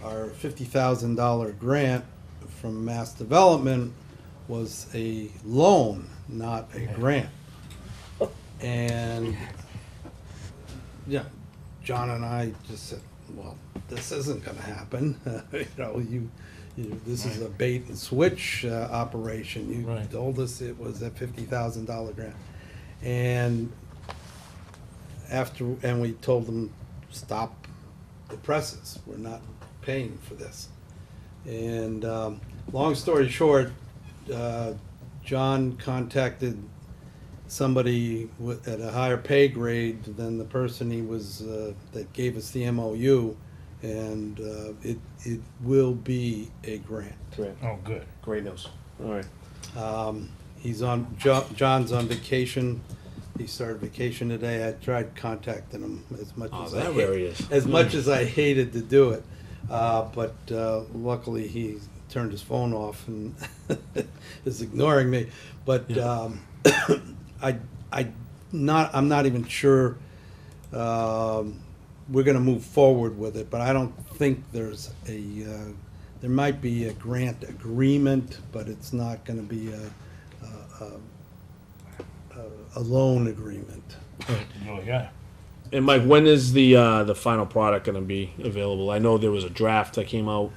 our $50,000 grant from Mass Development was a loan, not a grant. And yeah, John and I just said, well, this isn't going to happen. This is a bait and switch operation. You told us it was a $50,000 grant, and we told them, stop the presses. We're not paying for this. And long story short, John contacted somebody at a higher pay grade than the person he was that gave us the MOU, and it will be a grant. Oh, good. Great news. All right. John's on vacation. He started vacation today. I tried contacting him as much as I hated to do it, but luckily he turned his phone off and is ignoring me. But I'm not even sure we're going to move forward with it. But I don't think there might be a grant agreement, but it's not going to be a loan agreement. Oh, yeah. And Mike, when is the final product going to be available? I know there was a draft that came out,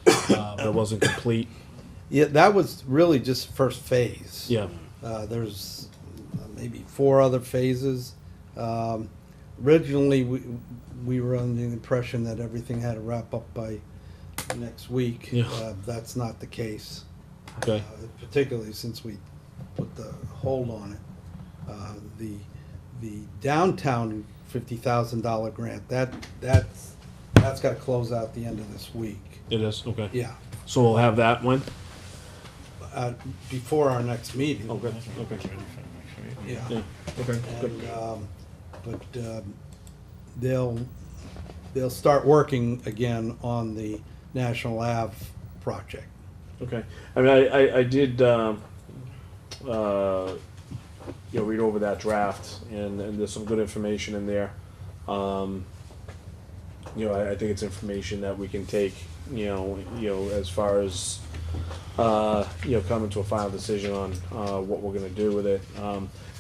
but it wasn't complete. Yeah, that was really just first phase. Yeah. There's maybe 4 other phases. Originally, we were under the impression that everything had to wrap up by next week. Yeah. That's not the case. Okay. Particularly since we put the hold on it. The downtown $50,000 grant, that's got to close out the end of this week. It is? Okay. Yeah. So we'll have that when? Before our next meeting. Okay. Yeah. Okay. And, but they'll start working again on the National Ave project. Okay. I mean, I did read over that draft, and there's some good information in there. I think it's information that we can take, as far as coming to a final decision on what we're going to do with it.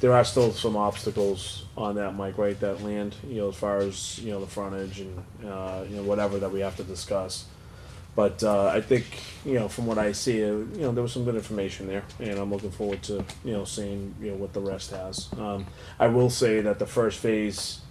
There are still some obstacles on that, Mike, right? That land, as far as the frontage and whatever that we have to discuss. But I think from what I see, there was some good information there, and I'm looking forward to seeing what the rest has. I will say that the first phase,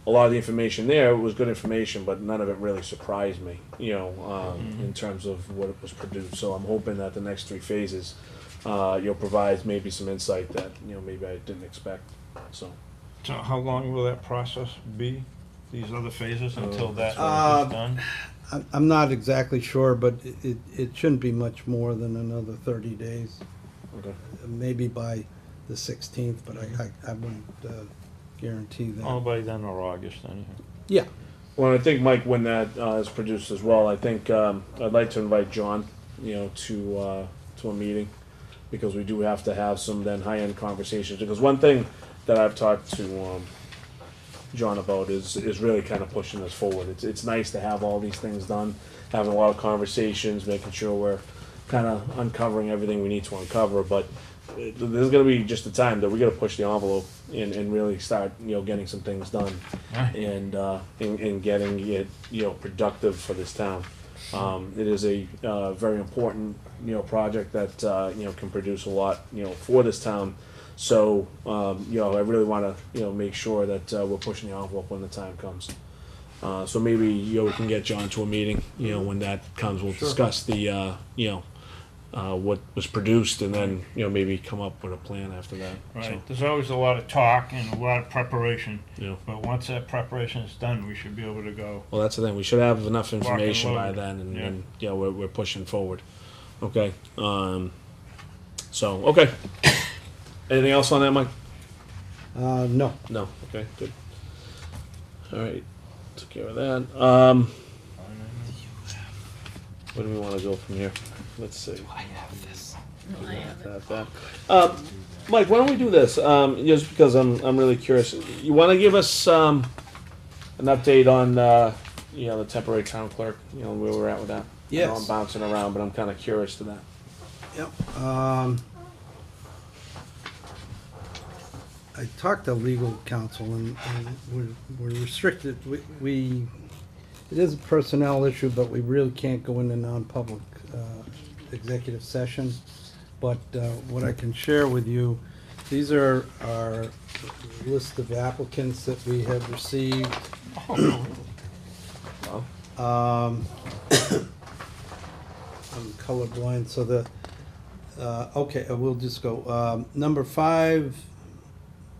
a lot of the information there was good information, but none of it really surprised me, in terms of what was produced. So I'm hoping that the next 3 phases, provides maybe some insight that maybe I didn't expect. So how long will that process be? These other phases until that is done? I'm not exactly sure, but it shouldn't be much more than another 30 days. Okay. Maybe by the 16th, but I wouldn't guarantee that. Oh, by then or August, anyhow. Yeah. Well, I think, Mike, when that is produced as well, I think I'd like to invite John, to a meeting, because we do have to have some then high-end conversations. Because one thing that I've talked to John about is really kind of pushing this forward. It's nice to have all these things done, having a lot of conversations, making sure we're kind of uncovering everything we need to uncover. But there's going to be just a time that we got to push the envelope and really start getting some things done, and getting it productive for this town. It is a very important project that can produce a lot for this town. So, you know, I really want to, you know, make sure that we're pushing the envelope when the time comes. So maybe, you know, we can get John to a meeting, you know, when that comes, we'll discuss the, you know, what was produced, and then, you know, maybe come up with a plan after that. Right, So, there's always a lot of talk and a lot of preparation, yeah. but once that preparation is done, we should be able to go. Well, that's the thing. We should have enough Lock and information by load. then, and Yeah. then, you know, we're pushing forward. Okay. So, okay. Anything else on that, Mike? No. No. Okay, good. All right. Took care of that. Where do we want to go from here? Let's see. I have this. No, I have it. That. Mike, why don't we do this? Just because I'm really curious. You want to give us an update on you know, the temporary town clerk? You know, where we're at with that. Yes. I know I'm bouncing around, but I'm kind of curious to that. Yep. I talked to legal counsel, and we're restricted. It is a personnel issue, but we really can't go into non-public executive session. But what I can share with you, these are our list of applicants that we have received. I'm colorblind, so the okay, we'll just go. Number 5,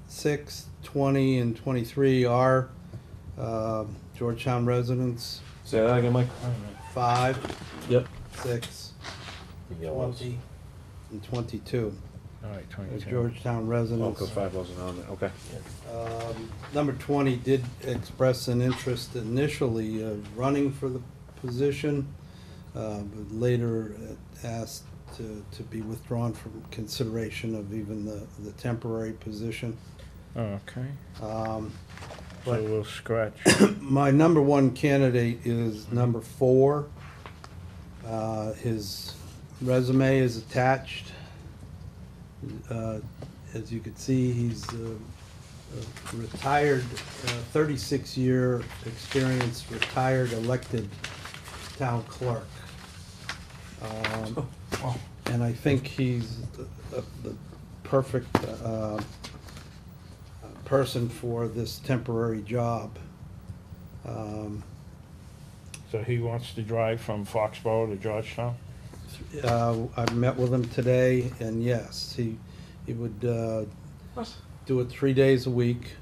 6, 20, and 23 are Georgetown residents. Say that again, Mike. 5, Yep. 6, Yeah, well, 20, and 22. All right, Are 22. Georgetown Oh, residents. because 5 wasn't on there. Okay. Number 20 did express an interest initially of running for the position, but later asked to be withdrawn from consideration of even the temporary position. Oh, okay. Um, So But we'll scratch. my number one candidate is number 4. His resume is attached. As you can see, he's a retired, 36-year experience, retired elected town clerk. And I think he's the perfect person for this temporary job. So he wants to drive from Foxborough to Georgetown? I met with him today, and yes, he would do it 3 days a week.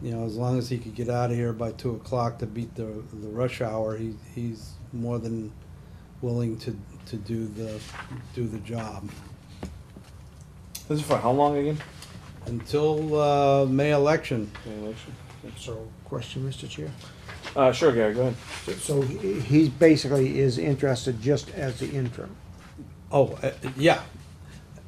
You know, as long as he could get out of here by 2 o'clock to beat the rush hour, he's more than willing to do the job. This is for how long again? Until May election. So, question, Mr. Chair? Sure, Gary, go ahead. So he's basically is interested just as the interim. Oh, yeah.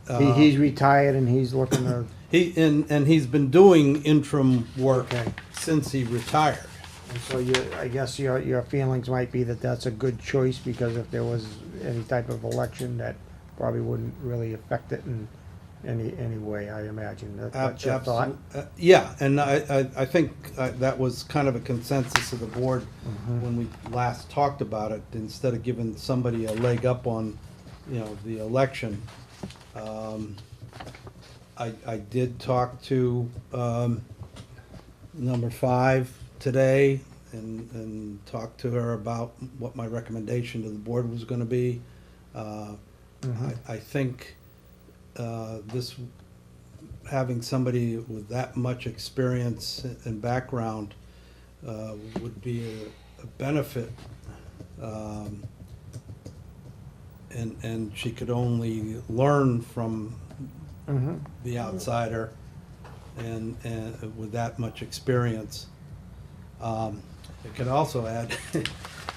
He's retired and he's looking to. And he's been doing interim work Okay. since he retired. And so I guess your feelings might be that that's a good choice, because if there was any type of election, that probably wouldn't really affect it in any way, I imagine. That's your thought? Yeah, and I think that was kind of a consensus of the board when we last talked about it. Instead of giving somebody a leg up on, you know, the election, I did talk to number 5 today and talked to her about what my recommendation to the board was going to be. I think this, having somebody with that much experience and background would be a benefit. And she could only learn from the outsider and with that much experience. I could also add,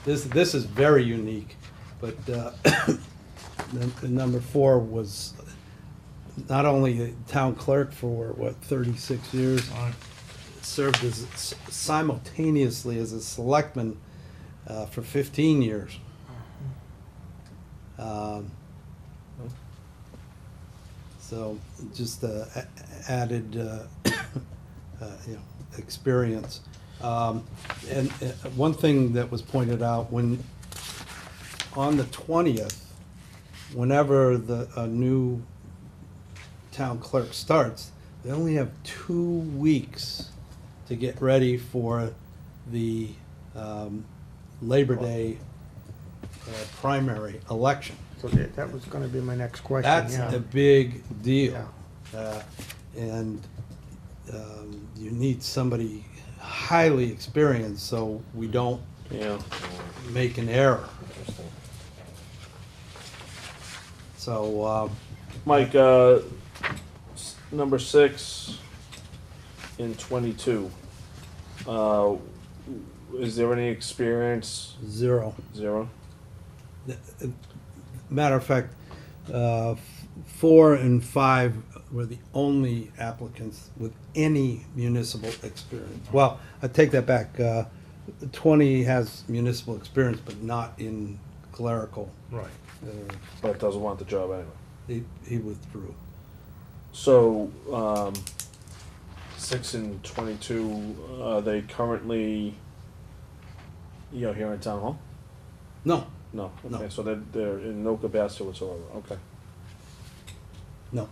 this is very unique, but the number 4 was not only a town clerk for, 36 years, served as simultaneously as a selectman for 15 years. So just added, experience. And one thing that was pointed out, when on the 20th, whenever a new town clerk starts, they only have 2 weeks to get ready for the Labor Day primary election. So that was gonna be my next question, That's yeah. a big deal. And you need somebody highly experienced so we don't make an error. So, Mike, number 6 in 22. Is there any experience? Zero. Zero? Matter of fact, 4 and 5 were the only applicants with any municipal experience. Well, I take that back. 20 has municipal experience, but not in clerical. Right. But doesn't want the job anyway. He withdrew. So, 6 and 22, are they currently, here in town hall? No. No, No. okay, so they're in no capacity whatsoever, okay. No.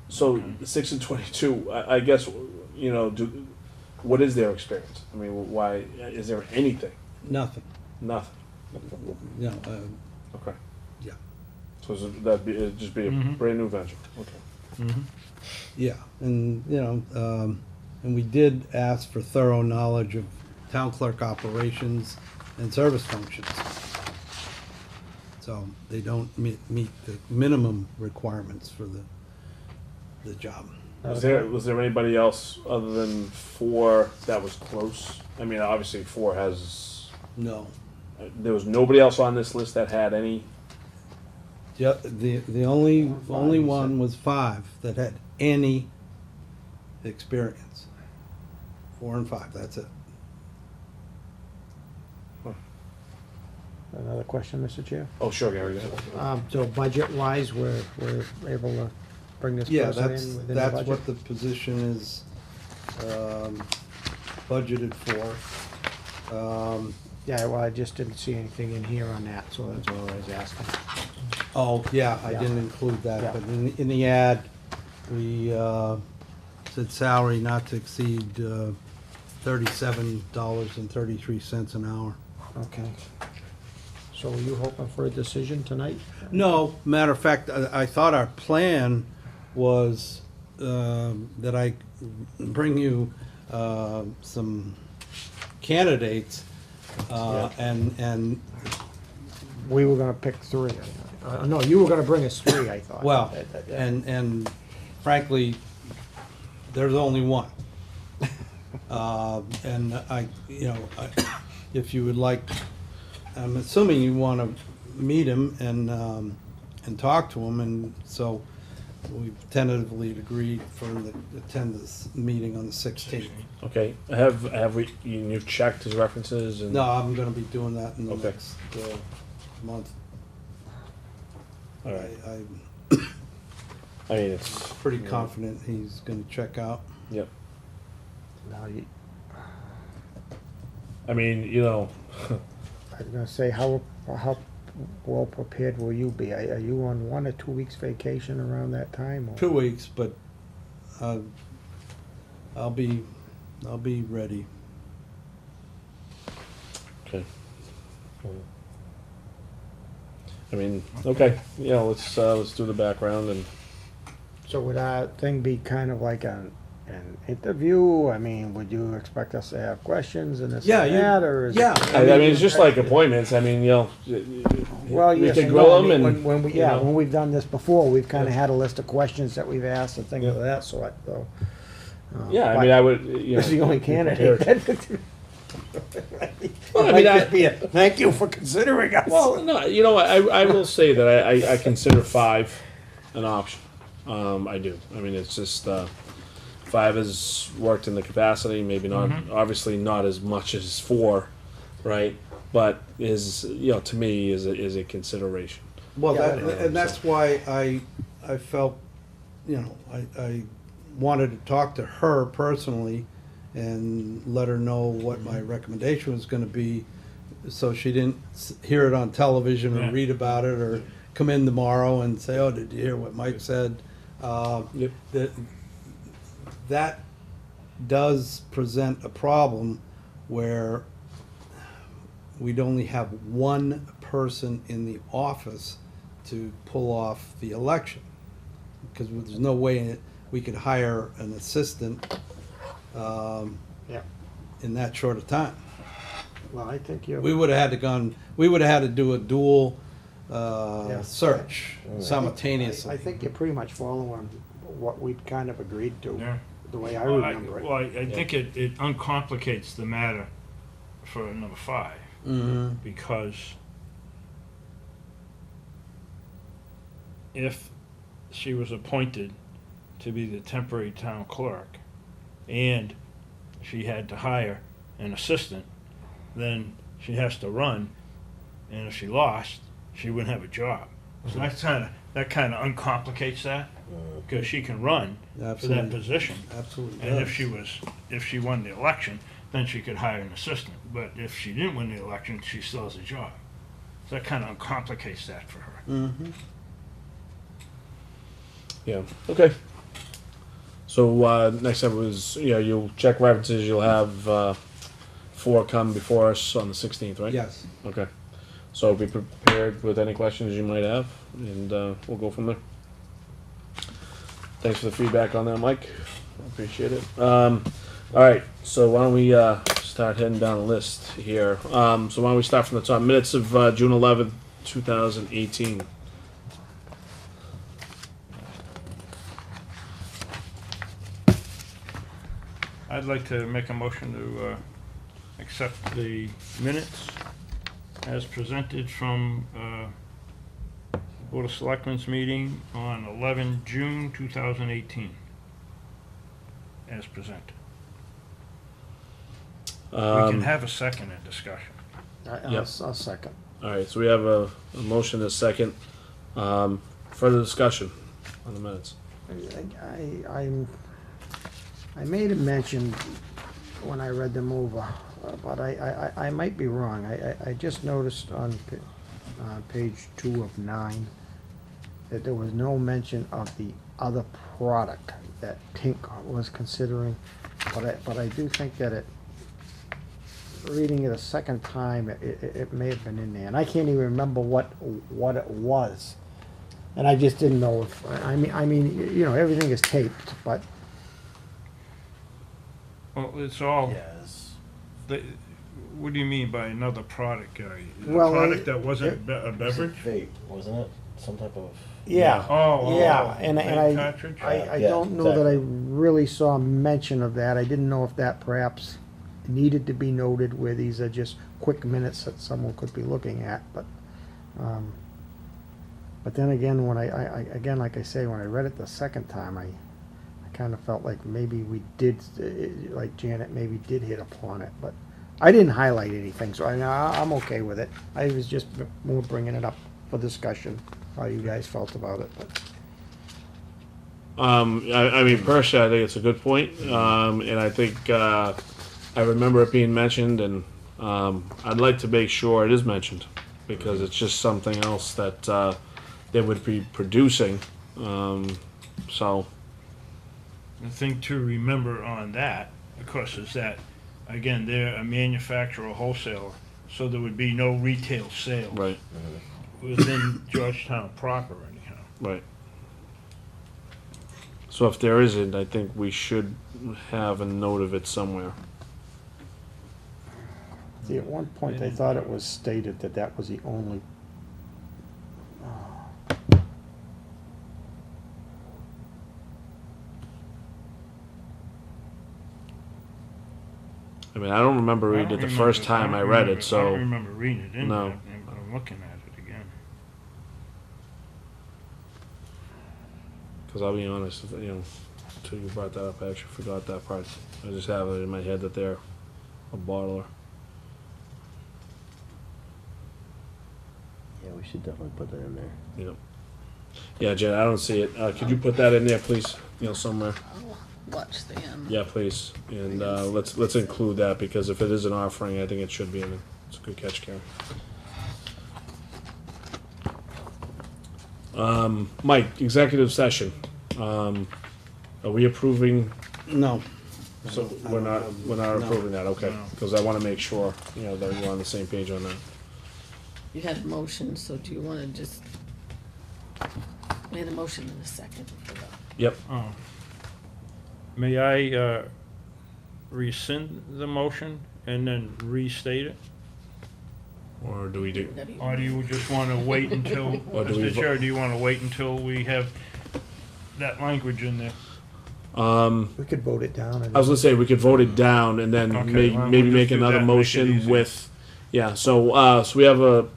So, 6 and 22, I guess, what is their experience? I mean, why, is there anything? Nothing. Nothing? No. Okay. Yeah. So it'd just be a brand new venture, okay. Yeah, and, and we did ask for thorough knowledge of town clerk operations and service functions. So they don't meet the minimum requirements for the job. Was there anybody else other than 4 that was close? I mean, obviously 4 has. No. There was nobody else on this list that had any. Yeah, the only one was 5 that had any experience. 4 and 5, that's it. Another question, Mr. Chair? Oh, sure, Gary, go ahead. So budget-wise, we're able to bring this Yeah, person in within the that's budget? what the position is budgeted for. Yeah, well, I just didn't see anything in here on that, so that's what I was asking. Oh, yeah, I Yeah. didn't include that, Yeah. but in the ad, we said salary not to exceed $37.33 an hour. Okay. So are you hoping for a decision tonight? No, matter of fact, I thought our plan was that I bring you some candidates, and We were gonna pick 3. No, you were gonna bring us 3, I thought. well, and frankly, there's only one. And if you would like, I'm assuming you want to meet him and talk to him, and so we've tentatively agreed for him to attend this meeting on the 16th. Okay, have you've checked his references and? No, I'm going to be doing that in the Okay. next month. All right. I mean, it's pretty confident he's going to check out. Yep. Now, you- I mean, I was gonna say, how well prepared will you be? Are you on 1 or 2 weeks vacation around that time? Or? 2 weeks, but I'll be ready. Okay. I mean, okay, let's do the background and. So would our thing be kind of like an interview? I mean, would you expect us to have questions and this Yeah, and you- that, or is yeah. it? I mean, it's just like appointments. I mean, Well, we yes, can and grill no, I them mean, and when we, you know. when we've done this before, we've kind of had a list of questions that we've asked and things of that sort. So, Yeah, I but mean, I would. This is the only be candidate. prepared. Well, I mean, thank you for considering us. Well, no, I will say that I consider 5 an option. I do. I mean, it's just 5 has worked in the capacity, maybe not, obviously not as much as 4, right? But is to me is a consideration. Well, Yeah, and that's why I felt, I wanted to talk to her personally and let her know what my recommendation was going to be, so she didn't hear it on television or Yeah. read about it or come in tomorrow and say, oh, did you hear what Mike said? That does present a problem where we'd only have one person in the office to pull off the election. Because there's no way we could hire an assistant in that short of time. Well, I think you're. We would have had to do a dual search simultaneously. I think you're pretty much following what we'd kind of agreed to, Yeah. the way I remember it. Well, I think it uncomplicates the matter for number 5, Mhm. because if she was appointed to be the temporary town clerk and she had to hire an assistant, then she has to run, and if she lost, she wouldn't have a job. So that kind of uncomplicates that, because she can run for Absolutely. that position. Absolutely And does. if she won the election, then she could hire an assistant. But if she didn't win the election, she still has a job. So that kind of uncomplicates that for her. Mm-hmm. Yeah, okay. So, next up was, you'll check references, you'll have, 4 come before us on the 16th, right? Yes. Okay. So be prepared with any questions you might have, and, we'll go from there. Thanks for the feedback on that, Mike. I appreciate it. All right, so why don't we, start heading down the list here. So why don't we start from the top? Minutes of, June 11th, 2018. I'd like to make a motion to accept the minutes as presented from Board of Selectmen's meeting on 11 June 2018, as presented. We can have a second in discussion. Yep. I'll second. All right, so we have a motion and a second. Further discussion on the minutes. I made a mention when I read them over, but I might be wrong. I just noticed on page 2 of 9 that there was no mention of the other product that Tink was considering, but I do think that reading it a second time, it may have been in there, and I can't even remember what it was, and I just didn't know if I mean everything is taped, but. Well, it's all. Yes. What do you mean by another product, Gary? Well, a product that wasn't a beverage? Vape, wasn't it? Some type of. Yeah. Oh, and vape cartridge? I Yeah, don't know that I exactly. really saw mention of that. I didn't know if that perhaps needed to be noted where these are just quick minutes that someone could be looking at, but then again, when I again, like I say, when I read it the second time, I kind of felt like maybe we did, like Janet maybe did hit upon it, but I didn't highlight anything, so I'm okay with it. I was just more bringing it up for discussion, how you guys felt about it, but. I mean, personally, I think it's a good point, and I think I remember it being mentioned, and I'd like to make sure it is mentioned, because it's just something else that they would be producing. So. The thing to remember on that, of course, is that, again, they're a manufacturer or wholesaler, so there would be no retail sales. Right. Within Georgetown proper, anyhow. Right. So if there isn't, I think we should have a note of it somewhere. See, at one point, I thought it was stated that that was the only. I mean, I don't remember reading it the first time I read it, so. I don't remember reading it in No. there, but I'm looking at it again. Because I'll be honest, until you brought that up, I actually forgot that part. I just have it in my head that they're a bottler. Yeah, we should definitely put that in there. Yep. Yeah, Jen, I don't see it. Could you put that in there, please? Somewhere. Watch the end. Yeah, please. And let's include that, because if it is an offering, I think it should be in It's a good catch, Karen. Mike, executive session. Are we approving? No. So we're not No. approving that, okay? No. Because I want to make sure, you know, that we're on the same page on that. You had a motion, so do you wanna just, we had a motion in a second for that. Yep. May I rescind the motion and then restate it? Or do we do? Whatever you Or do you just want to wait until, Or do we Mr. Chair, do you want to wait until we have that language in there? We could vote it down. And I was gonna say we could vote it down and then Okay, maybe well, maybe we'll make just do another that, make it motion easy. with, yeah. So we have a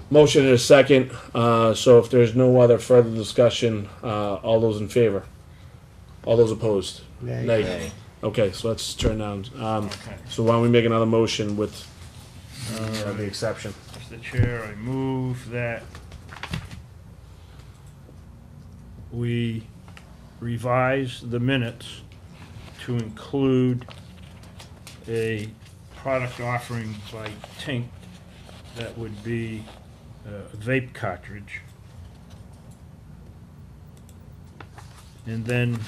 motion and a second. So if there's no other further discussion, all those in favor, all those opposed, Nay. Nay. Okay, so let's turn down. Okay. So why don't we make another motion with the exception? Mr. Chair, I move that we revise the minutes to include a product offering by Tink that would be a vape cartridge. And then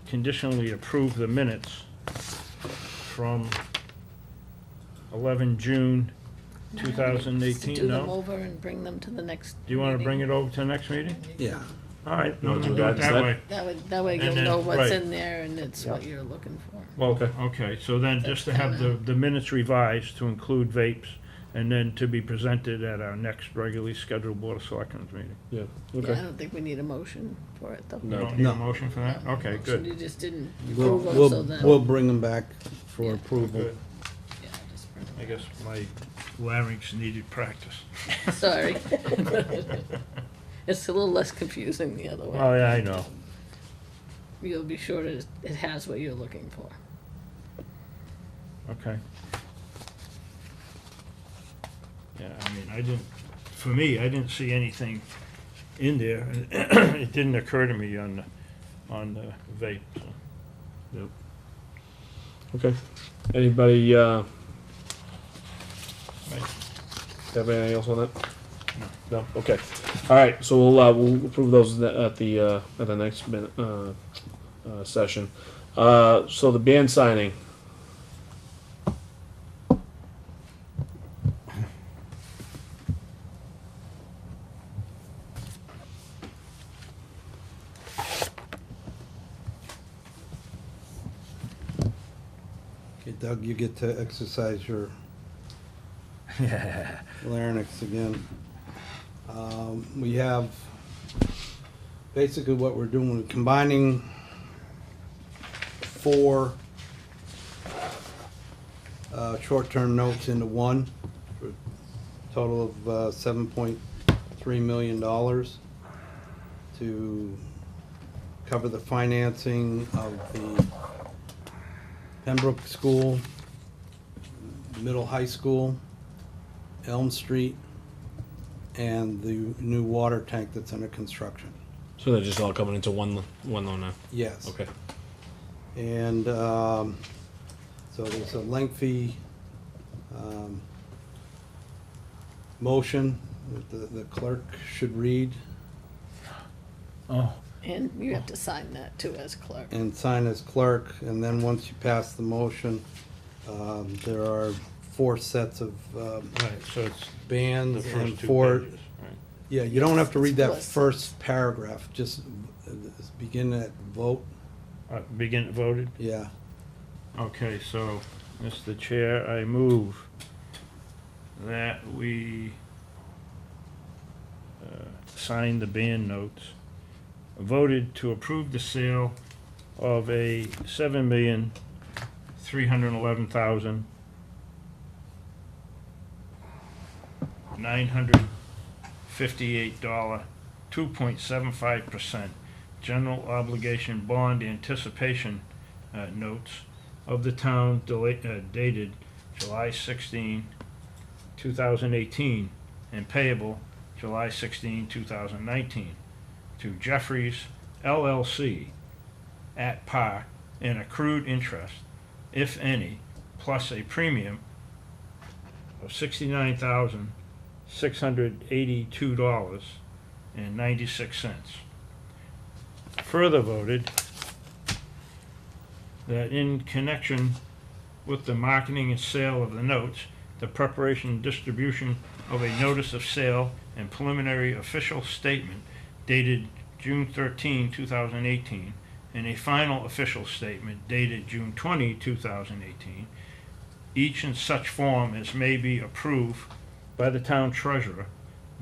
conditionally approve the minutes from 11 June Just 2018, do them no? over and bring them to the next. Do you want to meeting. bring it over to the next meeting? Yeah. All right, You wanna we'll do do that it that instead? way. That way And you'll then- know what's right. in there and it's what you're looking for. Well, okay, so then just to have the minutes revised to include vapes and then to be presented at our next regularly scheduled Board of Selectmen's meeting. Yeah. Yeah, Okay. I don't think we need a motion for it though. You No. don't need No. a motion for that? Okay, So good. you just didn't We'll, approve them, so we'll, then. we'll bring them back for Yeah. approval. Good. Yeah, just bring I guess my larynx needed practice. them. Sorry. It's a little less confusing the other way. Oh, yeah, I know. You'll be sure it has what you're looking for. Okay. Yeah, I mean, for me, I didn't see anything in there. It didn't occur to me on the vape, so. Yep. Okay. Anybody Right. have anything else on that? No. Okay. All right. So we'll approve those at the next minute session. So the band signing. Okay, Doug, you get to exercise your larynx again. We have, basically what we're doing, we're combining 4 short-term notes into one, for a total of $7.3 million to cover the financing of the Pembroke School, Middle High School, Elm Street, and the new water tank that's under construction. So they're just all coming into one loan now. Yes. Okay. And so there's a lengthy motion that the clerk should read Oh. And you have to sign that too as clerk. and sign as clerk. And then once you pass the motion, there are 4 sets of Right, so it's the bands and first 2 4. pages, right? Yeah, you don't have to read that Listen. first paragraph. Just begin at vote. Begin voted? Yeah. Okay, so, Mr. Chair, I move that we sign the band notes, voted to approve the sale of a $7,311,958 2.75% general obligation bond anticipation notes of the town dated July 16, 2018, and payable July 16, 2019, to Jeffries LLC at par and accrued interest, if any, plus a premium of $69,682.96. Further voted that in connection with the marketing and sale of the notes, the preparation and distribution of a notice of sale and preliminary official statement dated June 13, 2018, and a final official statement dated June 20, 2018, each in such form as may be approved by the town treasurer,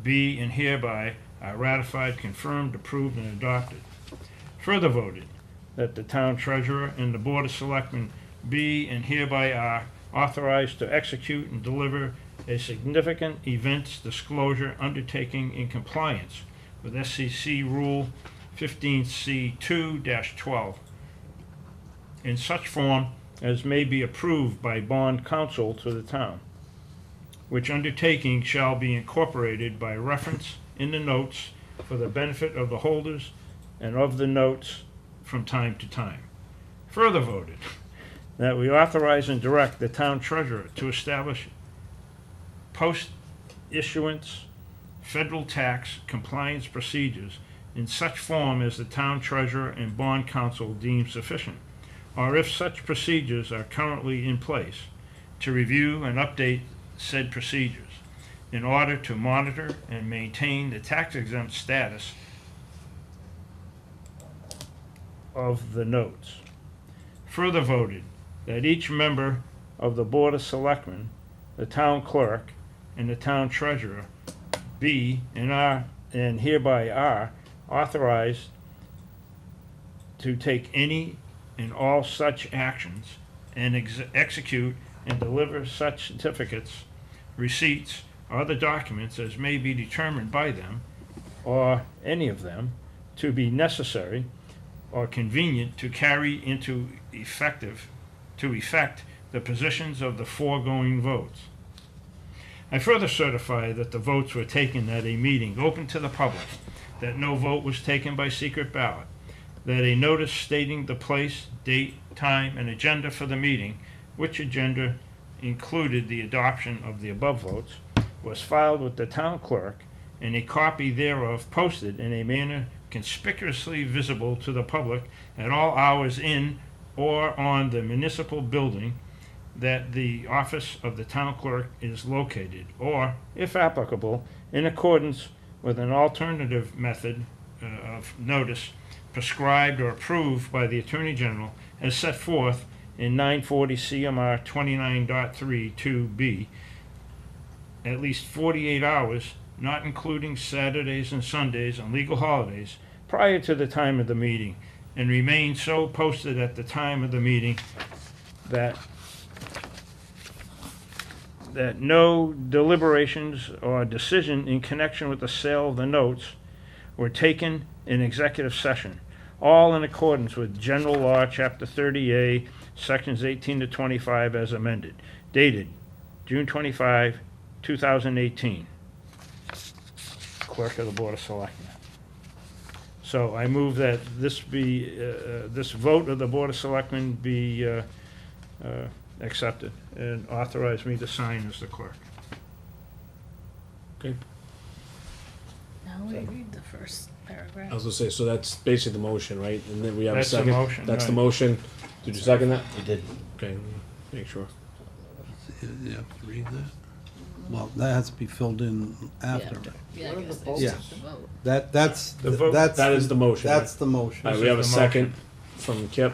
be and hereby are ratified, confirmed, approved, and adopted. Further voted that the town treasurer and the Board of Selectmen be and hereby are authorized to execute and deliver a significant events disclosure undertaking in compliance with SCC Rule 15C2-12 in such form as may be approved by bond counsel to the town, which undertaking shall be incorporated by reference in the notes for the benefit of the holders and of the notes from time to time. Further voted that we authorize and direct the town treasurer to establish post-issuance federal tax compliance procedures in such form as the town treasurer and bond counsel deem sufficient, or if such procedures are currently in place, to review and update said procedures in order to monitor and maintain the tax-exempt status of the notes. Further voted that each member of the Board of Selectmen, the town clerk, and the town treasurer be and hereby are authorized to take any and all such actions and execute and deliver such certificates, receipts, or other documents as may be determined by them, or any of them, to be necessary or convenient to carry into effect the positions of the foregoing votes. I further certify that the votes were taken at a meeting open to the public, that no vote was taken by secret ballot, that a notice stating the place, date, time, and agenda for the meeting, which agenda included the adoption of the above votes, was filed with the town clerk, and a copy thereof posted in a manner conspicuously visible to the public at all hours in or on the municipal building that the office of the town clerk is located, or, if applicable, in accordance with an alternative method of notice prescribed or approved by the Attorney General as set forth in 940 CMR 29.32B, at least 48 hours, not including Saturdays and Sundays and legal holidays, prior to the time of the meeting, and remain so posted at the time of the meeting that no deliberations or decision in connection with the sale of the notes were taken in executive session, all in accordance with General Law, Chapter 30A, Sections 18 to 25 as amended, dated June 25, 2018. Clerk of the Board of Selectmen. So I move that this be, this vote of the Board of Selectmen be accepted and authorize me to sign as the clerk. Okay. Now we read the first paragraph. I was gonna say, so that's basically the motion, right? And then we have That's a the second. motion, That's the right. motion. Did you second that? You did. Okay, make sure. You have to read that? Well, that has to be filled in after. Yeah, I What are guess the there's votes? just a vote. That's, The vote- that's. That is the motion, That's right? the motion. All right, we have a is the second from Kip.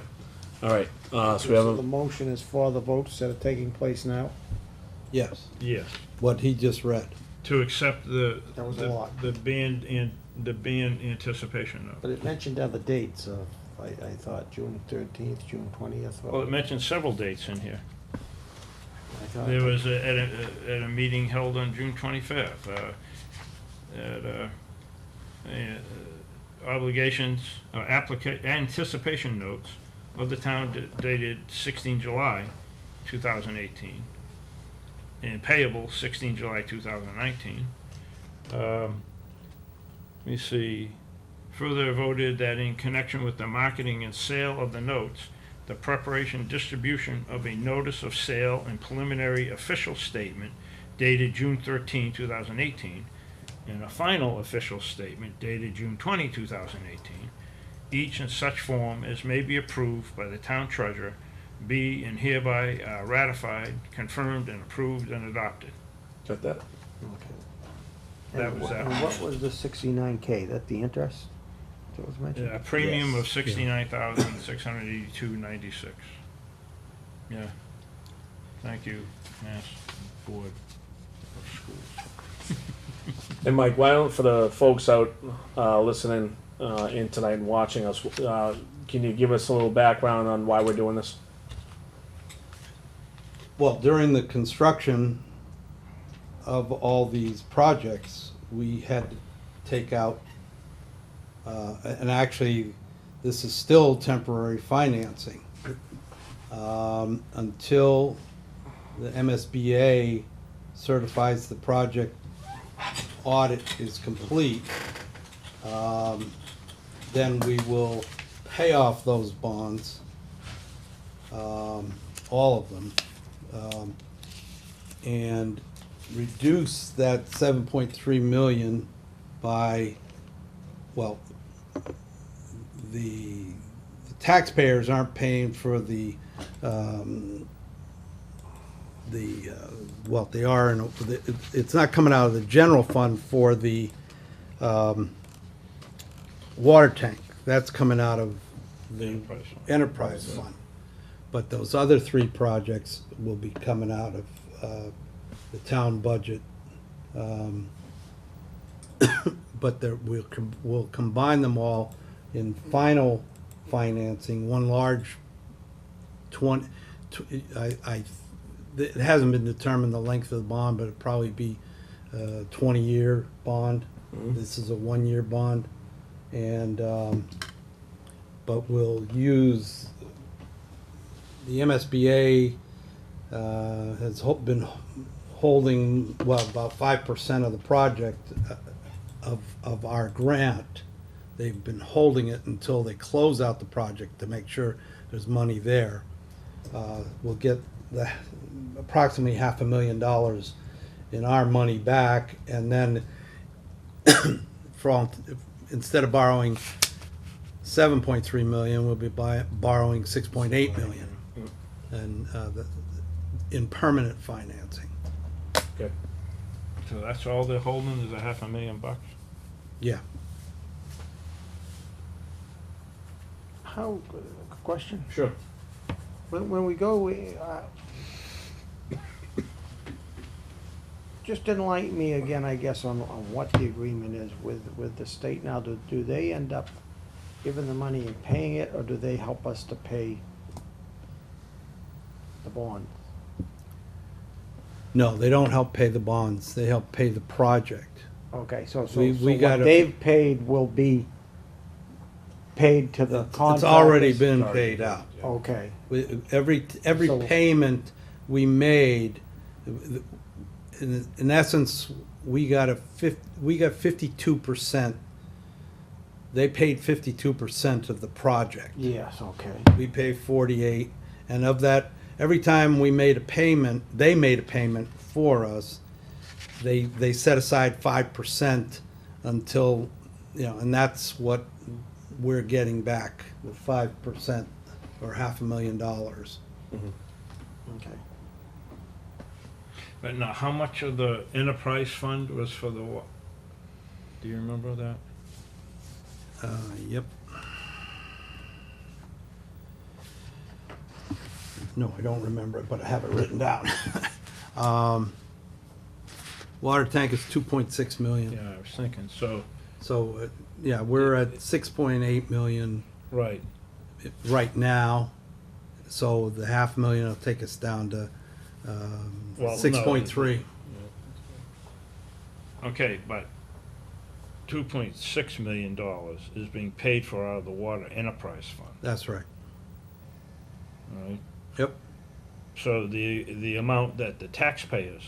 All right, so we have So the a, motion is for the votes that are taking place now? Yes, Yes. what he just read. To accept the That was a lot. the band anticipation note. But it mentioned other dates of, I thought June 13th, June 20th. Well, it mentioned several dates in here. I thought- There was at a meeting held on June 25th, obligations, anticipation notes of the town dated 16 July 2018, and payable 16 July 2019. Let me see. Further voted that in connection with the marketing and sale of the notes, the preparation and distribution of a notice of sale and preliminary official statement dated June 13, 2018, and a final official statement dated June 20, 2018, each in such form as may be approved by the town treasurer, be and hereby ratified, confirmed, and approved and adopted. Got that? That was that. And what was the 69K? That the interest that was mentioned? A premium of Yes. $69,682.96. Yeah. Thank you, Mass Board of Schools. And Mike, why don't, for the folks out listening in tonight and watching us, can you give us a little background on why we're doing this? Well, during the construction of all these projects, we had to take out, and actually, this is still temporary financing. Until the MSBA certifies the project audit is complete, then we will pay off those bonds, all of them, and reduce that 7.3 million by, well, the taxpayers aren't paying for well, they are, it's not coming out of the general fund for the water tank. That's coming out of the enterprise fund. But those other three projects will be coming out of the town budget. But we'll combine them all in final financing, one large it hasn't been determined the length of the bond, but it'd probably be a 20-year bond. This is a 1-year bond. And, but we'll use, the MSBA has been holding, well, about 5% of the project of our grant. They've been holding it until they close out the project to make sure there's money there. We'll get approximately $500,000 in our money back, and then instead of borrowing 7.3 million, we'll be borrowing 6.8 million, and in permanent financing. Okay. So that's all they're holding is $500,000? Yeah. How, question? Sure. When we go, just enlighten me again, I guess, on what the agreement is with the state now. Do they end up giving the money and paying it, or do they help us to pay the bond? No, they don't help pay the bonds. They help pay the project. Okay, so We what gotta- they've paid will be paid to the contractors? It's already been paid out. Okay. Every So- payment we made, in essence, we got 52%. They paid 52% of the project. Yes, okay. We pay 48, and of that, every time we made a payment, they made a payment for us. They set aside 5% until, and that's what we're getting back, the 5% or $500,000. Okay. But now, how much of the enterprise fund was for the what? Do you remember that? Yep. No, I don't remember it, but I have it written down. Water tank is 2.6 million. Yeah, I was thinking, so. So, yeah, we're at 6.8 million Right. right now. So the $500,000 will take us down to Well, 6.3. Okay, but $2.6 million is being paid for out of the water enterprise fund, That's right. all right? Yep. So the amount that the taxpayers,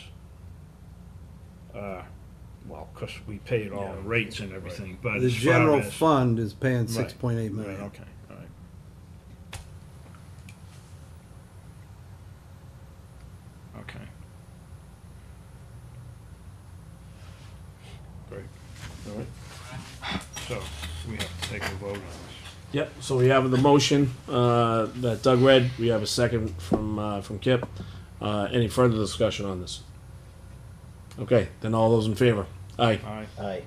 well, because we paid all the rates and everything, but The as far general as- fund is paying Right, 6.8 million. Right, okay, all right. Okay. Great. All right. So, we have to take a vote on this. Yep, so we have the motion that Doug read. We have a second from Kip. Any further discussion on this? Okay, then all those in favor? Aye. Aye. Aye.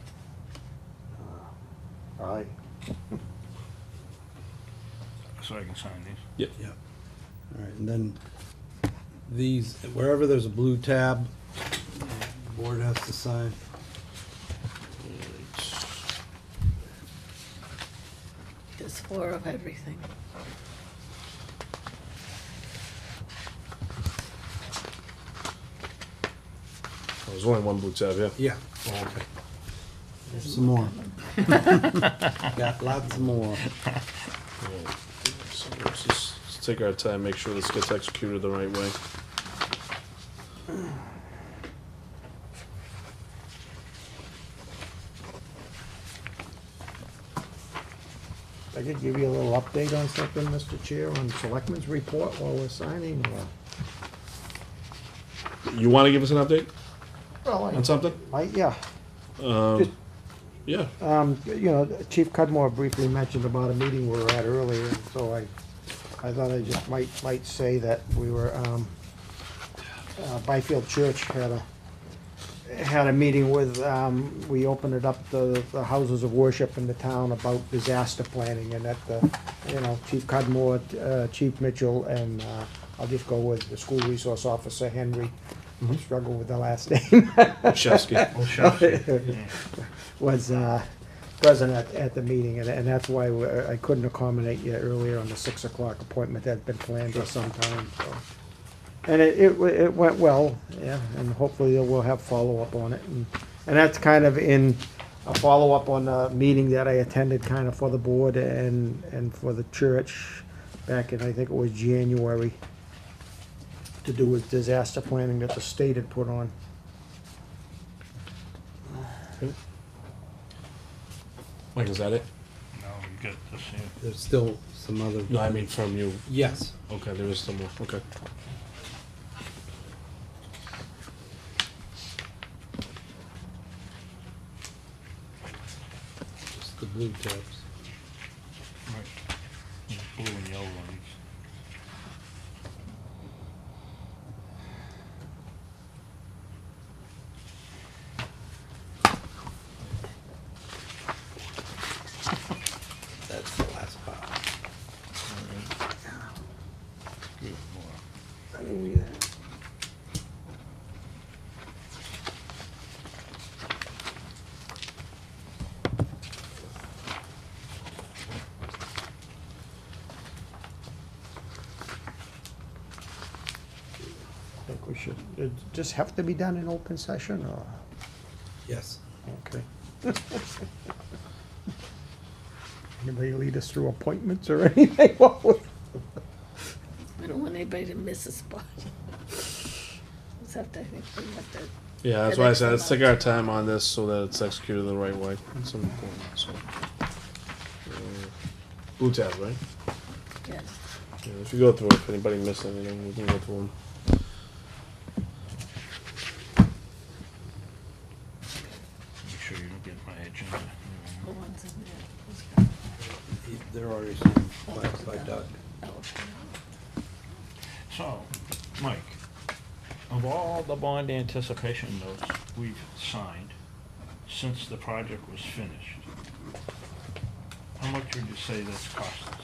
Aye. So I can sign these. Yep. Yeah. All right, and then these, wherever there's a blue tab, the board has to sign. There's 4 of everything. Oh, there's only one blue tab, yeah? Yeah. Oh, okay. There's some more. Got lots more. So let's take our time, make sure this gets executed the right way. I could give you a little update on something, Mr. Chair, on Selectmen's report while we're signing, or? You want to give us an update Well, on something? Yeah. Um, yeah. You know, Chief Cudmore briefly mentioned about a meeting we were at earlier, and so I thought I just might say that we were, Byfield Church had a meeting with, we opened it up the houses of worship in the town about disaster planning, and that Chief Cudmore, Chief Mitchell, and I'll just go with the school resource officer, Henry, struggle with the last name. Olszewski. Was present at the meeting, and that's why I couldn't accommodate you earlier on the 6 o'clock appointment that had been planned for some time, so. And it went well, yeah, and hopefully we'll have follow-up on it. And that's kind of in a follow-up on a meeting that I attended kind of for the board and for the church back in, I think it was January, to do with disaster planning that the state had put on. Mike, is that it? No, you got this here. There's still some other. No, I mean from you. Yes. Okay, there is still more, okay. Just the blue tabs. Right. Yeah, blue and yellow on each. That's the last part. Good boy. I think we should, it just have to be done in open session, or? Yes. Okay. Anybody lead us through appointments or anything? I don't want anybody to miss a spot. Just have to, I think we have to. Yeah, that's why I said let's take our time on this so that it's executed the right way. It's important, so. Blue tab, right? Yes. Yeah, if you go through it, if anybody missed anything, we can go through them. Make sure you don't get my agenda. The ones in there. They're already signed by Doug. So, Mike, of all the bond anticipation notes we've signed since the project was finished, how much would you say that's cost us?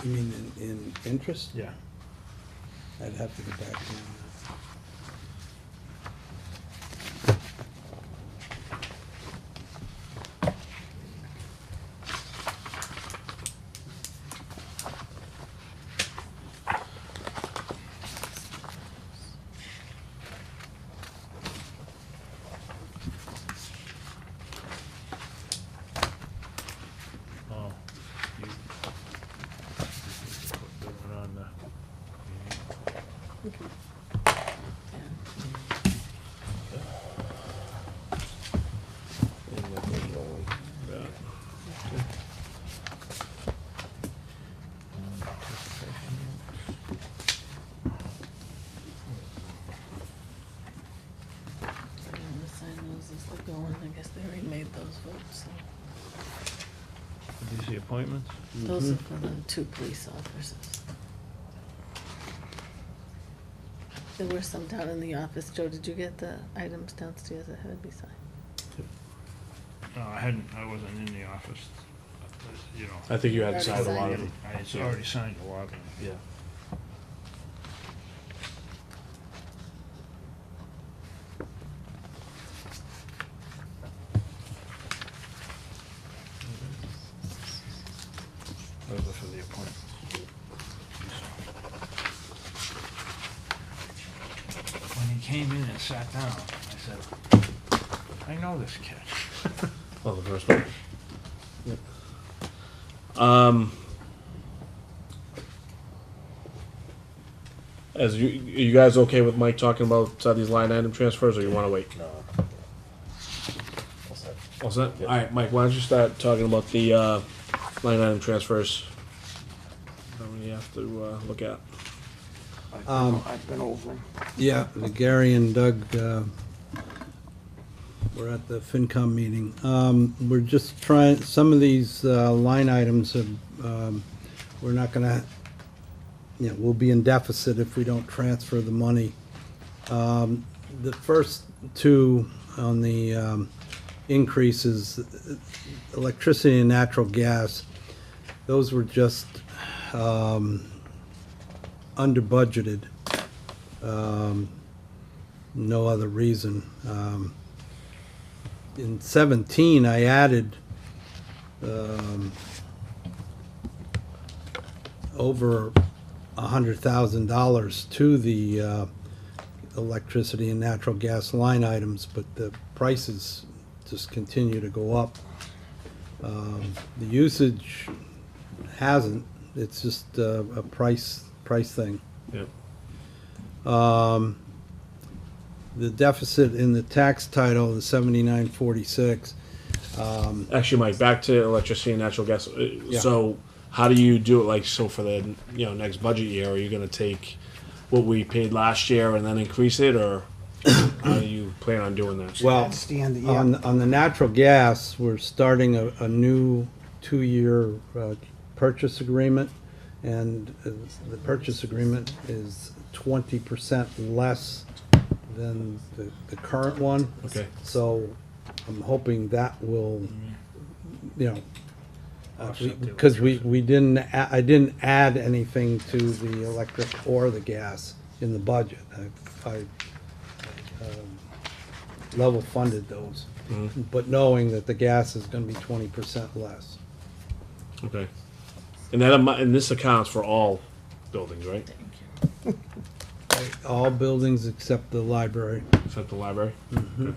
You mean in interest? Yeah. I'd have to go back to that. Oh, you put that on the. Are these the appointments? Those are for the 2 police officers. There were some down in the office. Joe, did you get the items downstairs that had to be signed? No, I wasn't in the office, you know. I think you had Already signed a lot signed of them. I had already signed a lot of them. Yeah. Those are for the appointments. When he came in and sat down, I said, I know this kid. Oh, the first one. Yep. As you guys okay with Mike talking about these line item transfers, or you want to wait? No. All set? All right, Mike. Why don't you start talking about the line item transfers that we have to look at? I've been over them. Yeah, Gary and Doug were at the FinCom meeting. We're just trying, some of these line items, we're not gonna, we'll be in deficit if we don't transfer the money. The first 2 on the increases, electricity and natural gas, those were just under budgeted. No other reason. In 17, I added over $100,000 to the electricity and natural gas line items, but the prices just continue to go up. The usage hasn't. It's just a price thing. Yep. The deficit in the tax title, the 7946. Actually, Mike, back to electricity and natural gas. Yeah. So, how do you do it? Like, so for the next budget year, are you going to take what we paid last year and then increase it, or how do you plan on doing that? Well, on the natural gas, we're starting a new 2-year purchase agreement, and the purchase agreement is 20% less than the current one. Okay. So I'm hoping that will, because we didn't, I didn't add anything to the electric or the gas in the budget. I level funded those, but knowing that the gas is going to be 20% less. Okay. And this accounts for all buildings, right? All buildings except the library. Except the library? Mhm.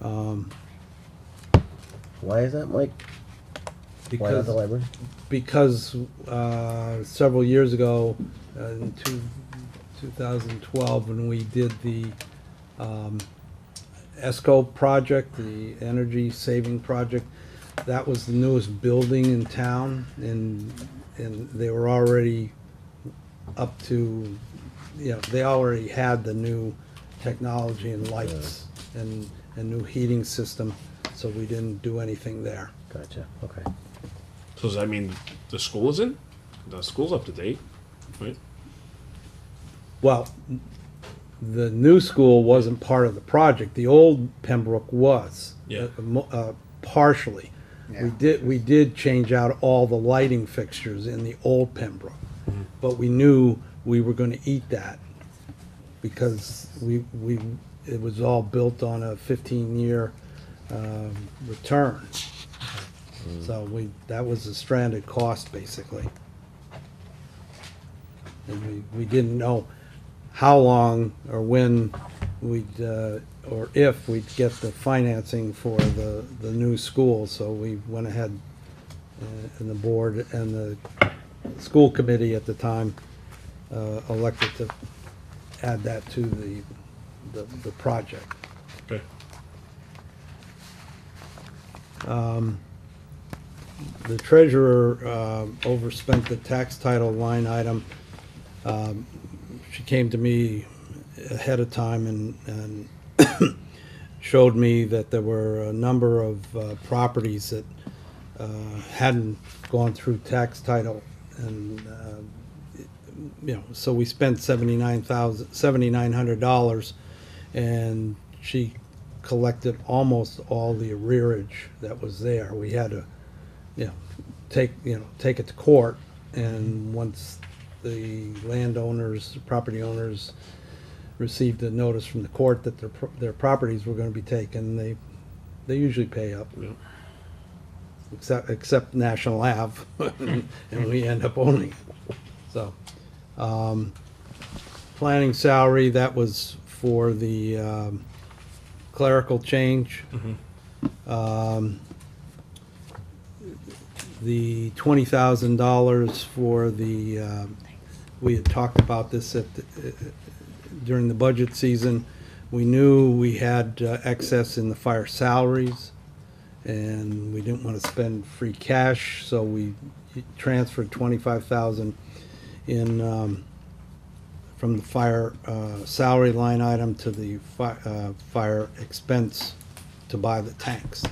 Okay. Why is that, Mike? Why not the library? Because several years ago, in 2012, when we did the ESCO project, the energy saving project, that was the newest building in town, and they were already up to, they already had the new technology and lights and new heating system, so we didn't do anything there. Gotcha, okay. So does that mean the school is in? The school's up to date, right? Well, the new school wasn't part of the project. The old Pembroke was. Yeah. Partially. We did change out all the lighting fixtures in the old Pembroke, but we knew we were going to eat that because it was all built on a 15-year return. So that was a stranded cost basically, and we didn't know how long or when we'd or if we'd get the financing for the new school, so we went ahead and the board and the school committee at the time elected to add that to the project. Okay. The treasurer overspent the tax title line item. She came to me ahead of time and showed me that there were a number of properties that hadn't gone through tax title, and so we spent $7,900, and she collected almost all the arrearage that was there. We had to, take it to court, and once the landowners, property owners, received a notice from the court that their properties were going to be taken, they usually pay up. Except National Ave, and we end up owning it. So, planning salary, that was for the clerical change. The $20,000 for the, we had talked about this during the budget season. We knew we had excess in the fire salaries, and we didn't want to spend free cash, so we transferred $25,000 in from the fire salary line item to the fire expense to buy the tanks.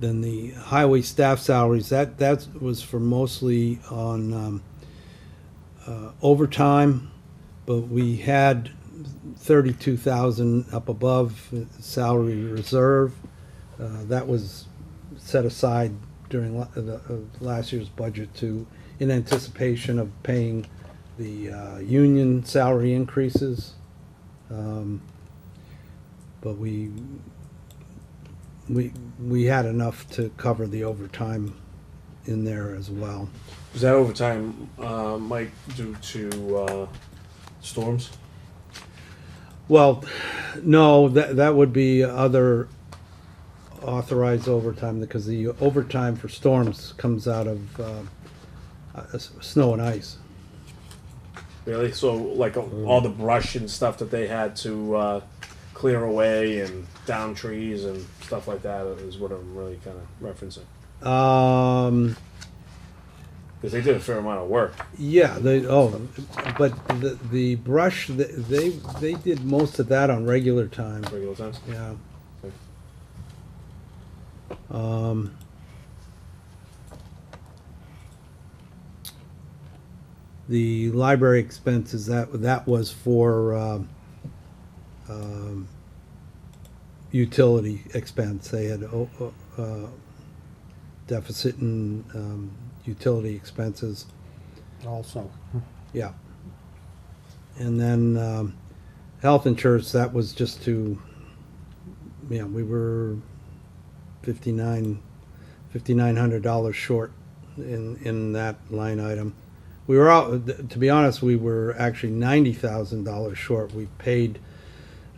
Then the highway staff salaries, that was for mostly on overtime, but we had 32,000 up above salary reserve. That was set aside during last year's budget in anticipation of paying the union salary increases. But we had enough to cover the overtime in there as well. Was that overtime, Mike, due to storms? Well, no, that would be other authorized overtime, because the overtime for storms comes out of snow and ice. Really? So, like, all the brush and stuff that they had to clear away and down trees and stuff like that is what I'm really kind of referencing. Because they did a fair amount of work. Yeah, but the brush, they did most of that on regular time. Regular times? Yeah. Okay. The library expenses, that was for utility expense. They had deficit in utility expenses. Also. Yeah. And then health insurance, that was just to, we were $5,900 short in that line item. We were out, to be honest, we were actually $90,000 short. We paid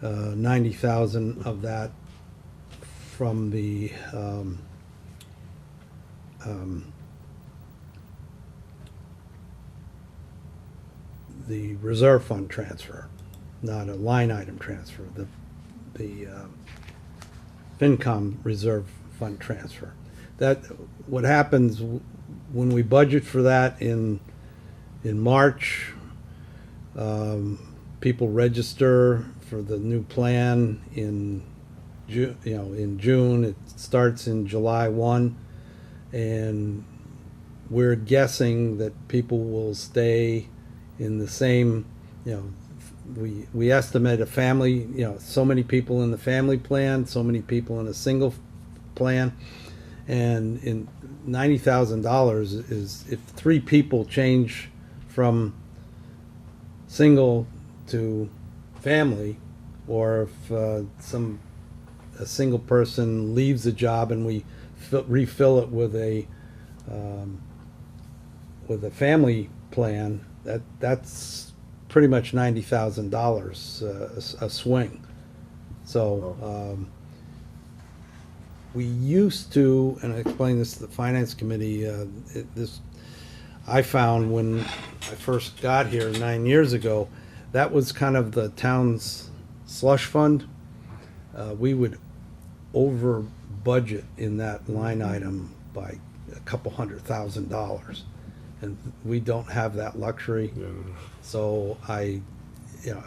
$90,000 of that from the reserve fund transfer, not a line item transfer. The FinCom reserve fund transfer. That what happens when we budget for that in March. People register for the new plan in June. In June, it starts in July 1, and we're guessing that people will stay in the same. We estimate a family. So many people in the family plan, so many people in a single plan, and in $90,000 is if 3 people change from single to family, or if a single person leaves a job and we refill it with a family plan, that's pretty much $90,000 a swing. So we used to, and I explained this to the finance committee, I found when I first got here 9 years ago, that was kind of the town's slush fund. We would over budget in that line item by a couple $100,000. And we don't have that luxury. So I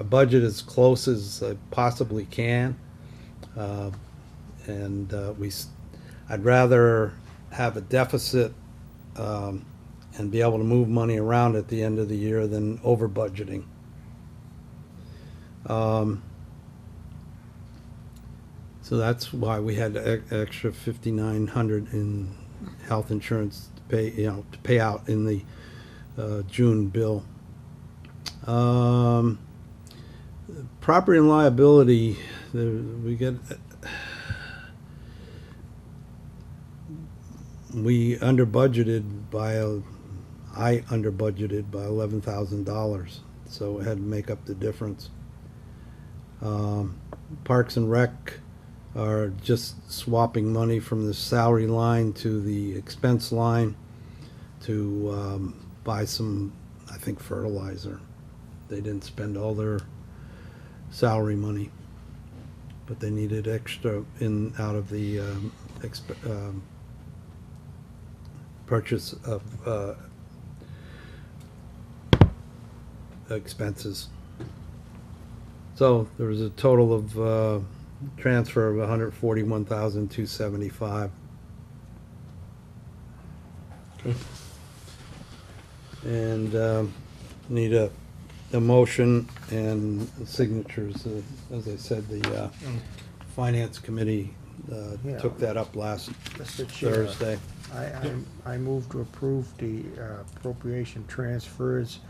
budget as close as I possibly can. And I'd rather have a deficit and be able to move money around at the end of the year than over budgeting. So that's why we had extra $5,900 in health insurance to pay out in the June bill. Property and liability, we under budgeted I under budgeted by $11,000, so it had to make up the difference. Parks and Rec are just swapping money from the salary line to the expense line to buy some, I think, fertilizer. They didn't spend all their salary money, but they needed extra out of the purchase of expenses. So there was a total of transfer of $141,275. Okay. And need a motion and signatures. As I said, the Finance Committee took that up last Mr. Chair, Thursday. I move to approve the appropriation transfers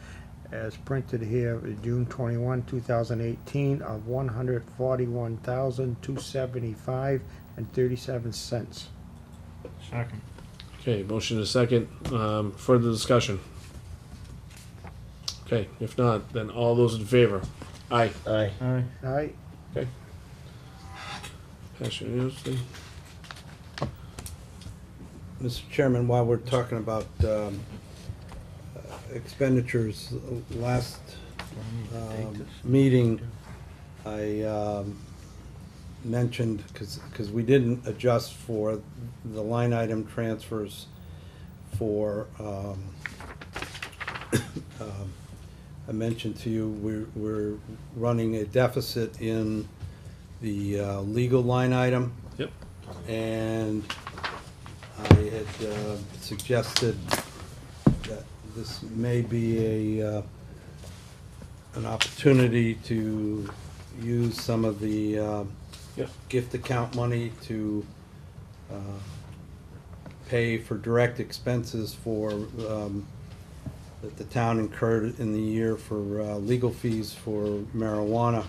as printed here, June 21, 2018, of $141,275.37. Second. Okay, motion is second. Further discussion? Okay, if not, then all those in favor? Aye. Aye. Aye. Aye. Okay. Pass unanimously. Mr. Chairman, while we're talking about expenditures, last meeting, I mentioned, because we didn't adjust for the line item transfers for, I mentioned to you, we're running a deficit in the legal line item. Yep. And I had suggested that this may be an opportunity to use some of the gift account money to pay for direct expenses for that the town incurred in the year for legal fees for marijuana.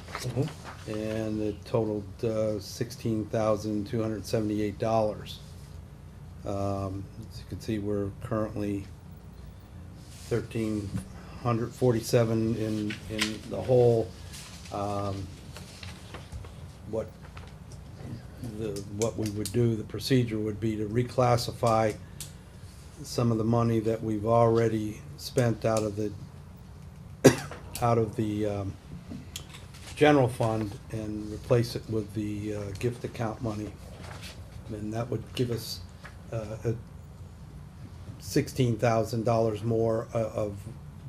And it totaled $16,278. As you can see, we're currently $1,347 in the hole. What we would do, the procedure would be to reclassify some of the money that we've already spent out of the general fund and replace it with the gift account money. And that would give us $16,000 more of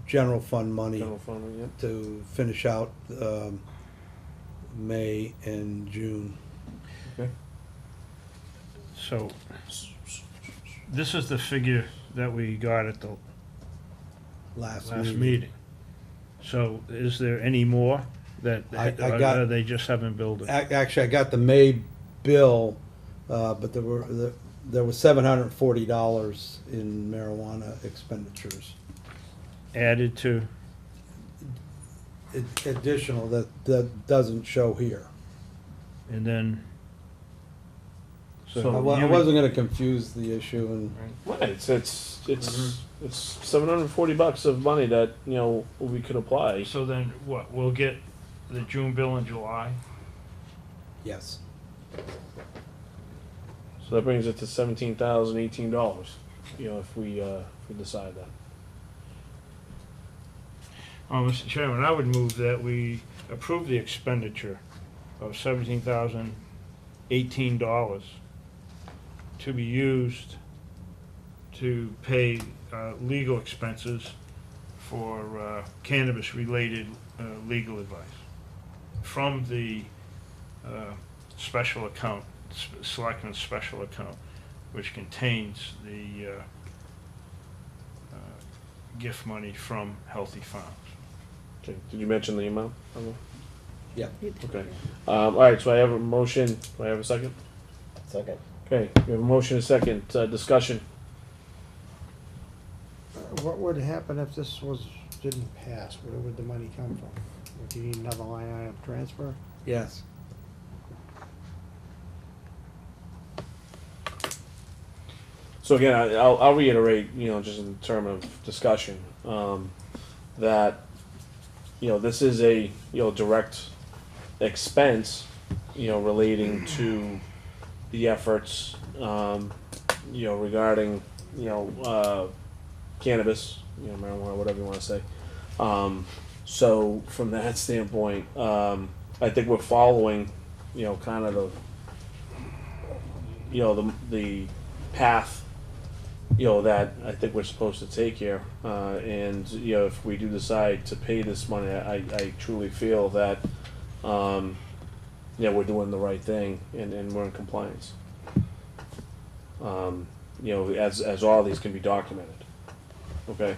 general fund money to finish out May and June. Okay. So, this is the figure that we got at the Last meeting. So, is there any more that, or they just haven't billed it? Actually, I got the May bill, but there was $740 in marijuana expenditures. Added to? Additional that doesn't show here. And then, So I wasn't going to confuse the issue and. Right, it's $740 of money that we could apply. so then what, we'll get the June bill in July? Yes. So that brings it to $17,018. If we decide that. Mr. Chairman, I would move that we approve the expenditure of $17,018 to be used to pay legal expenses for cannabis-related legal advice from the special account, Selectmen's special account, which contains the gift money from Healthy Farms. Okay, did you mention the amount? Yeah. Okay. All right, so I have a motion. Do I have a second? Second. Okay, we have a motion, a second. Discussion. What would happen if this didn't pass? Where would the money come from? Would you need another line item transfer? Yes. So again, I'll reiterate, just in terms of discussion, that, this is a, direct expense, relating to the efforts, regarding, cannabis, marijuana, whatever you want to say. So from that standpoint, I think we're following, kind of the path, that I think we're supposed to take here. And, if we do decide to pay this money, I truly feel that, we're doing the right thing and we're in compliance. As all these can be documented. Okay?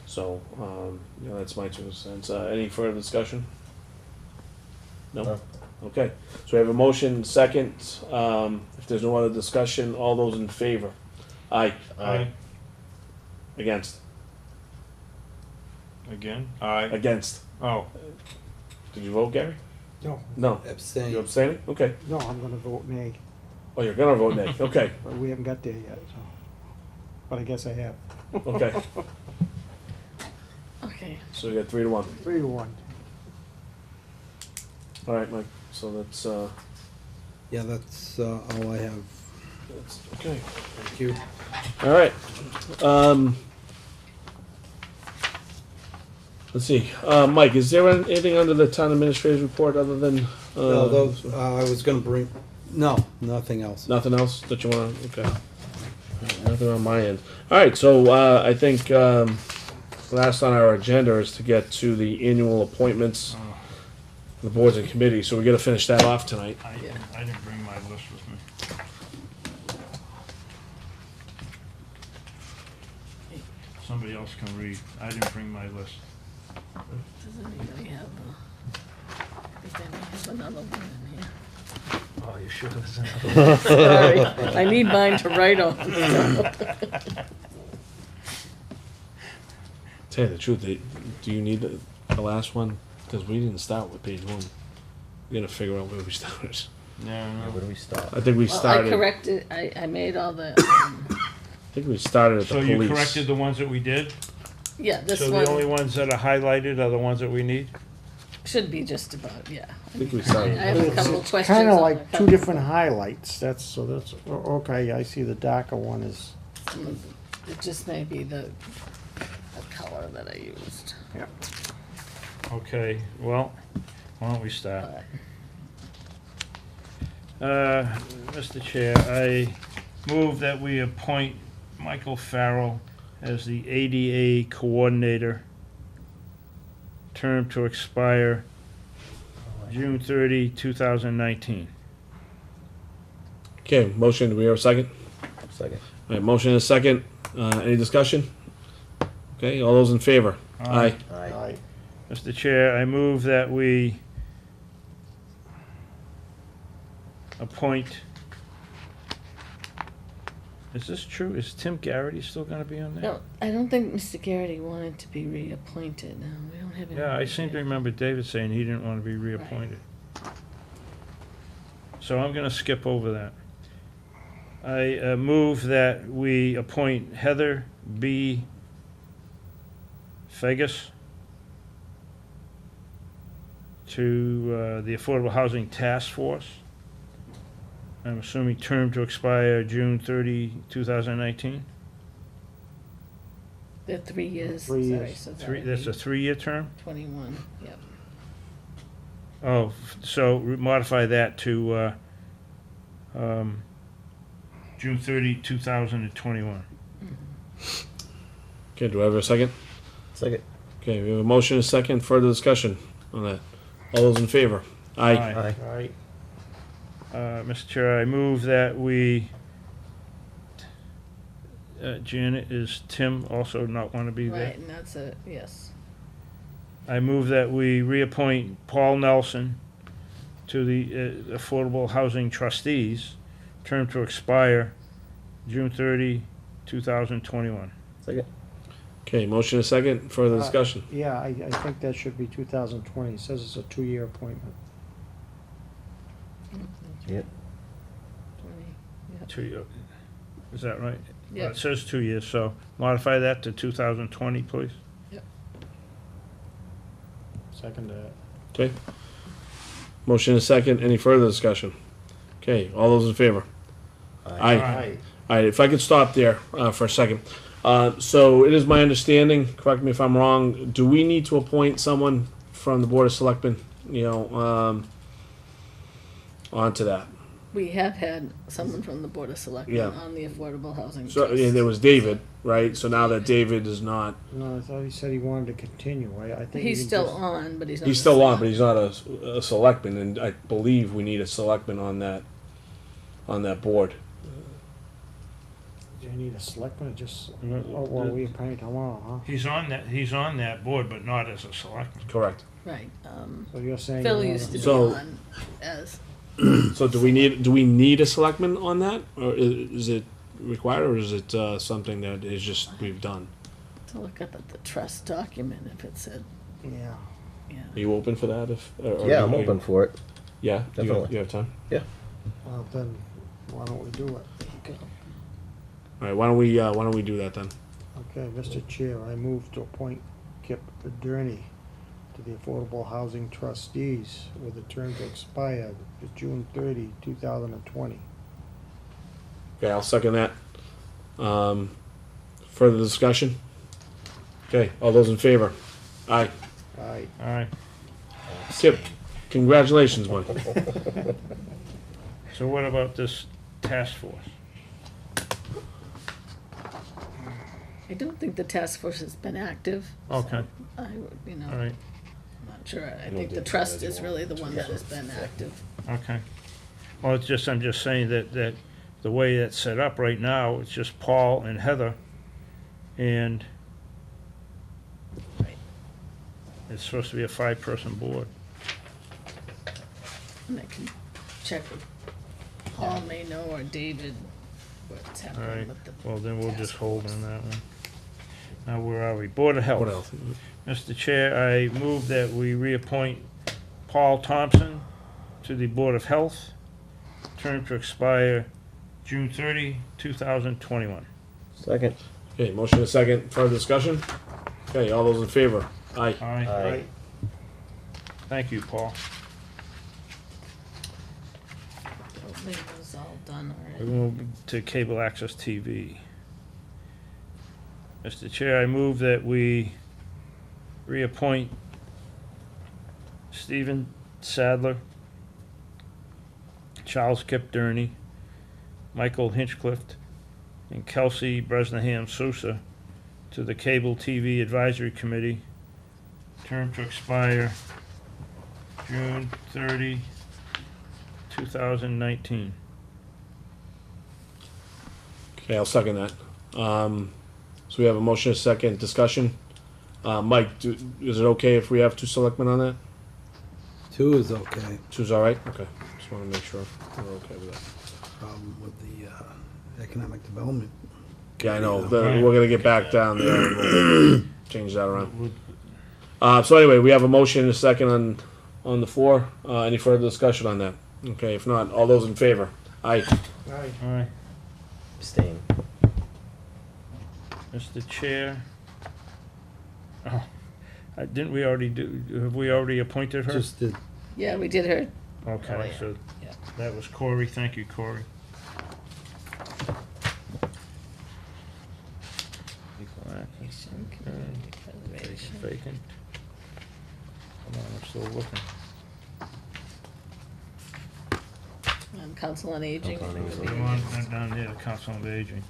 So, that's my 2 cents. Any further discussion? No? No. Okay. So we have a motion, second. If there's no other discussion, all those in favor? Aye. Aye. Against? Again? Aye. Against. Oh. Did you vote, Gary? No. No. Abstain. You abstaining? Okay. No, I'm gonna vote nay, Oh, you're gonna vote nay. Okay. but we haven't got there yet, so. But I guess I have. Okay. Okay. So we got 3-1. 3-1. All right, Mike. So that's Yeah, that's all I have. okay. Thank you. All right. Let's see. Mike, is there anything under the town administrator's report other than? No, those, I was gonna bring, no, nothing else. Nothing else that you want to? Okay. Nothing on my end. All right. So I think last on our agenda is to get to the annual appointments, the boards and committees. So we got to finish that off tonight. I didn't bring my list with me. Somebody else can read. I didn't bring my list. Does anybody have I think they may have another one in here. Oh, you sure there's another? Sorry, I need mine to write on. So. Tell you the truth, do you need the last one? Because we didn't start with page 1. We got to figure out where we started. Yeah, Where do we start? I think we Well, started. I corrected, I made all the, I think we started at the So police. you corrected the ones that we did? yeah, this So the only one ones that are highlighted are the ones that we need? should be just about, yeah. I think we I started. have a couple It's questions. kinda on like a two couple- different highlights, okay, I see the darker one is, some of the- It just may be the color that I used. yeah. Okay, well, why don't we start? But Mr. Chair, I move that we appoint Michael Farrell as the ADA Coordinator, term to expire June 30, 2019. Okay, motion. Do we have a second? Second. All right, motion and a second. Any discussion? Okay, all those in favor? Aye. Aye. Mr. Chair, I move that we appoint, is this true? Is Tim Garrity still gonna be on there? No, I don't think Mr. Garrity wanted to be reappointed. No, we don't have any. Yeah, I seem to remember David saying he didn't want to be reappointed. So I'm gonna skip over that. I move that we appoint Heather B. Fegus to the Affordable Housing Task Force. I'm assuming term to expire June 30, 2019? They're 3 years. 3 Sorry, years. so that Three. would That's be a 3-year term? 21, yep. Oh, so modify that to June 30, 2021. Okay, do I have a second? Second. Okay, we have a motion and a second. Further discussion on that. All those in favor? Aye. Aye. Aye. Mr. Chair, I move that we, Janet, is Tim also not want to be there? Right, and that's a, yes. I move that we reappoint Paul Nelson to the Affordable Housing Trustees, term to expire June 30, 2021. Second. Okay, motion and a second. Further discussion. Yeah, I think that should be 2020. It says it's a 2-year appointment. Yep. 20, yeah. 2 years. Is that right? Yeah. It says 2 years, so modify that to 2020, please. Second that. Okay. Motion and a second. Any further discussion? Okay, all those in favor? Aye. Aye. All right, if I could stop there for a second. So it is my understanding, correct me if I'm wrong, do we need to appoint someone from the Board of Selectmen, onto that? We have had someone from the Board of Selectmen Yeah. on the Affordable Housing So Trust. yeah, there was David, right? So now that David is not, No, I thought he said he wanted to continue. I think He's he still just- on, but he's not. he's a still on, select- but he's not a selectman, and I believe we need a selectman on that board. Do you need a selectman or just? No, Oh, well, we appoint tomorrow, He's on that board, but not as a selectman. Correct. Right, huh? So you're saying. Phil you used to be So- on as, So do we need a selectman on that, or is it required, or is it something that is just we've done? to look up at the trust document if it said, Yeah. yeah. Are you open for that? Or Yeah, I'm open for it. Yeah, Definitely. You have time. Well, then, why don't we do it? All right, why don't we do that then? Okay, Mr. Chair, I move to appoint Kip Aderney to the Affordable Housing Trustees with a term to expire June 30, 2020. Okay, I'll second that. Further discussion? Okay, all those in favor? Aye. Aye. Aye. Kip, congratulations, man. So what about this task force? I don't think the task force has been active. so Okay. I, would, you know, All right, I'm not sure. I No think the different trust as is you really want. the one that has been active. okay. Well, it's just, I'm just saying that the way it's set up right now, it's just Paul and Heather, and it's supposed to be a 5-person board. And I can check with Paul may know or David what's All happening right, with the. well, then we'll task just hold force. on that one. Now, where are we? Board of Health. What else? Mr. Chair, I move that we reappoint Paul Thompson to the Board of Health, term to expire June 30, 2021. Second. Okay, motion and a second. Further discussion? Okay, all those in favor? Aye. Aye. Aye. Thank you, Paul. I think it was all done We already. move to Cable Access TV. Mr. Chair, I move that we reappoint Stephen Sadler, Charles Kipdurney, Michael Hinchcliffe, and Kelsey Bresnahan Sousa to the Cable TV Advisory Committee, term to expire June 30, 2019. Okay, I'll second that. So we have a motion, a second, discussion. Mike, is it okay if we have 2 selectmen on that? 2 is okay. 2's all right? Okay, just want to make sure we're okay with that. Problem with the economic development. Yeah, I know, Right. we're gonna get back down there and we'll change that around. So anyway, we have a motion and a second on the floor. Any further discussion on that? Okay, if not, all those in favor? Aye. Aye. Aye. Abstain. Mr. Chair. Oh, didn't we already have we already appointed her? Just did. Yeah, we did her. Okay, Oh, yeah. so Yeah. that was Corey. Thank you, Corey. Equal access, Community okay. preservation. Vacant. Hold on, I'm still looking. Council on Aging. Council on Aging. Come on, down there, the Council on Aging.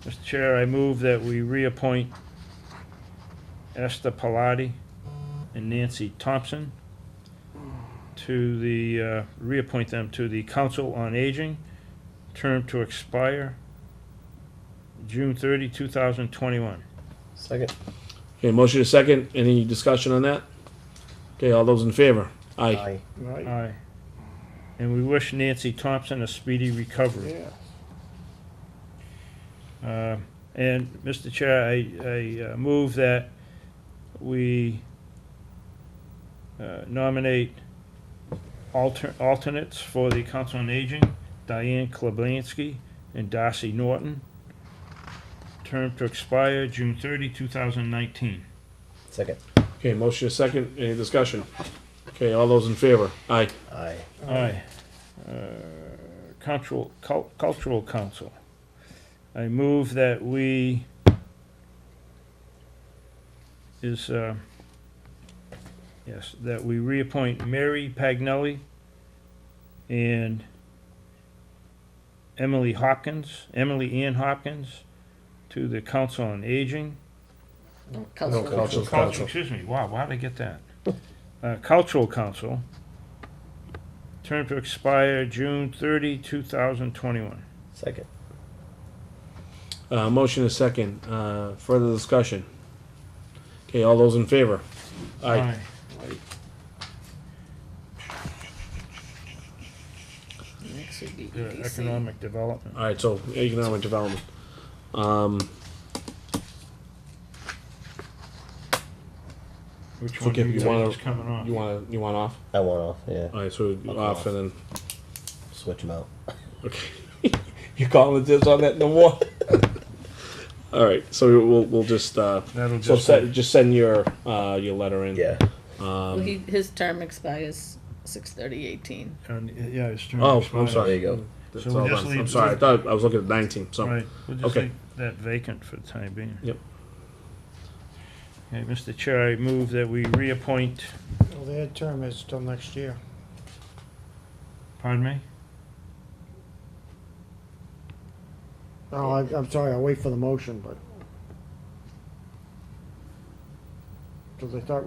Mr. Chair, I move that we reappoint Esther Pilati and Nancy Thompson to the, reappoint them to the Council on Aging, term to expire June 30, 2021. Second. Okay, motion is second. Any discussion on that? Okay, all those in favor? Aye. Aye. And we wish Nancy Thompson a speedy recovery. And, Mr. Chair, I move that we nominate alternates for the Council on Aging, Diane Klablansky and Darcy Norton, term to expire June 30, 2019. Second. Okay, motion is second. Any discussion? Okay, all those in favor? Aye. Aye. Aye. Cultural Council. I move that we that we reappoint Mary Pagnelli and Emily Ann Hopkins to the Council on Aging. Cultural Council. Excuse me, wow, why did I get that? Cultural Council, term to expire June 30, 2021. Second. Motion is second. Further discussion? Okay, all those in favor? Aye. Next would be The EDC. Economic Development. All right, so economic development. Which So one do Kip, you you think wanna- is coming off? You want off? I want off, yeah. All right, so I'll off come and then, Switch them out. okay. You calling the dibs on that no more? All right, so we'll just, That'll so just, just send your letter in. Yeah. Well, his term expires 6/30/18. yeah, it's term Oh, expires. I'm sorry. There you go. That's So we all just done. leave- I'm sorry, I thought I was looking at 19, so. Right, we'll just Okay. leave that vacant for the time being. Yep. Okay, Mr. Chair, I move that we reappoint, Well, their term is till next year. pardon me? Oh, I'm sorry, I'll wait for the motion, but. Because I thought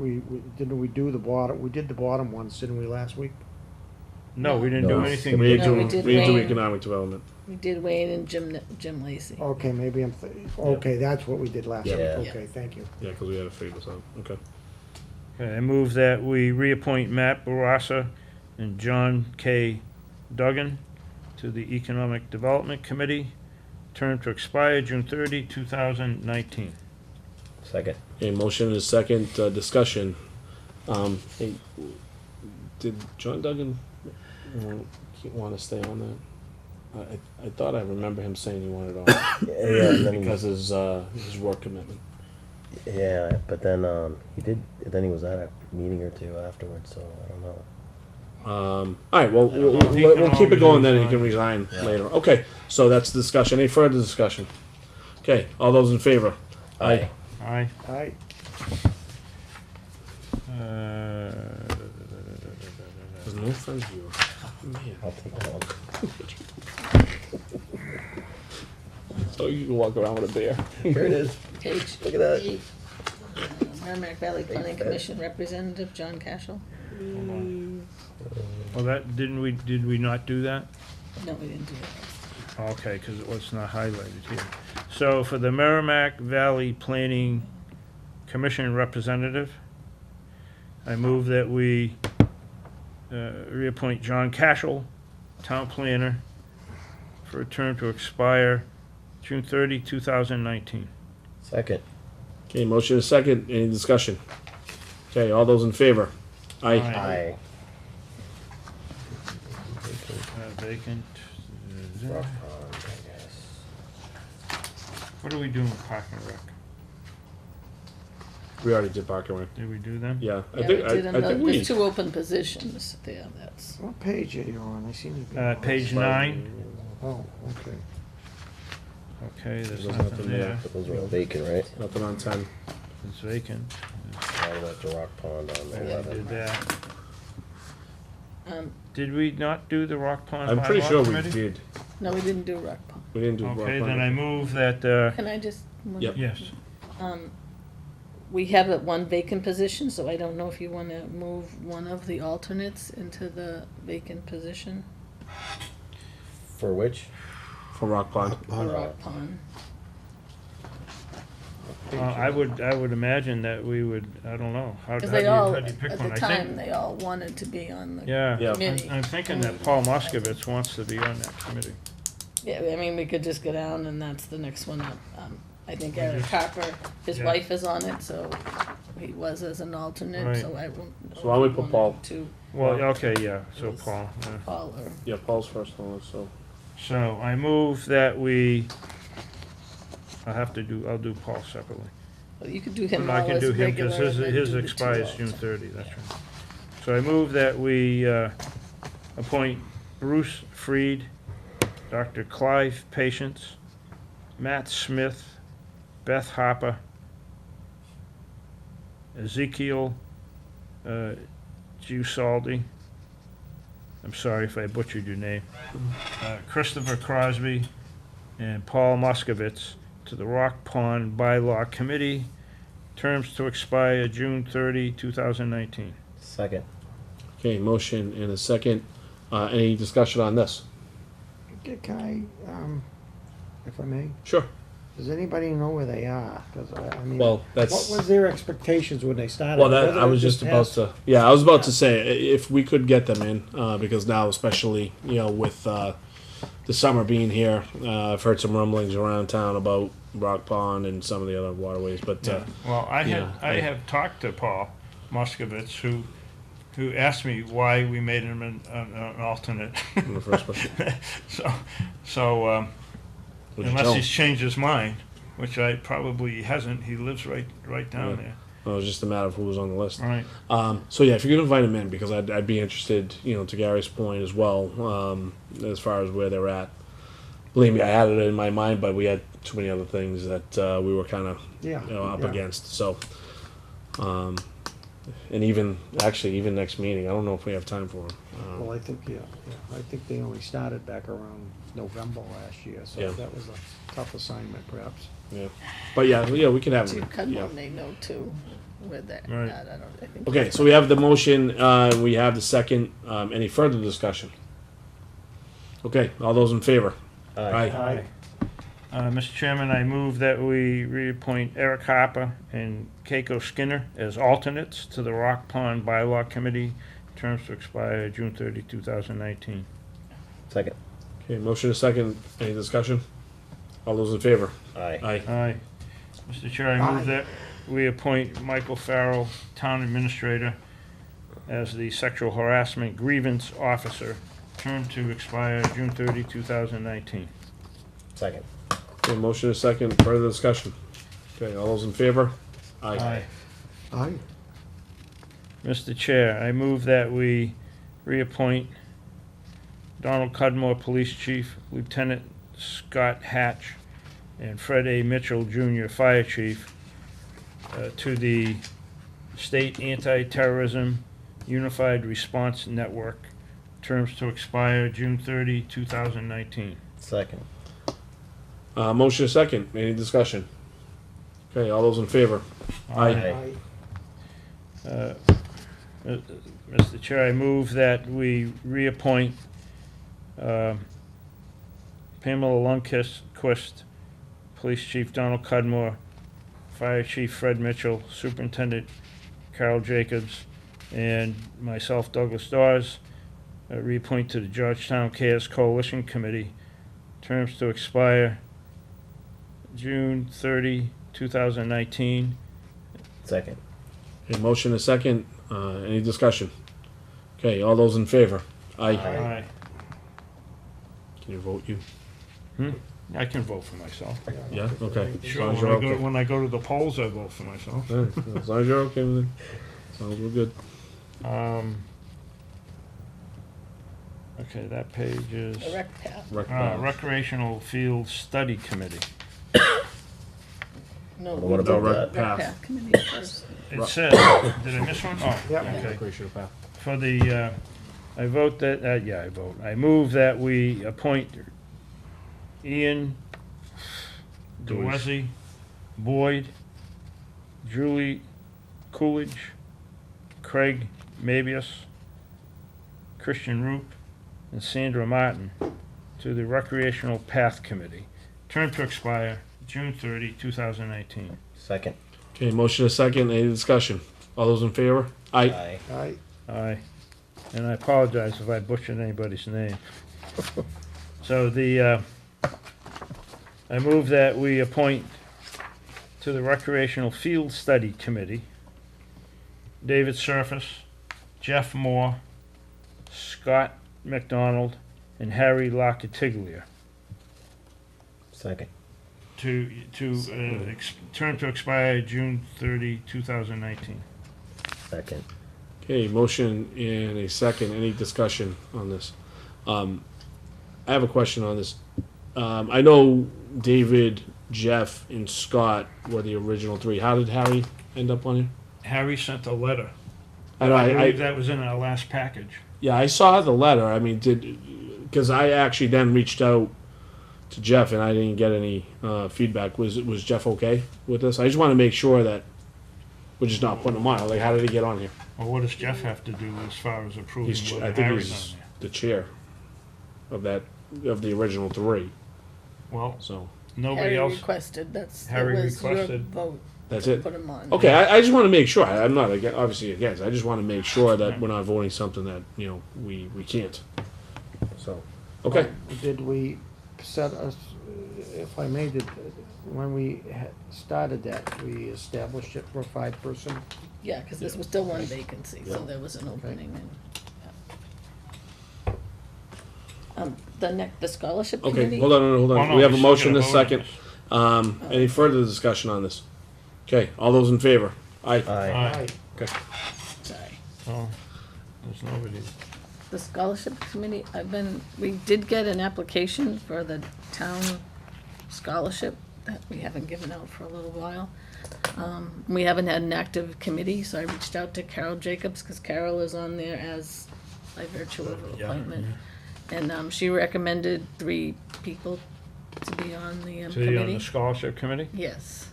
didn't we do the bottom, we did the bottom ones, didn't we, last week? No, we didn't do No. anything. We No, we didn't did do Wayne. economic development. We did Wayne and Jim Lacy. Okay, maybe okay, that's what we did last week, Yeah. okay, thank you. Yeah, because we had to figure this out. Okay. Okay, I move that we reappoint Matt Barassa and John K. Duggan to the Economic Development Committee, term to expire June 30, 2019. Second. Okay, motion is second, discussion. Hey, did John Duggan want to stay on that? I thought I remember him saying he wanted off Yeah, and then because his work commitment. yeah, but then he did. Then he was at a meeting or two afterwards, so I don't know. All right, well, He can we'll keep it always going then, and he resign. can resign later. Okay, so that's discussion. Any further discussion? Okay, all those in favor? Aye. Aye. Aye. There's no friends viewer. Man. I'll take that one. So you can walk around with a bear. Here it is. Page Look at that. 8. Merrimack Valley Planning Commission Representative John Cashel. Well, that, did we not do that? No, we didn't do that. Okay, because it was not highlighted here. So for the Merrimack Valley Planning Commission representative, I move that we reappoint John Cashel, town planner, for a term to expire June 30, 2019. Second. Okay, motion is second. Any discussion? Okay, all those in favor? Aye. Aye. Vacant. Rock pond, I guess. What are we doing with Park and Rec? We already did Park and Rec. Did we do them? Yeah, I Yeah, think we did I think we. there's 2 open positions there, that's. What page are you on? I seem to be. Page 9. Oh, okay. Okay, there's There's nothing nothing there. there. But those are all vacant, right? Nothing on 10. It's vacant. I went to Rock Pond on Yeah, 11. did that. Um, Did we not do the Rock Pond I'm pretty bylaw sure we committee? did. no, we didn't do Rock Pond. We didn't do Rock Okay, Pond. then I move that, Can I just? Yep. yes. We have one vacant position, so I don't know if you want to move one of the alternates into the vacant position. For which? For Rock Pond. Rock Pond. I would imagine that we would, I don't know, how do Because they all, you pick at one? the I time, think, they all wanted to be on the yeah, committee. I'm thinking that Paul Moskovitz wants to be on that committee. Yeah, I mean, we could just go down and that's the next one up. I think We Eric just- Harper, his yeah. wife is on it, so he was as an alternate, Right. so I won't. So why don't we put Paul? Well, okay, yeah, so Yes. Paul, yeah. Paul or. Yeah, Paul's first on the list, so. So I move that we, I'll do Paul separately. Well, you could do him No, I all can as do him, regular because and then his do the two expires June alternates. 30, that's right. So I move that we appoint Bruce Freed, Dr. Clive Patience, Matt Smith, Beth Hopper, Ezekiel Giusaldi, I'm sorry if I butchered your name, Christopher Crosby, and Paul Moskovitz to the Rock Pond Bylaw Committee, terms to expire June 30, 2019. Second. Okay, motion and a second. Any discussion on this? Can I, if I may? Sure. Does anybody know where they are? Because I mean, Well, that's- what was their expectations when they started? Well, that, Whether I was it just about passed- to, yeah, I was about to say, if we could get them in, because now especially, with the summer being here, I've heard some rumblings around town about Rock Pond and some of the other waterways, but, Well, I yeah, have talked to Paul Moskovitz, who asked me why we made him an alternate. In the first place. So What'd you unless tell he's him? changed his mind, which I probably hasn't, he lives right down Yeah. there. Well, it was just a matter of who was on the list. Right. So yeah, if you could invite them in, because I'd be interested, to Gary's point as well, as far as where they're at. Believe me, I had it in my mind, but we had too many other things that we were kind of up yeah. against. So, and even next meeting, I don't know if we have time for them. Well, I think, I think they only started back around November last year, so Yeah. that was a tough assignment perhaps. Yeah, but yeah, we can have To them. come Yeah. on, they know too, where they're Right. at. I think. Okay, so we have the motion, we have the second. Any further discussion? Okay, all those in favor? Aye. Mr. Chairman, I move that we reappoint Eric Harper and Keiko Skinner as alternates to the Rock Pond Bylaw Committee, terms to expire June 30, 2019. Second. Okay, motion is second. Any discussion? All those in favor? Aye. Aye. Mr. Chair, I move that we appoint Michael Farrell, Town Administrator, as the Sexual Harassment Grievance Officer, term to expire June 30, 2019. Second. Okay, motion is second. Further discussion? Okay, all those in favor? Aye. Aye. Mr. Chair, I move that we reappoint Donald Cudmore, Police Chief, Lieutenant Scott Hatch, and Fred A. Mitchell, Jr., Fire Chief, to the State Anti-Terrorism Unified Response Network, terms to expire June 30, 2019. Second. Motion is second. Any discussion? Okay, all those in favor? Aye. Mr. Chair, I move that we reappoint Pamela Lundquist, Police Chief Donald Cudmore, Fire Chief Fred Mitchell, Superintendent Carol Jacobs, and myself, Douglas Dawes, reappoint to the Georgetown Cares Coalition Committee, terms to expire June 30, 2019. Second. Okay, motion is second. Any discussion? Okay, all those in favor? Aye. Aye. Can you vote you? I can vote for myself. Yeah, okay. As Sure, long as when you're I go, okay. when I go to the polls, I vote for myself. All right, as long as you're okay with it. Sounds real good. Okay, that page is The rec path. Recreational Field Study Committee. No, What we about did the rec path? committee first. It says, did I miss one? Oh, Yep. okay. Recreational path. For the, I vote that, I vote. I move that we appoint Ian Dewezi, Boyd, Julie Coolidge, Craig Mabius, Christian Roop, and Sandra Martin to the Recreational Path Committee. Term to expire June 30, 2019. Second. Okay, motion a second. Any discussion? All those in favor? Aye. Aye. Aye. And I apologize if I butchered anybody's name. So I move that we appoint to the Recreational Field Study Committee David Surface, Jeff Moore, Scott McDonald, and Harry Locatilia. Second. Term to expire June 30, 2019. Second. Okay, motion and a second. Any discussion on this? I have a question on this. I know David, Jeff, and Scott were the original three. How did Harry end up on here? Harry sent a letter. I know, I believe that was in our last package. Yeah, I saw the letter. I mean, because I actually then reached out to Jeff and I didn't get any feedback. Was Jeff okay with this? I just want to make sure that we're just not putting him on. Like, how did he get on here? Well, what does Jeff have to do as far as approving I whether think Harry's he's on there? the chair of the original three. Well, so nobody Harry else. requested, that's, that Harry was your requested. vote. That's to it. Put him on. Okay, I just want to make sure. I'm not obviously against. I just want to make sure that we're not voting something that we can't. So, okay. Did we set us, if I may, when we started that, we established it for a 5-person? Yeah, because this was still one vacancy, so Yeah. there was an opening and, the scholarship Okay, committee? hold on. Oh, no, We have a we still motion gotta this vote on second. this. Any further discussion on this? Okay, all those in favor? Aye. Aye. Okay. Sorry. Oh, there's nobody. The scholarship committee, we did get an application for the town scholarship that we haven't given out for a little while. We haven't had an active committee, so I reached out to Carol Jacobs, because Carol is on there as by virtue of Yeah. appointment. And she recommended 3 people to be on the To be on committee. the scholarship committee? Yes.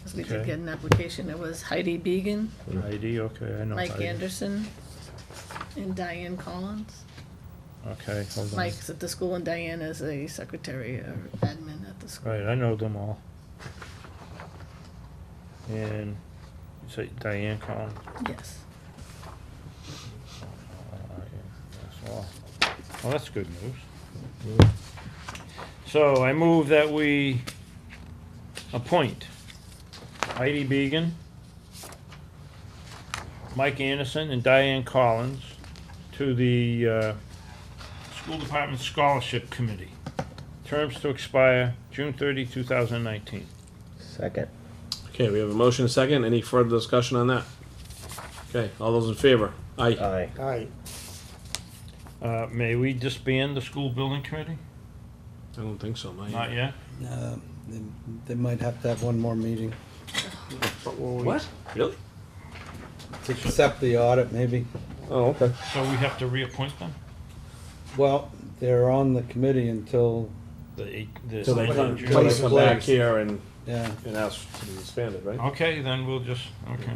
'Cause we Okay. did get an application. It was Heidi Beegan, Heidi, okay, I know Mike Heidi. Anderson, and Diane Collins. Okay, hold on. Mike's at the school and Diane is a secretary or admin at the school. Right, I know them all. And you say Diane Collins? Yes. That's all. Well, that's good news. So I move that we appoint Heidi Beegan, Mike Anderson, and Diane Collins to the School Department Scholarship Committee. Terms to expire June 30, 2019. Second. Okay, we have a motion, a second. Any further discussion on that? Okay, all those in favor? Aye. Aye. Aye. May we disband the school building committee? I don't think so, Not yet? They might have to have one more meeting What? Really? to accept the audit, maybe. Oh, okay. So we have to reappoint them? Well, they're on the committee until, The So they come Place back place. here and yeah. ask to be expanded, right? Okay, then we'll just, okay.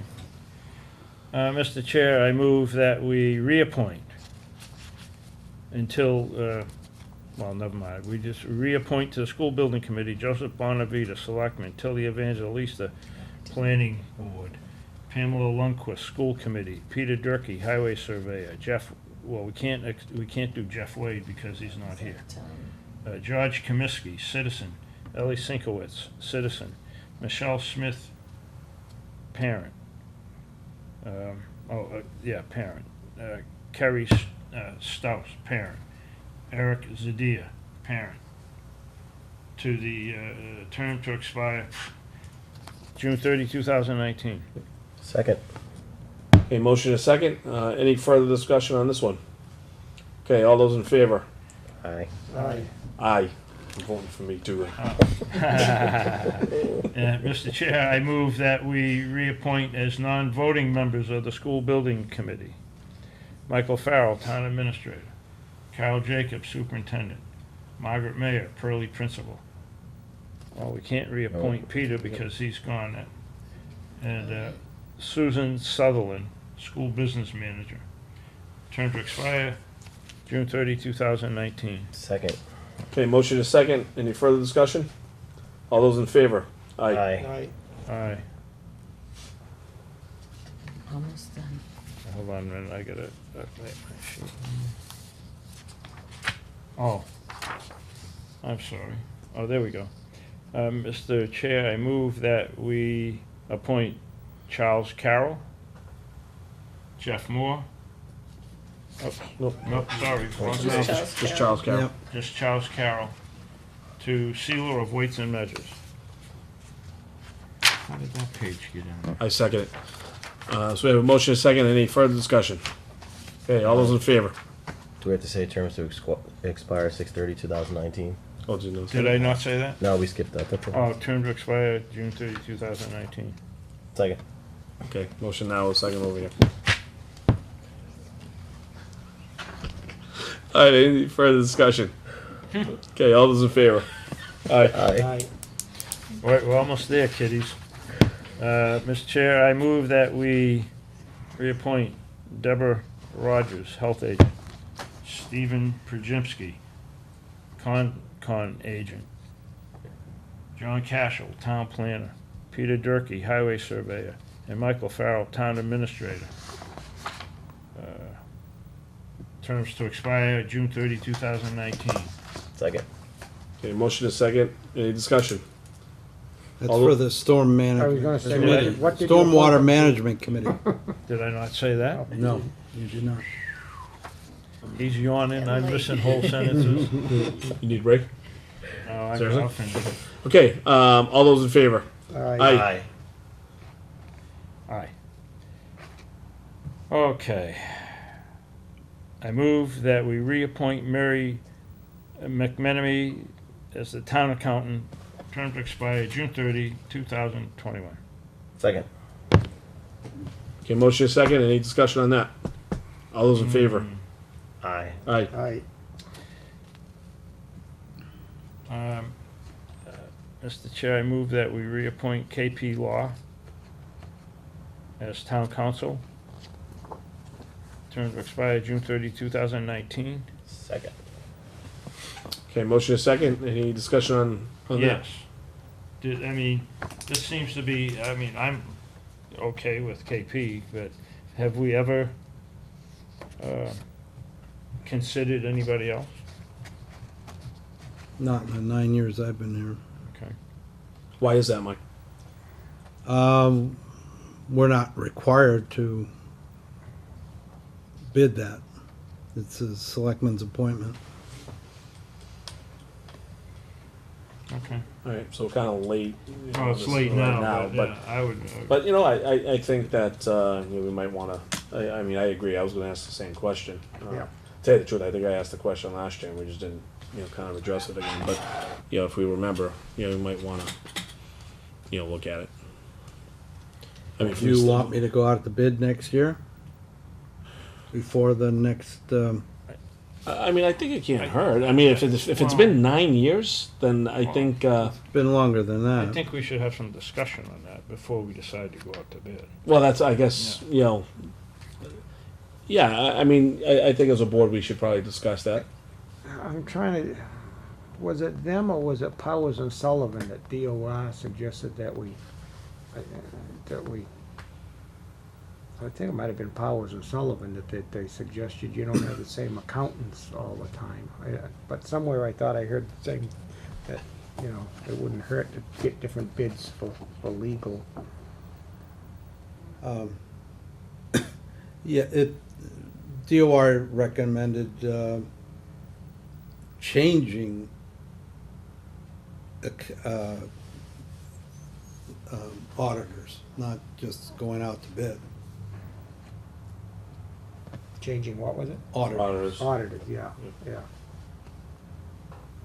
Mr. Chair, I move that we reappoint until, well, never mind. We just reappoint to the School Building Committee Joseph Bonavita, Selectmen, Tilly Evangelista, Planning Board, Pamela Lundquist, School Committee, Peter Durkee, Highway Surveyor, Jeff, well, we can't do Jeff Wade because he's not here. George Comiskey, Citizen, Ellie Sinkowitz, Citizen, Michelle Smith, Parent. Parent. Kerry Strauss, Parent. Eric Zadia, Parent. To the term to expire June 30, 2019. Second. Okay, motion a second. Any further discussion on this one? Okay, all those in favor? Aye. Aye. Aye. I'm voting for me too. Mr. Chair, I move that we reappoint as non-voting members of the School Building Committee Michael Farrell, Town Administrator, Carol Jacobs, Superintendent, Margaret Mayer, Pearlie Principal. Well, we can't reappoint Oh. Peter because he's gone. And Susan Sutherland, School Business Manager. Term to expire June 30, 2019. Second. Okay, motion is second. Any further discussion? All those in favor? Aye. Aye. Aye. Almost done. Hold on a minute, I gotta update my sheet. Oh, I'm sorry. Oh, there we go. Mr. Chair, I move that we appoint Charles Carroll, Jeff Moore. Oh, Nope. nope, sorry. wrong Just page. Charles Just Charles Carroll. Yep. Just Charles Carroll to sealer of weights and measures. How did that page get in? I second it. So we have a motion and a second. Any further discussion? Okay, all those in favor? Do we have to say terms to expire 6/30/2019? Oh, did you Did I not say that? No, we skipped that. That's Oh, all. term to expire June 30, 2019. Second. Okay, motion now, a second over here. All right, any further discussion? Okay, all those in favor? Aye. Aye. We're almost there, kiddies. Mr. Chair, I move that we reappoint Deborah Rogers, Health Agent, Stephen Przymski, Con Agent, John Cashel, Town Planner, Peter Durkee, Highway Surveyor, and Michael Farrell, Town Administrator. Terms to expire June 30, 2019. Second. Okay, motion is second. Any discussion? That's All for tho- the storm I was gonna management say, committee. what did you Stormwater appoint? management committee. Did I not say that? No, you did not. He's yawning, I'm missing whole sentences. You need a break? No, Seriously? I'll finish. Okay, all those in favor? Aye. Aye. Okay. I move that we reappoint Mary McMenamy as the town accountant, term to expire June 30, 2021. Second. Okay, motion is second. Any discussion on that? All those in favor? Aye. Aye. Aye. Mr. Chair, I move that we reappoint KP Law as town council, term to expire June 30, 2019. Second. Okay, motion is second. Any discussion on that? Yes. I mean, this seems to be, I mean, I'm okay with KP, but have we ever considered anybody else? Not in the 9 years I've been here. Okay. Why is that, Mike? We're not required to bid that. It's a selectman's appointment. Okay. All right, so kind of late. Oh, it's this late right now, but yeah, I would. But you know, I think that you know, we might want to. I mean, I agree. I was going to ask the same question. Yeah. Tell you the truth, I think I asked the question last year, and we just didn't, you know, kind of address it again. But you know, if we remember, you know, we might want to, you know, look at it. I mean, if Do you want me to go out to bid next year? Before the next, I mean, I think it can't hurt. I mean, if it's been 9 years, then I think. it's been longer than I that. think we should have some discussion on that before we decide to go out to bid. Well, that's, I guess, you know. Yeah, I mean, I think as a board we should probably discuss that. I'm trying to, was it them or was it Powers and Sullivan that DOR suggested that we, I think it might have been Powers and Sullivan that they suggested you don't have the same accountants all the time. But somewhere I thought I heard saying that, you know, it wouldn't hurt to get different bids for legal. Yeah, DOR recommended changing auditors, not just going out to bid. Changing, what was it? Auditors. Auditors, yeah, yeah.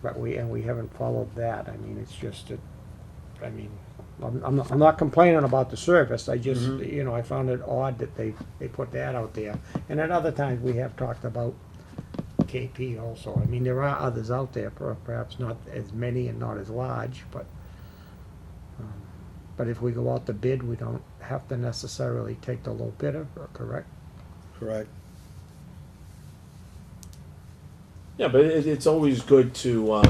But we haven't followed that. I mean, it's just that, I mean, I'm not complaining about the service. I just, you know, I found it odd that they put that out there. And at other times, we have talked about KP also. I mean, there are others out there, perhaps not as many and not as large, but if we go out to bid, we don't have to necessarily take the low bidder, correct? Correct. Yeah, but it's always good to,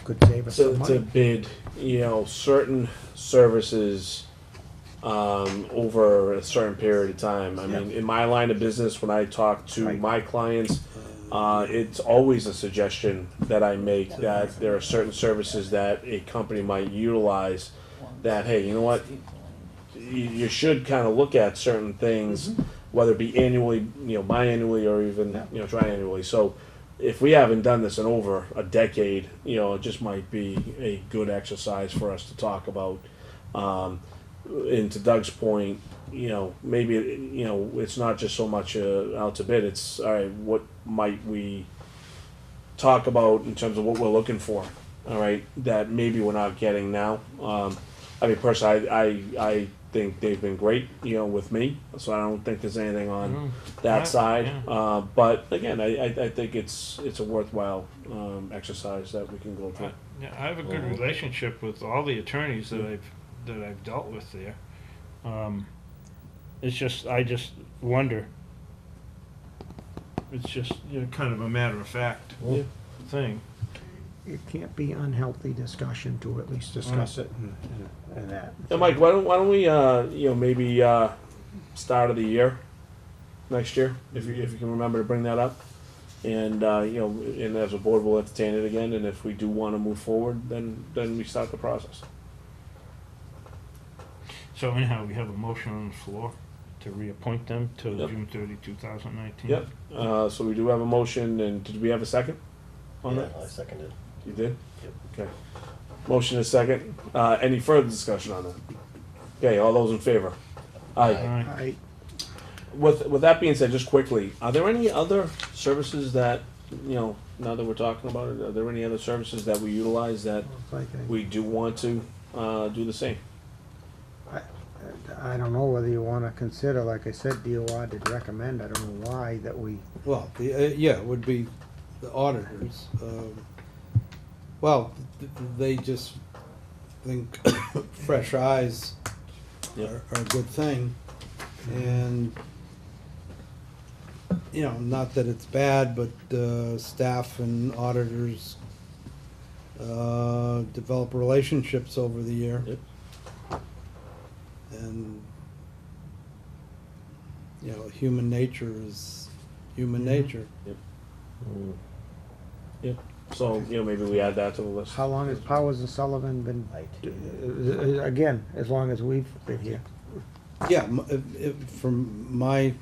Could save us some to money. bid, you know, certain services over a certain period of time. I mean, in my line of business, when I talk to my clients, it's always a suggestion that I make that there are certain services that a company might utilize that, hey, you know what, you should kind of look at certain things, whether it be annually, you know, biannually, or even, you know, triannually. So if we haven't done this in over a decade, you know, it just might be a good exercise for us to talk about. And to Doug's point, you know, maybe, you know, it's not just so much out to bid, it's, all right, what might we talk about in terms of what we're looking for, all right, that maybe we're not getting now. I mean, personally, I think they've been great, you know, with me, so I don't think there's anything on that side. But again, I think it's a worthwhile exercise that we can go through. Yeah, I have a good relationship with all the attorneys that I've dealt with there. It's just, I just wonder. It's just, you know, kind of a matter of fact thing. It can't be unhealthy discussion to at least discuss it and that. Yeah, Mike, why don't we, you know, maybe start of the year, next year, if you can remember to bring that up, and you know, and as a board, we'll entertain it again, and if we do want to move forward, then we start the process. So anyhow, we have a motion on the floor to reappoint them till June 30, 2019. Yep. So we do have a motion, and did we have a second on that? I seconded. You did? Yep. Okay. Motion is second. Any further discussion on that? Okay, all those in favor? Aye. With that being said, just quickly, are there any other services that, you know, now that we're talking about it, are there any other services that we utilize that we do want to do the same? I don't know whether you wanna consider, like I said, DOR did recommend, I don't know why, that we, Well, yeah, it would be the auditors. Well, they just think fresh eyes are a good thing. And, you know, not that it's bad, but staff and auditors develop relationships over the year. Yep. And, you know, human nature is human nature. Yep. Yep. So, you know, maybe we add that to the list. how long has Powers and Sullivan been, again, as long as we've been here? Yeah, from my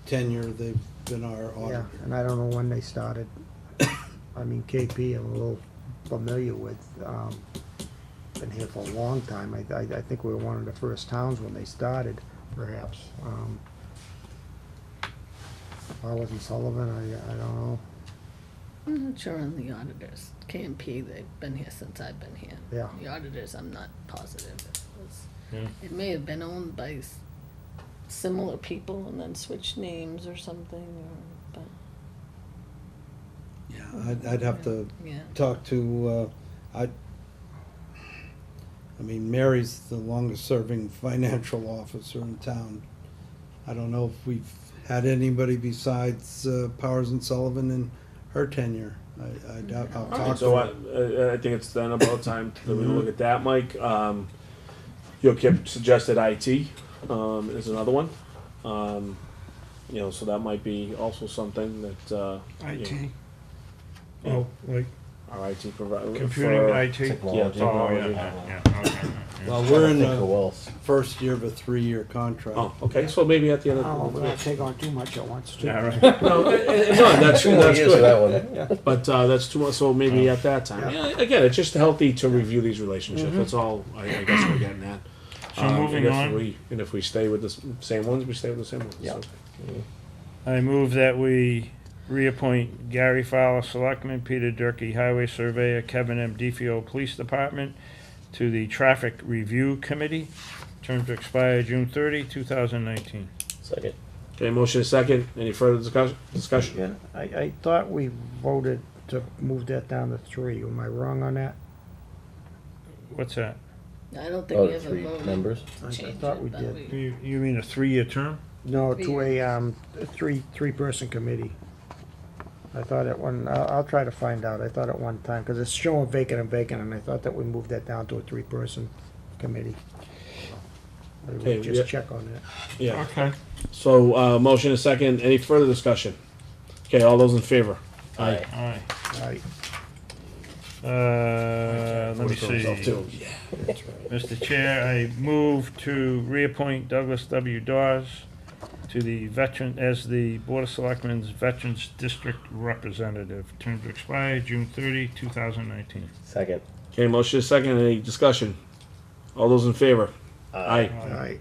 tenure, they've been our Yeah, auditors. and I don't know when they started. I mean, KP I'm a little familiar with, been here for a long time. I think we were one of the first towns when they started, perhaps. Powers and Sullivan, I don't know. I'm not sure on the auditors. KMP, they've been here since I've been here. Yeah. The auditors, I'm not positive. Yeah. It may have been owned by similar people and then switched names or something, but. Yeah, I'd have to Yeah. talk to, I mean, Mary's the longest serving financial officer in town. I don't know if we've had anybody besides Powers and Sullivan in her tenure. I doubt, I'll All right, talk so to her. I think it's then about time that we look at that, Mike. You know, Kip suggested IT is another one. You know, so that might be also something that IT. you know, Oh, like our IT provider. computing IT? Yeah, Oh, technology. yeah, okay. Well, we're in think who the else. first year of a 3-year contract. Oh, okay, so maybe at the end I don't know, of we're not take on too much at once, too. Yeah, right. no, that's Two more that's years for good. that one. But that's too much. So maybe at that time. Yeah. Again, it's just healthy to review these relationships. That's all I guess we're getting at. So moving on. And if we stay with the same ones, we stay with the same ones. Yeah. So. I move that we reappoint Gary Fowler, Selectman, Peter Durkee, Highway Surveyor, Kevin M. DeFio, Police Department, to the Traffic Review Committee, term to expire June 30, 2019. Second. Okay, motion is second. Any further discussion? Yeah, I thought we voted to move that down to 3. Am I wrong on that? What's that? I don't think we ever three voted. members? I Change thought it, we but did. You mean a 3-year term? No, to a three-person committee. I thought at one, I'll try to find out. I thought at one time, because it's showing vacant and vacant, and I thought that we moved that down to a 3-person committee. I would Okay, yeah. just check on that. Yeah. Okay. So, motion is second. Any further discussion? Okay, all those in favor? Aye. Aye. Right. Let me For himself, see. too. Mr. Chair, I move to reappoint Douglas W. Dawes to the as the Board of Selectmen's Veterans District Representative. Term to expire June 30, 2019. Second. Okay, motion is second. Any discussion? All those in favor? Aye. Right.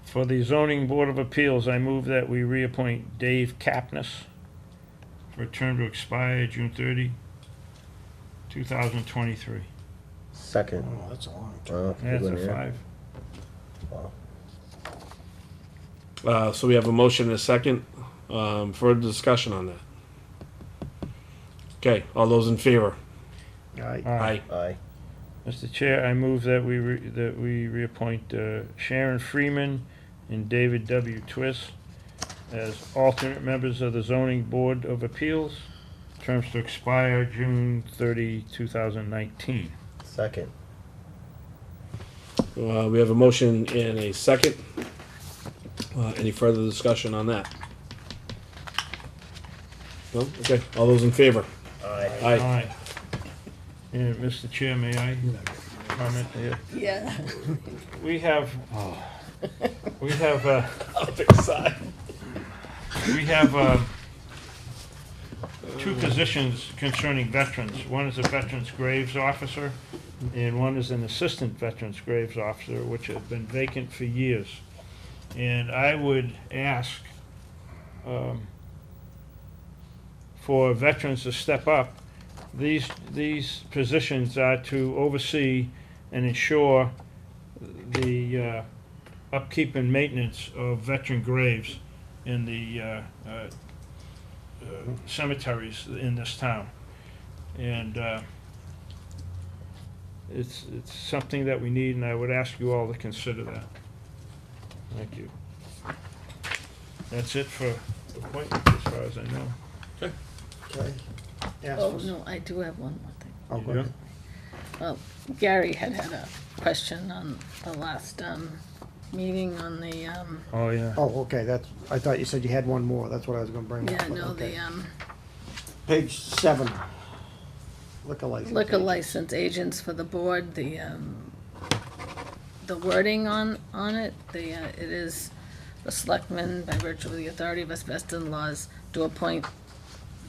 For the Zoning Board of Appeals, I move that we reappoint Dave Kapnis for a term to expire June 30, 2023. Second. Oh, that's a long time. Wow, That's good one a here. 5. Wow. So we have a motion and a second. Further discussion on that? Okay, all those in favor? Right. Aye. Aye. Mr. Chair, I move that we reappoint Sharon Freeman and David W. Twist as alternate members of the Zoning Board of Appeals. Terms to expire June 30, 2019. Second. We have a motion and a second. Any further discussion on that? No? Okay, all those in favor? Aye. Aye. And Mr. Chair, may I comment here? Yeah. We have, we have, we have, 2 positions concerning veterans. One is a Veterans Graves Officer, and one is an Assistant Veterans Graves Officer, which have been vacant for years. And I would ask, for veterans to step up. These positions are to oversee and ensure the upkeep and maintenance of veteran graves in the cemeteries in this town. And it's something that we need, and I would ask you all to consider that. Thank you. That's it for appointments as far as I know. Okay. Yes. Oh, no, I do have one more thing. Oh, go Yeah. ahead. Well, Gary had a question on the last meeting on the, Oh, yeah. Oh, okay, that's, I thought you said you had one more. That's what I was gonna bring up. yeah, but no, okay. the Page 7. Liquor license. liquor license agents for the board, the wording on it, it is the selectmen, by virtue of the authority of asbestos laws, to appoint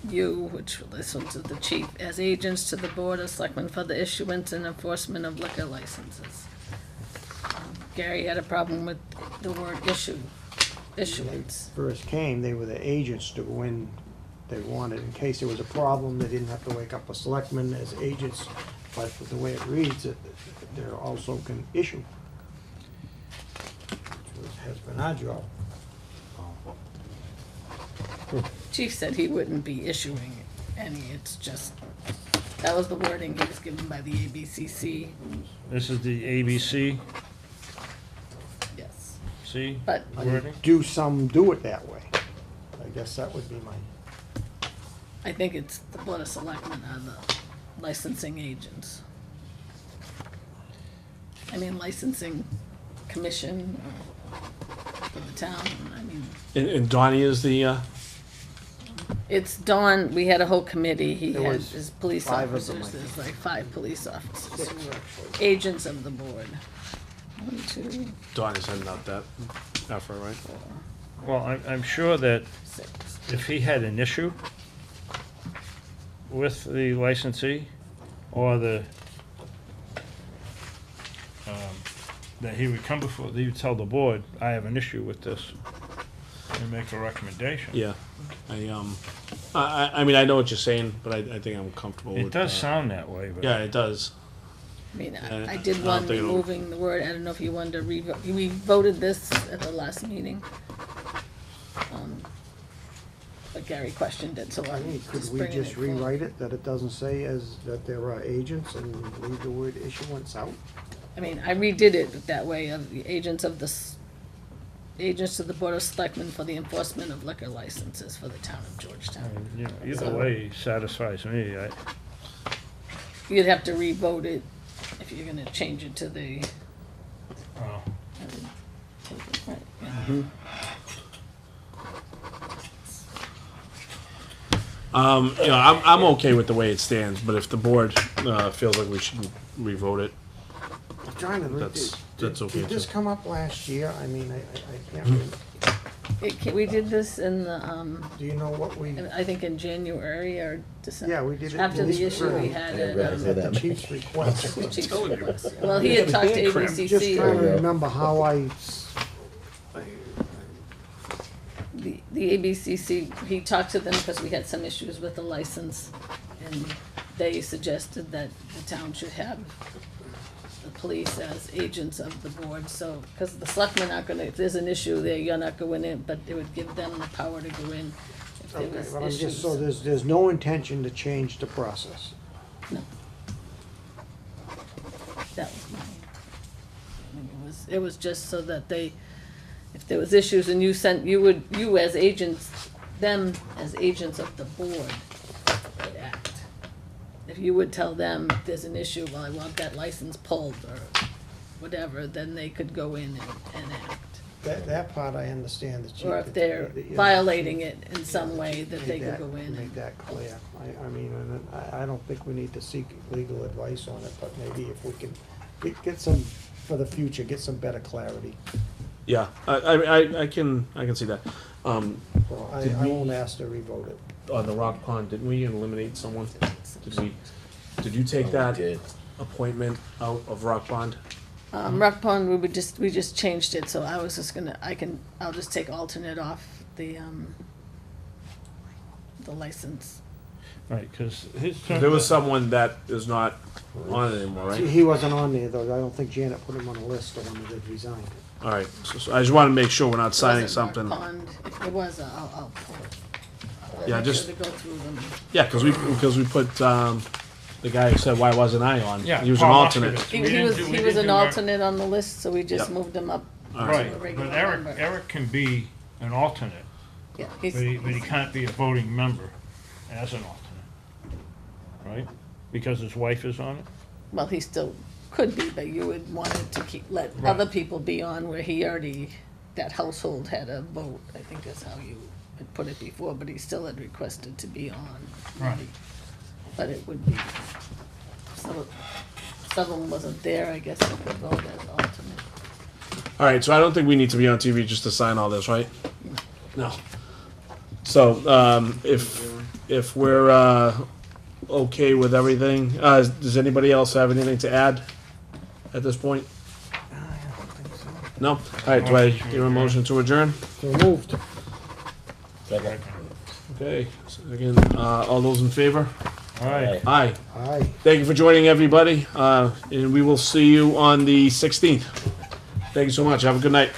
you, which this one's the chief, as agents to the board of selectmen for the issuance and enforcement of liquor licenses. Gary had a problem with the word issuance. First came, they were the agents to go in, they wanted, in case there was a problem, they didn't have to wake up a selectman as agents, but with the way it reads, they also can issue. Which has been our job. Chief said he wouldn't be issuing any, it's just, that was the wording he was given by the ABCC. This is the ABC, Yes. see? But Wording? Do some do it that way? I guess that would be my, I think it's the board of selectmen are the licensing agents. I mean, licensing commission for the town, I mean, And Donnie is the, it's Dawn, we had a whole committee, he There had was his police 5 of them, officers, I there's like 5 police officers 6 who were actually. agents of the board. 1, 2, Donnie's heading out that effort, right? 4, Well, I'm sure that 6. if he had an issue with the licensee or that he would come before, he would tell the board, I have an issue with this, and make a recommendation. Yeah. I mean, I know what you're saying, but I think I'm comfortable with It does sound that way, but. Yeah, it does. I mean, Yeah, I did I one don't think it'll- removing the word, I don't know if you wanted to we voted this at the last meeting. But Gary questioned it, so I I'm mean, could just we bringing it just forward. rewrite it, that it doesn't say as, that there are agents, and leave the word issuance out? I mean, I redid it that way, of the agents of agents of the Board of Selectmen for the enforcement of liquor licenses for the town of Georgetown. You know, either So- way satisfies me. You'd have to re-vote it if you're gonna change it to the. Oh. I would take it, right, yeah. You know, I'm okay with the way it stands, but if the board feels like we should revote it, I'm trying to, that's okay did this too. come up last year? I mean, I can't remember. We did this in the, Do you know what we? I think in January or December. Yeah, we did it. After in the this issue we room. had didn't realize at, that. The chief's request. the chief's request. Well, he had talked to Just ABCC. trying to remember how The ABCC, he talked to them because we had some issues with the license, and they suggested that the town should have the police as agents of the board, so, because the selectmen aren't gonna, if there's an issue there, you're not going in, but it would give them the power to go in if there Okay, was but I'm just, issues. so there's no intention to change the process. No. That was mine. I mean, it was just so that they, if there was issues and you as agents, them as agents of the board would act. If you would tell them if there's an issue, well, I want that license pulled or whatever, then they could go in and act. That part I understand, the chief. Or if they're violating it in some way, that they could go in. Make that clear. I mean, and I don't think we need to seek legal advice on it, but maybe if we can get some, for the future, get some better clarity. Yeah, I can see that. So Did I we- won't ask to revote it. On the Rock Pond, didn't we eliminate someone? Did you take that appointment out of Rock Pond? Rock Pond, we just changed it, so I was just gonna, I'll just take alternate off the license. Right, because his. There was someone that is not on it anymore, right? He wasn't on there, though. I don't think Janet put him on the list, the one that had resigned. All right, so I just want to make sure we're not signing Wasn't Rock something. Pond. If it was, I'll pull it. I'll Yeah, make just- sure to go through them. Yeah, because we put the guy who said, "Why wasn't I on?" Yeah, He was an Paul alternate. Moskowitz. He We didn't was, do- we he didn't was an do Eric. alternate on the list, so we just Yep. moved him up. All Right, to a but regular Eric, member. Eric can be an alternate, Yeah, but he can't be a voting member as an alternate. Right? Because his wife is on it? Well, he still could be, but you would want it to let Right. other people be on where he already, that household had a vote. I think that's how you had put it before, but he still had requested to be on. Right. But it would be, someone wasn't there, I guess, he could vote as alternate. All right, so I don't think we need to be on TV just to sign all this, right? No. So if we're okay with everything, does anybody else have anything to add at this point? No. All right. Do I hear a motion to adjourn? So moved. Second. Okay. So again, all those in favor? All right. Aye. Aye. Thank you for joining, everybody, and we will see you on the 16th. Thank you so much. Have a good night.